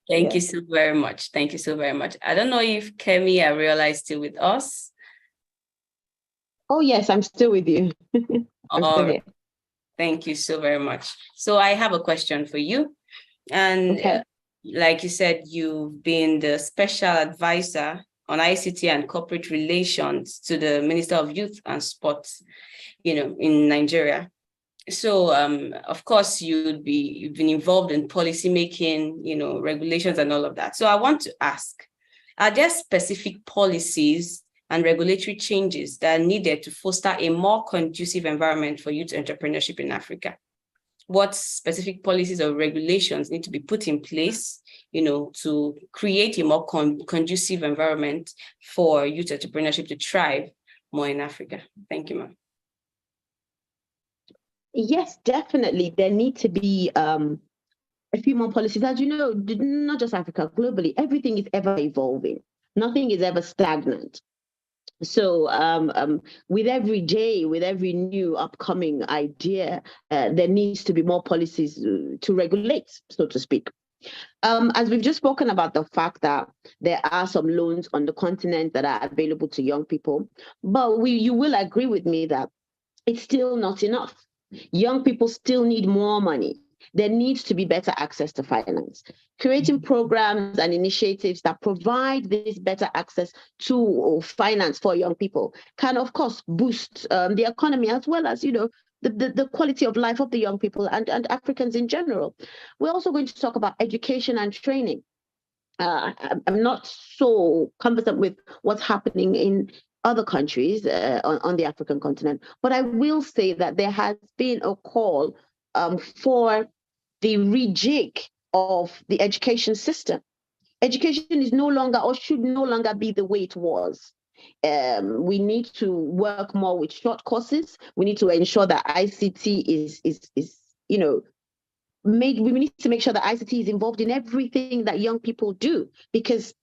Thank you so very much. Thank you so very much. I don't know if Kemi Ariola is still with us. Oh, yes, I'm still with you. I'm still here. Thank you so very much. So I have a question for you. And like you said, you've been the special advisor on ICT and corporate relations to the Minister of Youth and Sports, in Nigeria. So, of course, you've been involved in policy making, regulations and all of that. So I want to ask, are there specific policies and regulatory changes that are needed to foster a more conducive environment for youth entrepreneurship in Africa? What specific policies or regulations need to be put in place, to create a more conducive environment for youth entrepreneurship to thrive more in Africa? Thank you, ma'am. Yes, definitely. There need to be a few more policies. As you know, not just Africa, globally, everything is ever evolving. Nothing is ever stagnant. So with every day, with every new upcoming idea, there needs to be more policies to regulate, so to speak. As we've just spoken about the fact that there are some loans on the continent that are available to young people, but you will agree with me that it's still not enough. Young people still need more money. There needs to be better access to finance. Creating programs and initiatives that provide this better access to finance for young people can, of course, boost the economy as well as, the quality of life of the young people and Africans in general. We're also going to talk about education and training. I'm not so conversant with what's happening in other countries on the African continent, but I will say that there has been a call for the rejig of the education system. Education is no longer or should no longer be the way it was. We need to work more with short courses. We need to ensure that ICT we need to make sure that ICT is involved in everything that young people do, because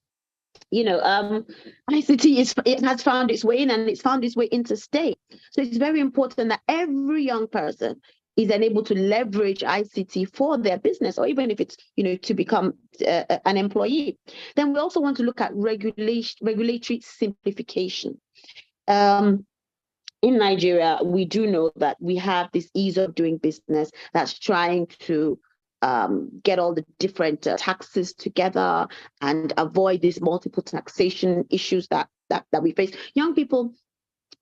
ICT it has found its way in, and it's found its way into state. So it's very important that every young person is able to leverage ICT for their business, or even if it's to become an employee. Then we also want to look at regulatory simplification. In Nigeria, we do know that we have this ease of doing business that's trying to get all the different taxes together and avoid these multiple taxation issues that we face. Young people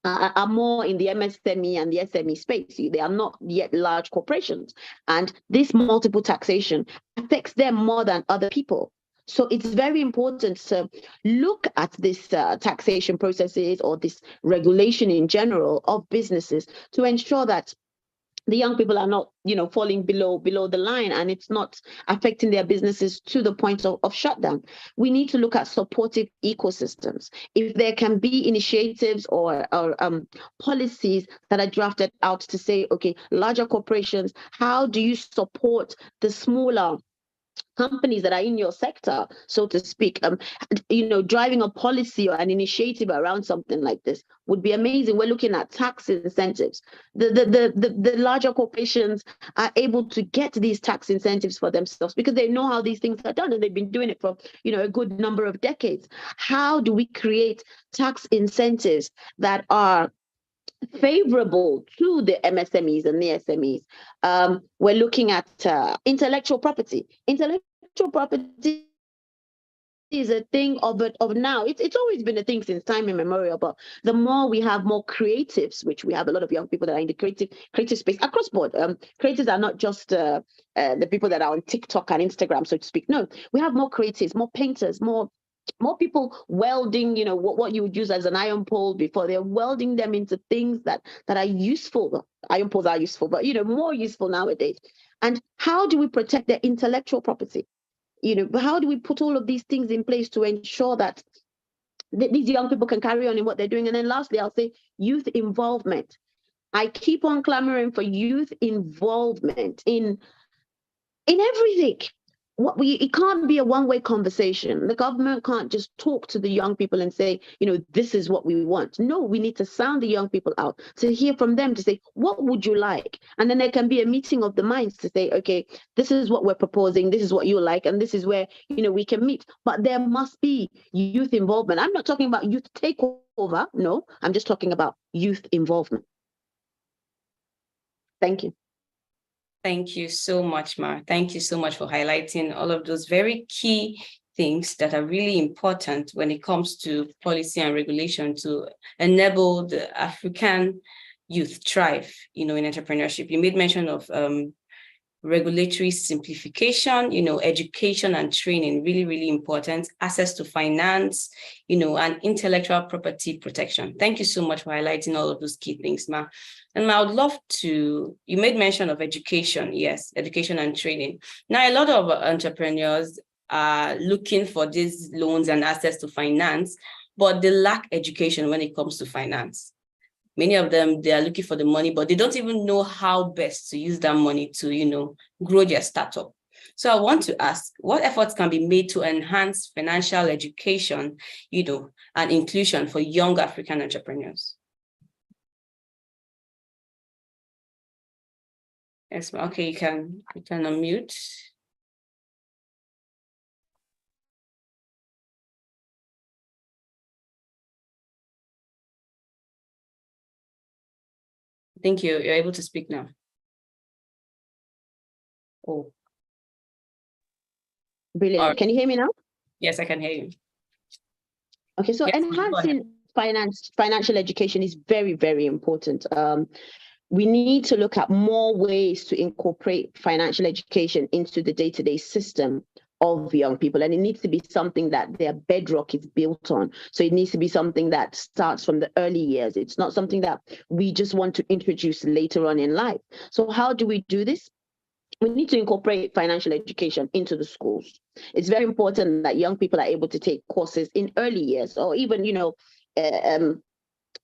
are more in the MSME and the SME space. They are not yet large corporations, and this multiple taxation affects them more than other people. So it's very important to look at this taxation processes or this regulation in general of businesses to ensure that the young people are not, falling below the line, and it's not affecting their businesses to the point of shutdown. We need to look at supportive ecosystems. If there can be initiatives or policies that are drafted out to say, okay, larger corporations, how do you support the smaller companies that are in your sector, so to speak? Driving a policy or an initiative around something like this would be amazing. We're looking at tax incentives. The larger corporations are able to get these tax incentives for themselves because they know how these things are done, and they've been doing it for a good number of decades. How do we create tax incentives that are favorable to the MSMEs and the SMEs? We're looking at intellectual property. Intellectual property is a thing of now. It's always been a thing since time immemorial, but the more we have more creatives, which we have a lot of young people that are in the creative space across board. Creatives are not just the people that are on TikTok and Instagram, so to speak. No, we have more creatives, more painters, more people welding, what you would use as an iron pole before. They're welding them into things that are useful. Iron poles are useful, but more useful nowadays. And how do we protect their intellectual property? How do we put all of these things in place to ensure that these young people can carry on in what they're doing? And then lastly, I'll say youth involvement. I keep on clamoring for youth involvement in everything. It can't be a one-way conversation. The government can't just talk to the young people and say, this is what we want. No, we need to sound the young people out, to hear from them, to say, what would you like? And then there can be a meeting of the minds to say, okay, this is what we're proposing, this is what you like, and this is where, we can meet. But there must be youth involvement. I'm not talking about youth takeover. No, I'm just talking about youth involvement. Thank you. Thank you so much, Ma. Thank you so much for highlighting all of those very key things that are really important when it comes to policy and regulation to enable the African youth thrive, in entrepreneurship. You made mention of regulatory simplification, education and training, really, really important, access to finance, and intellectual property protection. Thank you so much for highlighting all of those key things, Ma. And I would love to, you made mention of education, yes, education and training. Now, a lot of entrepreneurs are looking for these loans and access to finance, but they lack education when it comes to finance. Many of them, they are looking for the money, but they don't even know how best to use that money to, grow their startup. So I want to ask, what efforts can be made to enhance financial education, and inclusion for young African entrepreneurs? Yes, okay, you can unmute. I think you're able to speak now. Oh. Brilliant. Right. Can you hear me now? Yes, I can hear you. Okay, so yes, enhancing financial education is very, very important. We need to look at more ways to incorporate financial education into the day-to-day system of young people, and it needs to be something that their bedrock is built on. So it needs to be something that starts from the early years. It's not something that we just want to introduce later on in life. So how do we do this? We need to incorporate financial education into the schools. It's very important that young people are able to take courses in early years, or even,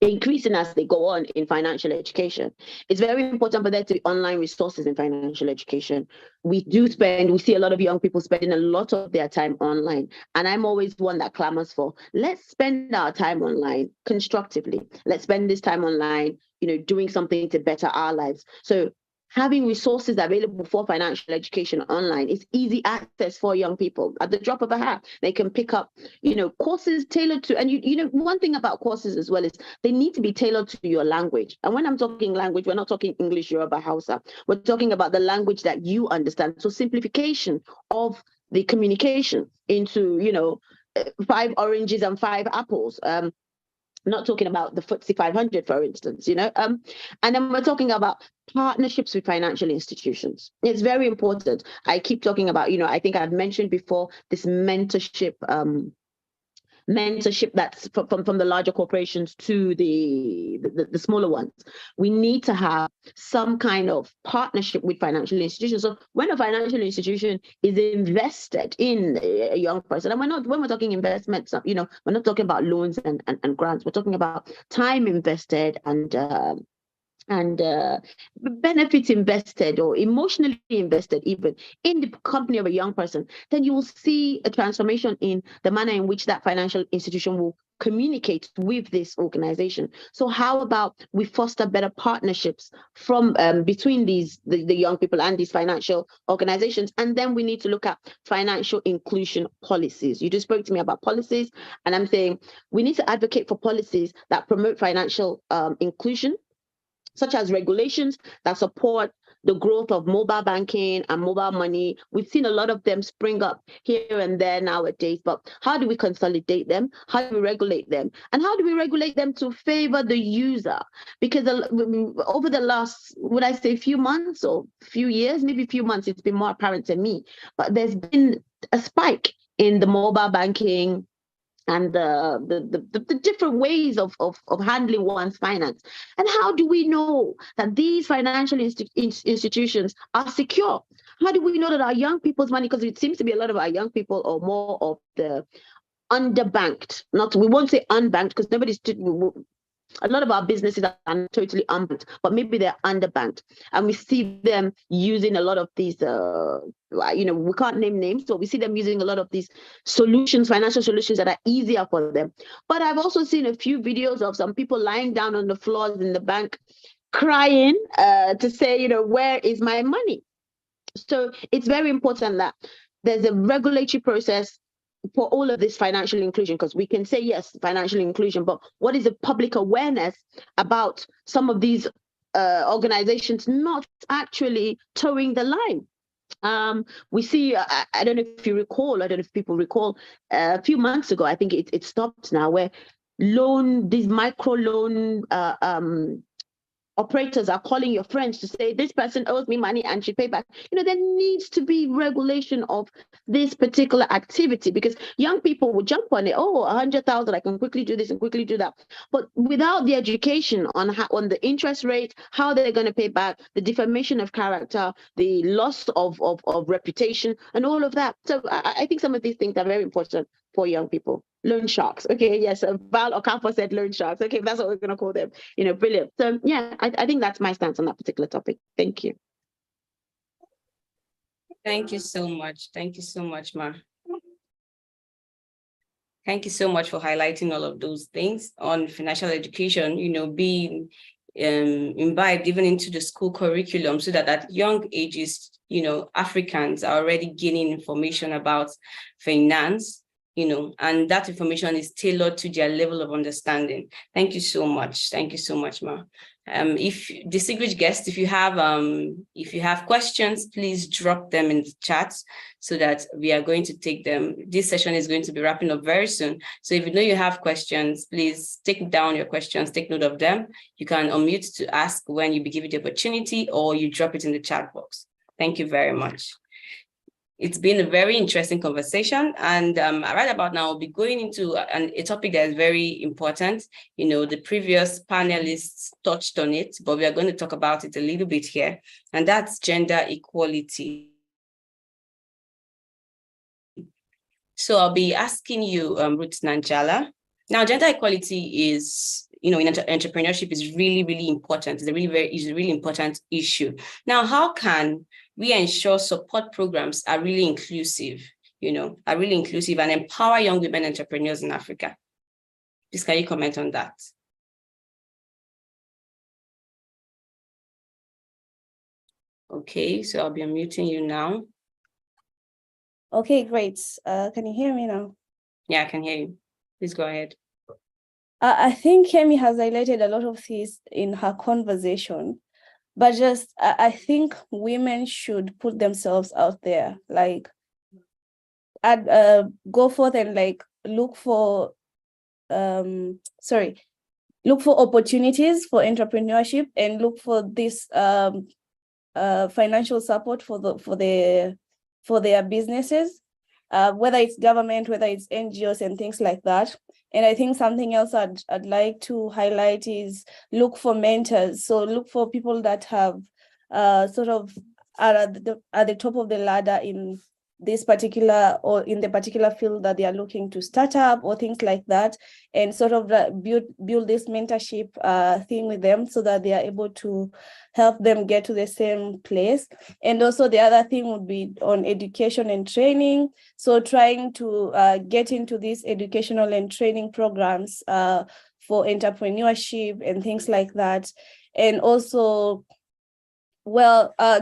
increasing as they go on in financial education. It's very important for there to be online resources in financial education. We see a lot of young people spending a lot of their time online. And I'm always one that clamors for, let's spend our time online constructively. Let's spend this time online, doing something to better our lives. So having resources available for financial education online is easy access for young people. At the drop of a hat, they can pick up, courses tailored to, and one thing about courses as well is they need to be tailored to your language. And when I'm talking language, we're not talking English, Yoruba, Hausa. We're talking about the language that you understand. So simplification of the communication into, 5 oranges and 5 apples. Not talking about the FTSE 500, for instance, and then we're talking about partnerships with financial institutions. It's very important. I keep talking about, I think I've mentioned before, this mentorship that's from the larger corporations to the smaller ones. We need to have some kind of partnership with financial institutions. So when a financial institution is invested in a young person, and when we're talking investments, we're not talking about loans and grants. We're talking about time invested and benefits invested or emotionally invested even in the company of a young person, then you will see a transformation in the manner in which that financial institution will communicate with this organization. So how about we foster better partnerships from between the young people and these financial organizations? And then we need to look at financial inclusion policies. You just spoke to me about policies, and I'm saying we need to advocate for policies that promote financial inclusion, such as regulations that support the growth of mobile banking and mobile money. We've seen a lot of them spring up here and there nowadays, but how do we consolidate them? How do we regulate them? And how do we regulate them to favor the user? Because over the last, would I say few months or few years, maybe few months, it's been more apparent to me, but there's been a spike in the mobile banking and the different ways of handling one's finance. And how do we know that these financial institutions are secure? How do we know that our young people's money, because it seems to be a lot of our young people are more of the underbanked, we won't say unbanked because a lot of our businesses are totally unbanked, but maybe they're underbanked. And we see them using a lot of these, we can't name names, so we see them using a lot of these solutions, financial solutions that are easier for them. But I've also seen a few videos of some people lying down on the floors in the bank, crying to say, where is my money? So it's very important that there's a regulatory process for all of this financial inclusion, because we can say, yes, financial inclusion, but what is the public awareness about some of these organizations not actually towing the line? We see, I don't know if you recall, I don't know if people recall, a few months ago, I think it stopped now, where these micro loan operators are calling your friends to say, this person owes me money and should pay back. There needs to be regulation of this particular activity, because young people will jump on it. Oh, 100,000, I can quickly do this and quickly do that. But without the education on the interest rate, how they're going to pay back, the defamation of character, the loss of reputation, and all of that. So I think some of these things are very important for young people. Loan sharks. Okay, yes. Val Okafor said loan sharks. Okay, that's what we're going to call them. Brilliant. So yeah, I think that's my stance on that particular topic. Thank you. Thank you so much. Thank you so much, Ma. Thank you so much for highlighting all of those things on financial education, being imbibed even into the school curriculum, so that at young ages, Africans are already gaining information about finance, and that information is tailored to their level of understanding. Thank you so much. Thank you so much, Ma. If distinguished guests, if you have questions, please drop them in the chat so that we are going to take them. This session is going to be wrapping up very soon. So if you know you have questions, please take down your questions, take note of them. You can unmute to ask when you be given the opportunity, or you drop it in the chat box. Thank you very much. It's been a very interesting conversation, and right about now, I'll be going into a topic that is very important. The previous panelists touched on it, but we are going to talk about it a little bit here, and that's gender equality. So I'll be asking you, Ruth Nanjala. Now, gender equality is, in entrepreneurship is really, really important. It's a really important issue. Now, how can we ensure support programs are really inclusive, and empower young women entrepreneurs in Africa? Please, can you comment on that? Okay, so I'll be unmuting you now. Okay, great. Can you hear me now? Yeah, I can hear you. Please go ahead. I think Kemi has highlighted a lot of things in her conversation, but just I think women should put themselves out there, go forth and look for opportunities for entrepreneurship, and look for this financial support for their businesses, whether it's government, whether it's NGOs and things like that. And I think something else I'd like to highlight is look for mentors. So look for people that have sort of are at the top of the ladder in this particular, or in the particular field that they are looking to start up, or things like that, and sort of build this mentorship thing with them, so that they are able to help them get to the same place. And also the other thing would be on education and training. So trying to get into these educational and training programs for entrepreneurship and things like that. And also,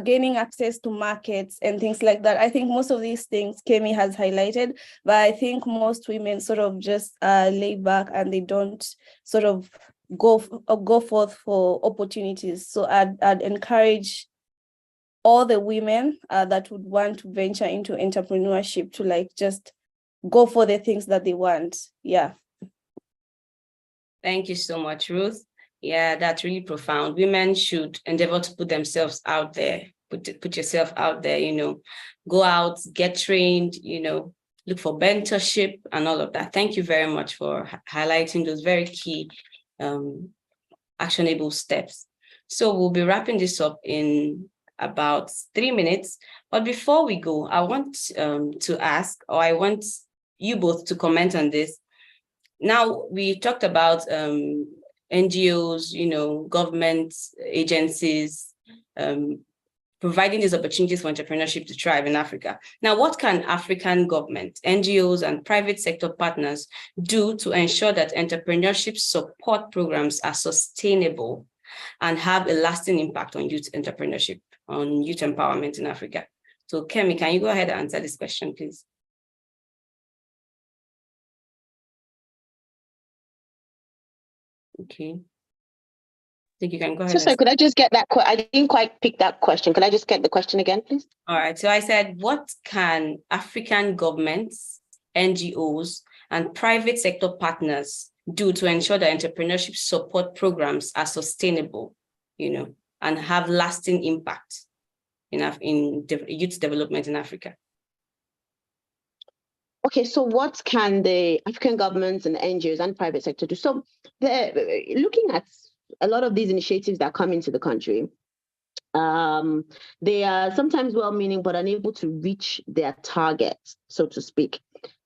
gaining access to markets and things like that. I think most of these things Kemi has highlighted, but I think most women sort of just lay back and they don't sort of go forth for opportunities. So I'd encourage all the women that would want to venture into entrepreneurship to just go for the things that they want. Yeah. Thank you so much, Ruth. Yeah, that's really profound. Women should endeavor to put themselves out there, put yourself out there, go out, get trained, look for mentorship and all of that. Thank you very much for highlighting those very key actionable steps. So we'll be wrapping this up in about 3 minutes. But before we go, I want to ask, or I want you both to comment on this. Now, we talked about NGOs, government agencies, providing these opportunities for entrepreneurship to thrive in Africa. Now, what can African government, NGOs, and private sector partners do to ensure that entrepreneurship support programs are sustainable and have a lasting impact on youth entrepreneurship, on youth empowerment in Africa? So, Kemi, can you go ahead and answer this question, please? Okay. I think you can go ahead. So could I just get that? I didn't quite pick that question. Could I just get the question again, please? All right. So I said, what can African governments, NGOs, and private sector partners do to ensure that entrepreneurship support programs are sustainable and have lasting impact in youth development in Africa? Okay, so what can the African governments and NGOs and private sector do? So looking at a lot of these initiatives that come into the country, they are sometimes well-meaning but unable to reach their targets, so to speak.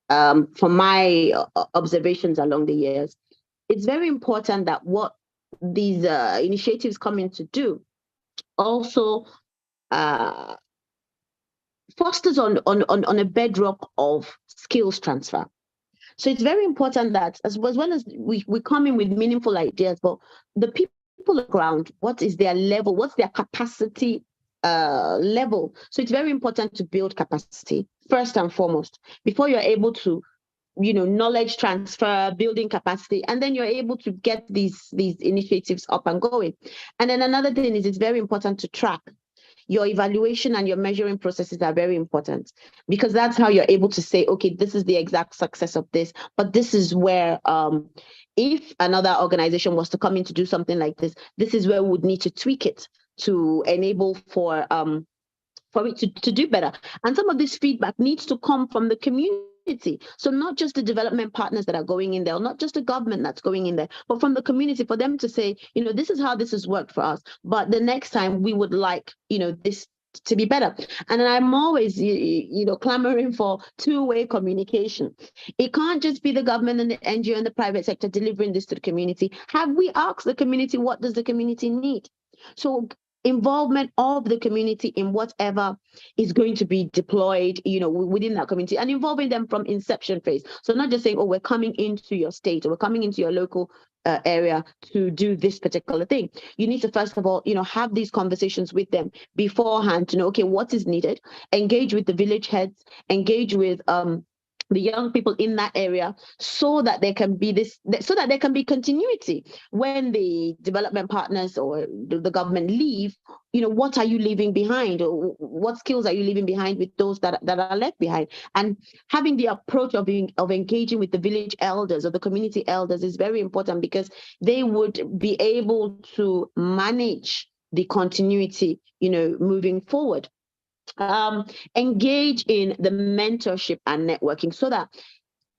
From my observations along the years, it's very important that what these initiatives come in to do also fosters on a bedrock of skills transfer. So it's very important that as well as we come in with meaningful ideas, but the people on the ground, what is their level? What's their capacity level? So it's very important to build capacity first and foremost before you're able to, knowledge transfer, building capacity, and then you're able to get these initiatives up and going. And then another thing is it's very important to track. Your evaluation and your measuring processes are very important because that's how you're able to say, okay, this is the exact success of this, but this is where, if another organization was to come in to do something like this, this is where we would need to tweak it to enable for it to do better. And some of this feedback needs to come from the community. So not just the development partners that are going in there, or not just the government that's going in there, but from the community for them to say, this is how this has worked for us. But the next time we would like, this to be better. And I'm always, clamoring for two-way communication. It can't just be the government and the NGO and the private sector delivering this to the community. Have we asked the community, what does the community need? So involvement of the community in whatever is going to be deployed, within that community, and involving them from inception phase. So not just saying, oh, we're coming into your state or we're coming into your local area to do this particular thing. You need to first of all, have these conversations with them beforehand to know, okay, what is needed, engage with the village heads, engage with the young people in that area, so that there can be continuity when the development partners or the government leave. What are you leaving behind, or what skills are you leaving behind with those that are left behind? And having the approach of engaging with the village elders or the community elders is very important, because they would be able to manage the continuity, moving forward. Engage in the mentorship and networking, so that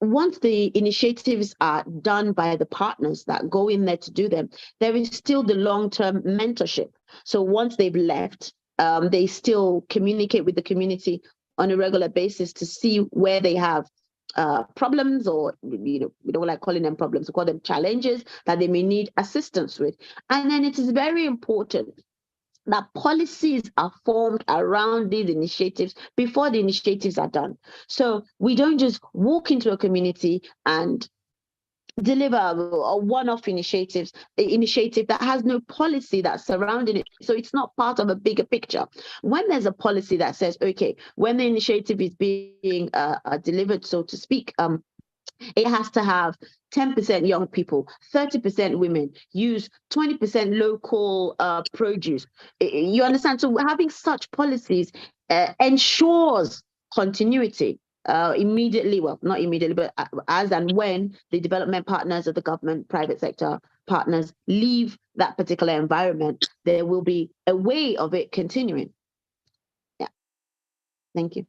once the initiatives are done by the partners that go in there to do them, there is still the long-term mentorship. So once they've left, they still communicate with the community on a regular basis to see where they have problems, or we don't like calling them problems, we call them challenges that they may need assistance with. And then it is very important that policies are formed around these initiatives before the initiatives are done. So we don't just walk into a community and deliver a one-off initiative that has no policy that's surrounding it. So it's not part of a bigger picture. When there's a policy that says, okay, when the initiative is being delivered, so to speak, it has to have 10% young people, 30% women, use 20% local produce. You understand? So having such policies ensures continuity immediately, well, not immediately, but as and when the development partners of the government, private sector partners leave that particular environment, there will be a way of it continuing. Yeah. Thank you.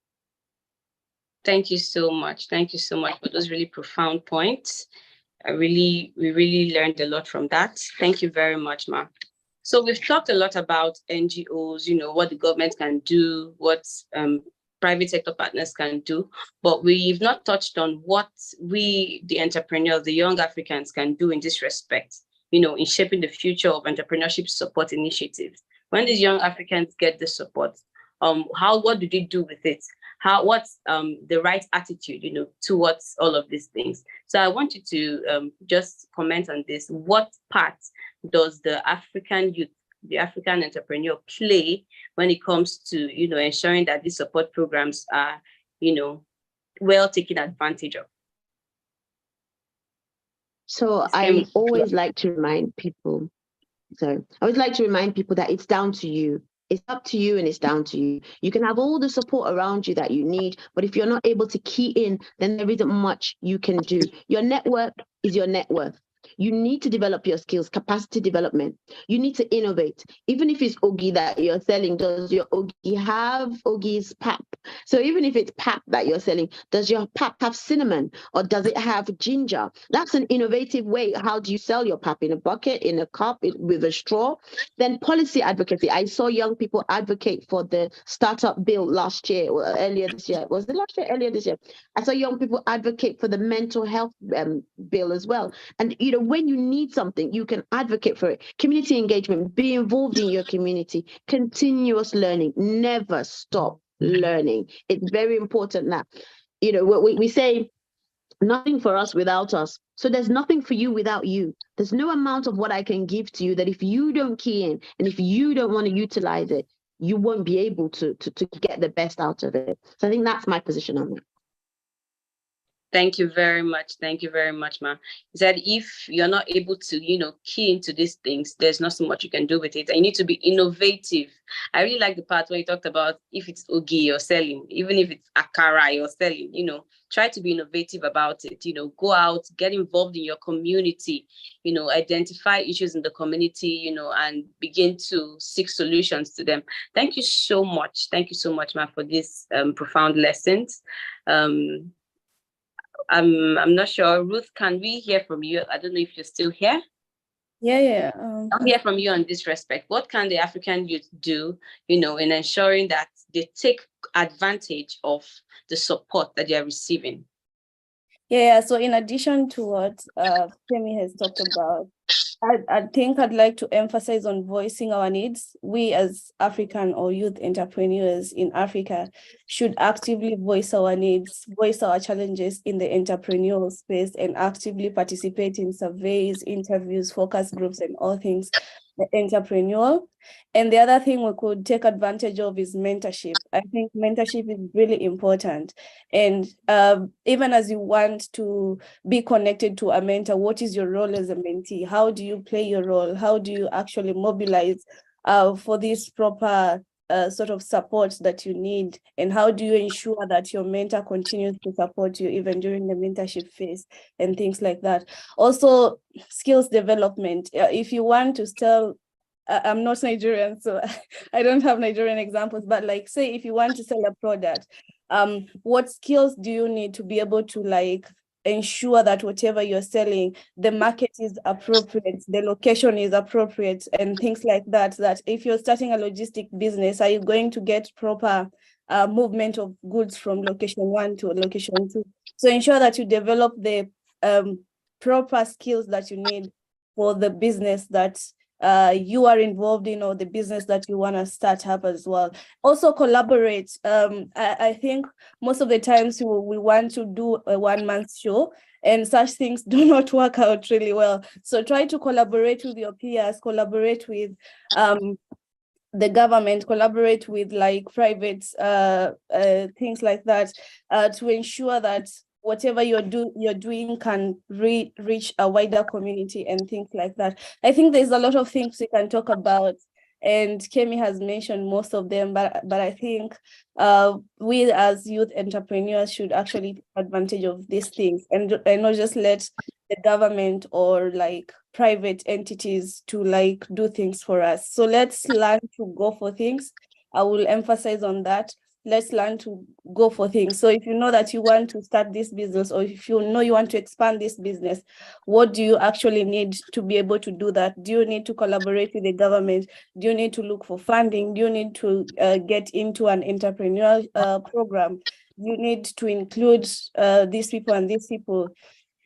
Thank you so much. Thank you so much for those really profound points. We really learned a lot from that. Thank you very much, Ma. So we've talked a lot about NGOs, what the government can do, what private sector partners can do, but we've not touched on what we, the entrepreneurs, the young Africans, can do in this respect, in shaping the future of entrepreneurship support initiatives. When these young Africans get the support, what do they do with it? What's the right attitude, towards all of these things? So I want you to just comment on this. What part does the African youth, the African entrepreneur play when it comes to, ensuring that these support programs are, well taken advantage of? So I always like to remind people, that it's down to you. It's up to you and it's down to you. You can have all the support around you that you need, but if you're not able to key in, then there isn't much you can do. Your network is your net worth. You need to develop your skills, capacity development. You need to innovate. Even if it's Ogi that you're selling, does your Ogi have Ogi's pap? So even if it's pap that you're selling, does your pap have cinnamon or does it have ginger? That's an innovative way. How do you sell your pap? In a bucket, in a cup, with a straw? Then policy advocacy. I saw young people advocate for the startup bill last year or earlier this year. Was it last year? Earlier this year. I saw young people advocate for the mental health bill as well. And when you need something, you can advocate for it. Community engagement, be involved in your community, continuous learning, never stop learning. It's very important that, we say nothing for us without us. So there's nothing for you without you. There's no amount of what I can give to you that if you don't key in and if you don't want to utilize it, you won't be able to get the best out of it. So I think that's my position on it. Thank you very much. Thank you very much, Ma. He said if you're not able to, key into these things, there's not so much you can do with it. And you need to be innovative. I really like the part where you talked about if it's Ogi you're selling, even if it's Akara you're selling, try to be innovative about it. Go out, get involved in your community, identify issues in the community, and begin to seek solutions to them. Thank you so much. Thank you so much, Ma, for these profound lessons. I'm not sure. Ruth, can we hear from you? I don't know if you're still here. Yeah. I'll hear from you on this respect. What can the African youth do, in ensuring that they take advantage of the support that they are receiving? Yeah. So in addition to what Kemi has talked about, I think I'd like to emphasize on voicing our needs. We as African or youth entrepreneurs in Africa should actively voice our needs, voice our challenges in the entrepreneurial space, and actively participate in surveys, interviews, focus groups, and all things entrepreneurial. And the other thing we could take advantage of is mentorship. I think mentorship is really important. And even as you want to be connected to a mentor, what is your role as a mentee? How do you play your role? How do you actually mobilize for this proper sort of support that you need? And how do you ensure that your mentor continues to support you even during the mentorship phase and things like that? Also, skills development. If you want to sell, I'm not Nigerian, so I don't have Nigerian examples, but say if you want to sell a product, what skills do you need to be able to ensure that whatever you're selling, the market is appropriate, the location is appropriate, and things like that, that if you're starting a logistic business, are you going to get proper movement of goods from location 1 to location 2? So ensure that you develop the proper skills that you need for the business that you are involved in, or the business that you want to start up as well. Also collaborate. I think most of the times we want to do a one-man show, and such things do not work out really well. So try to collaborate with your peers, collaborate with the government, collaborate with private things like that, to ensure that whatever you're doing can reach a wider community and things like that. I think there's a lot of things we can talk about, and Kemi has mentioned most of them, but I think we as youth entrepreneurs should actually take advantage of these things and not just let the government or private entities to do things for us. So let's learn to go for things. I will emphasize on that. Let's learn to go for things. So if you know that you want to start this business, or if you know you want to expand this business, what do you actually need to be able to do that? Do you need to collaborate with the government? Do you need to look for funding? Do you need to get into an entrepreneurial program? Do you need to include these people and these people?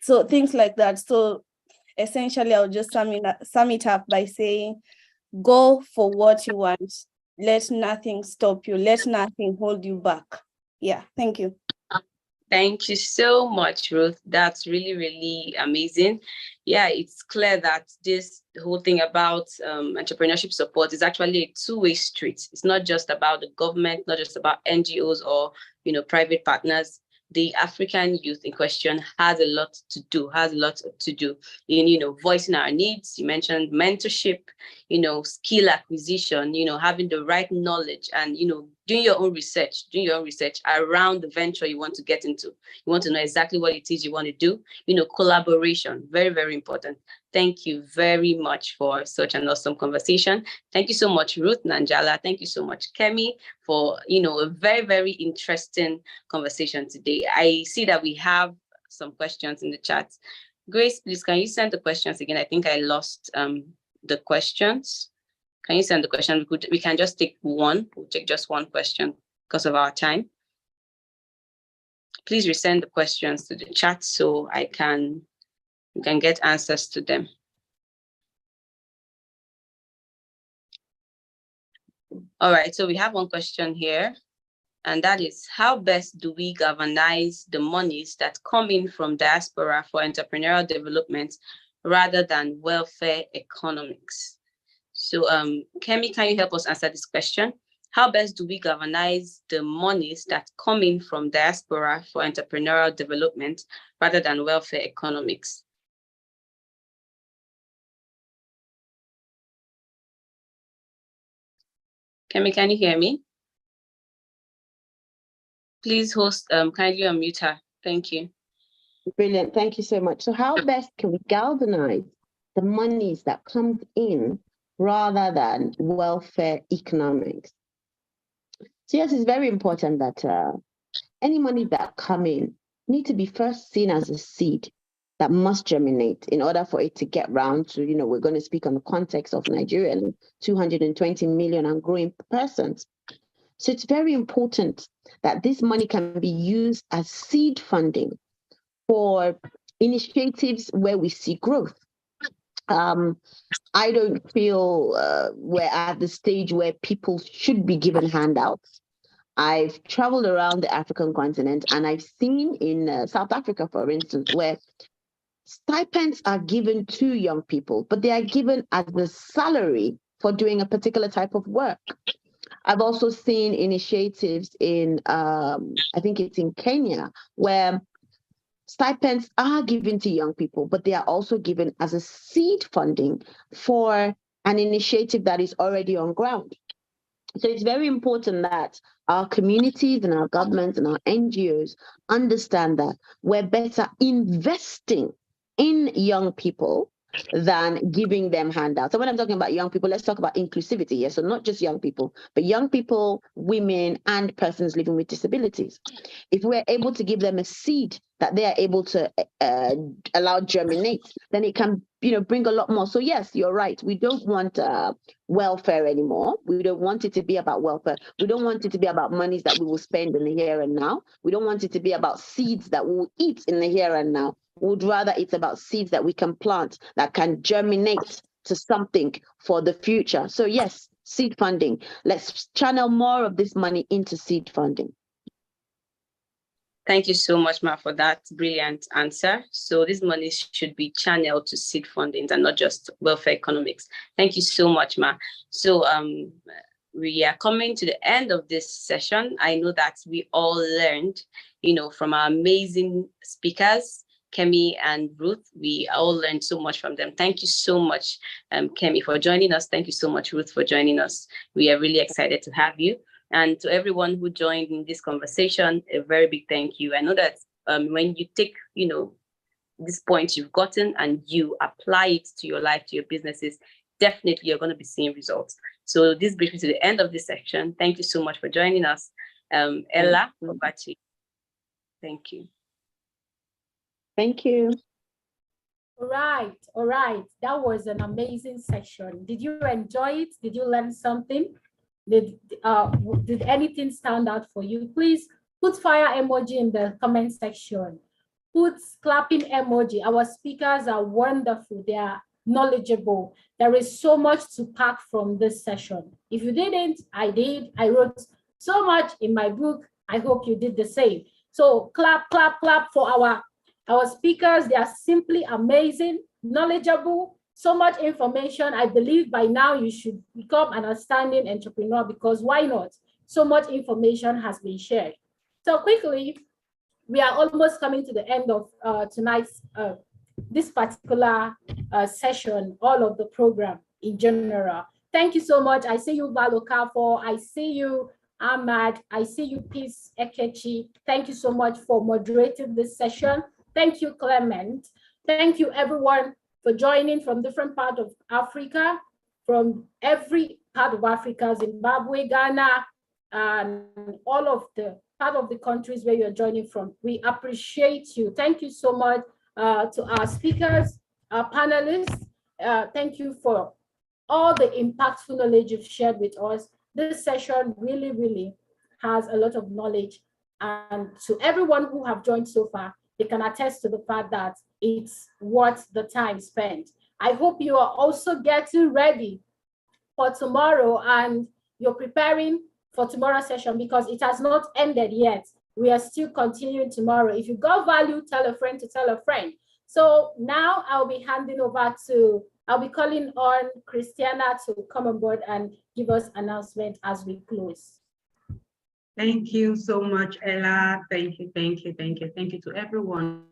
So things like that. So essentially, I'll just sum it up by saying, go for what you want. Let nothing stop you. Let nothing hold you back. Yeah, thank you. Thank you so much, Ruth. That's really, really amazing. Yeah, it's clear that this whole thing about entrepreneurship support is actually a two-way street. It's not just about the government, not just about NGOs or private partners. The African youth in question has a lot to do, in, voicing our needs. You mentioned mentorship, skill acquisition, having the right knowledge and, doing your own research around the venture you want to get into. You want to know exactly what it is you want to do. Collaboration, very, very important. Thank you very much for such an awesome conversation. Thank you so much, Ruth Nanjala. Thank you so much, Kemi, for a very, very interesting conversation today. I see that we have some questions in the chat. Grace, please, can you send the questions again? I think I lost the questions. Can you send the question? We can just take one. We'll take just one question because of our time. Please resend the questions to the chat so we can get answers to them. All right, so we have one question here, and that is, how best do we galvanize the monies that come in from diaspora for entrepreneurial development rather than welfare economics? So Kemi, can you help us answer this question? How best do we galvanize the monies that come in from diaspora for entrepreneurial development rather than welfare economics? Kemi, can you hear me? Please host, kindly unmute her. Thank you. Brilliant. Thank you so much. So how best can we galvanize the monies that comes in rather than welfare economics? So yes, it's very important that any money that come in need to be first seen as a seed that must germinate in order for it to get round to, we're going to speak on the context of Nigeria, 220 million and growing persons. So it's very important that this money can be used as seed funding for initiatives where we see growth. I don't feel we're at the stage where people should be given handouts. I've traveled around the African continent, and I've seen in South Africa, for instance, where stipends are given to young people, but they are given as a salary for doing a particular type of work. I've also seen initiatives in, I think it's in Kenya, where stipends are given to young people, but they are also given as a seed funding for an initiative that is already on ground. So it's very important that our communities and our governments and our NGOs understand that we're better investing in young people than giving them handouts. So when I'm talking about young people, let's talk about inclusivity. Yes, so not just young people, but young people, women, and persons living with disabilities. If we're able to give them a seed that they are able to allow germinate, then it can, bring a lot more. So yes, you're right. We don't want welfare anymore. We don't want it to be about welfare. We don't want it to be about monies that we will spend in the here and now. We don't want it to be about seeds that we will eat in the here and now. Would rather it's about seeds that we can plant that can germinate to something for the future. So yes, seed funding. Let's channel more of this money into seed funding. Thank you so much, Ma, for that brilliant answer. So this money should be channeled to seed funding and not just welfare economics. Thank you so much, Ma. So we are coming to the end of this session. I know that we all learned, from our amazing speakers, Kemi and Ruth. We all learned so much from them. Thank you so much, Kemi, for joining us. Thank you so much, Ruth, for joining us. We are really excited to have you. And to everyone who joined in this conversation, a very big thank you. I know that when you take, this point you've gotten and you apply it to your life, to your businesses, definitely you're going to be seeing results. So this brings me to the end of this section. Thank you so much for joining us. Ella, over to you. Thank you. Thank you. All right. That was an amazing session. Did you enjoy it? Did you learn something? Did anything stand out for you? Please put fire emoji in the comment section. Put clapping emoji. Our speakers are wonderful. They are knowledgeable. There is so much to pack from this session. If you didn't, I did. I wrote so much in my book. I hope you did the same. So clap, clap, clap for our speakers. They are simply amazing, knowledgeable, so much information. I believe by now you should become an outstanding entrepreneur, because why not? So much information has been shared. So quickly, we are almost coming to the end of tonight's, this particular session, all of the program in general. Thank you so much. I see you, Valo Kafo. I see you, Ahmad. I see you, Peace Ekechi. Thank you so much for moderating this session. Thank you, Clement. Thank you, everyone, for joining from different parts of Africa, from every part of Africa, Zimbabwe, Ghana, and all of the part of the countries where you're joining from. We appreciate you. Thank you so much to our speakers, our panelists. Thank you for all the impactful knowledge you've shared with us. This session really, really has a lot of knowledge. And to everyone who have joined so far, they can attest to the fact that it's worth the time spent. I hope you are also getting ready for tomorrow and you're preparing for tomorrow's session because it has not ended yet. We are still continuing tomorrow. If you got value, tell a friend to tell a friend. So now I'll be handing over to, I'll be calling on Christiana to come on board and give us announcement as we close. Thank you so much, Ella. Thank you, thank you, thank you. Thank you to everyone.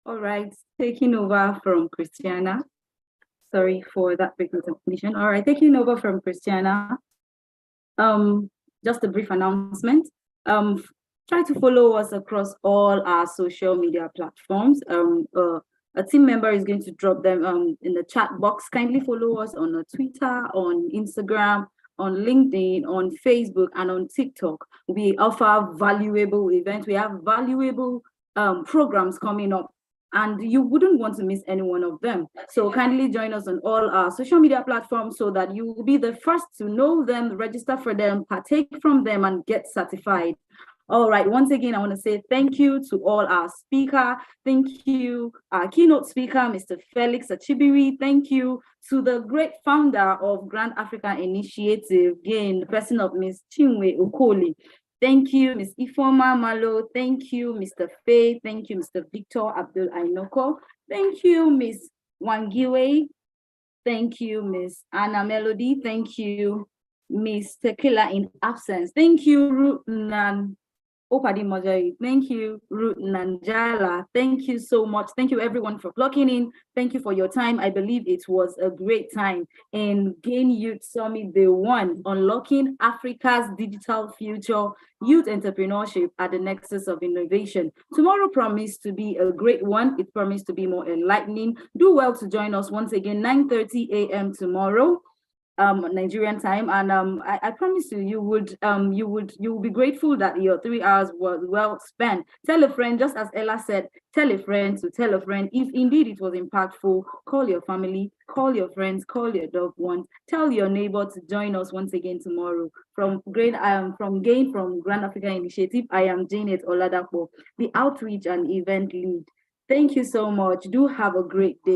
All right, taking over from Christiana. Sorry for that break with completion. All right, taking over from Christiana. Just a brief announcement. Try to follow us across all our social media platforms. A team member is going to drop them in the chat box. Kindly follow us on Twitter, on Instagram, on LinkedIn, on Facebook, and on TikTok. We offer valuable events. We have valuable programs coming up, and you wouldn't want to miss any one of them. So kindly join us on all our social media platforms so that you will be the first to know them, register for them, partake from them, and get certified. All right, once again, I want to say thank you to all our speakers. Thank you, our keynote speaker, Mr. Felix Achibiri. Thank you to the great founder of Grand Africa Initiative, again, the person of Ms. Chinwe Okoli. Thank you, Ms. Ifoma Malo. Thank you, Mr. Faye. Thank you, Mr. Victor Abdul Ainoko. Thank you, Ms. Wangiwe. Thank you, Ms. Anna Melody. Thank you, Ms. Tequila in absence. Thank you, Ruth Nan Opadi Mojai. Thank you, Ruth Nanjala. Thank you so much. Thank you, everyone, for plugging in. Thank you for your time. I believe it was a great time in Gain Youth Summit Day 1, Unlocking Africa's Digital Future, Youth Entrepreneurship at the Nexus of Innovation. Tomorrow promised to be a great one. It promised to be more enlightening. Do well to join us once again, 9:30 a.m. tomorrow. Nigerian time, and I promise you, you will be grateful that your 3 hours was well spent. Tell a friend, just as Ella said, tell a friend to tell a friend. If indeed it was impactful, call your family, call your friends, call your loved ones, tell your neighbor to join us once again tomorrow. From Grand Africa Initiative, I am Janet Oladapo, the outreach and event lead. Thank you so much. Do have a great day.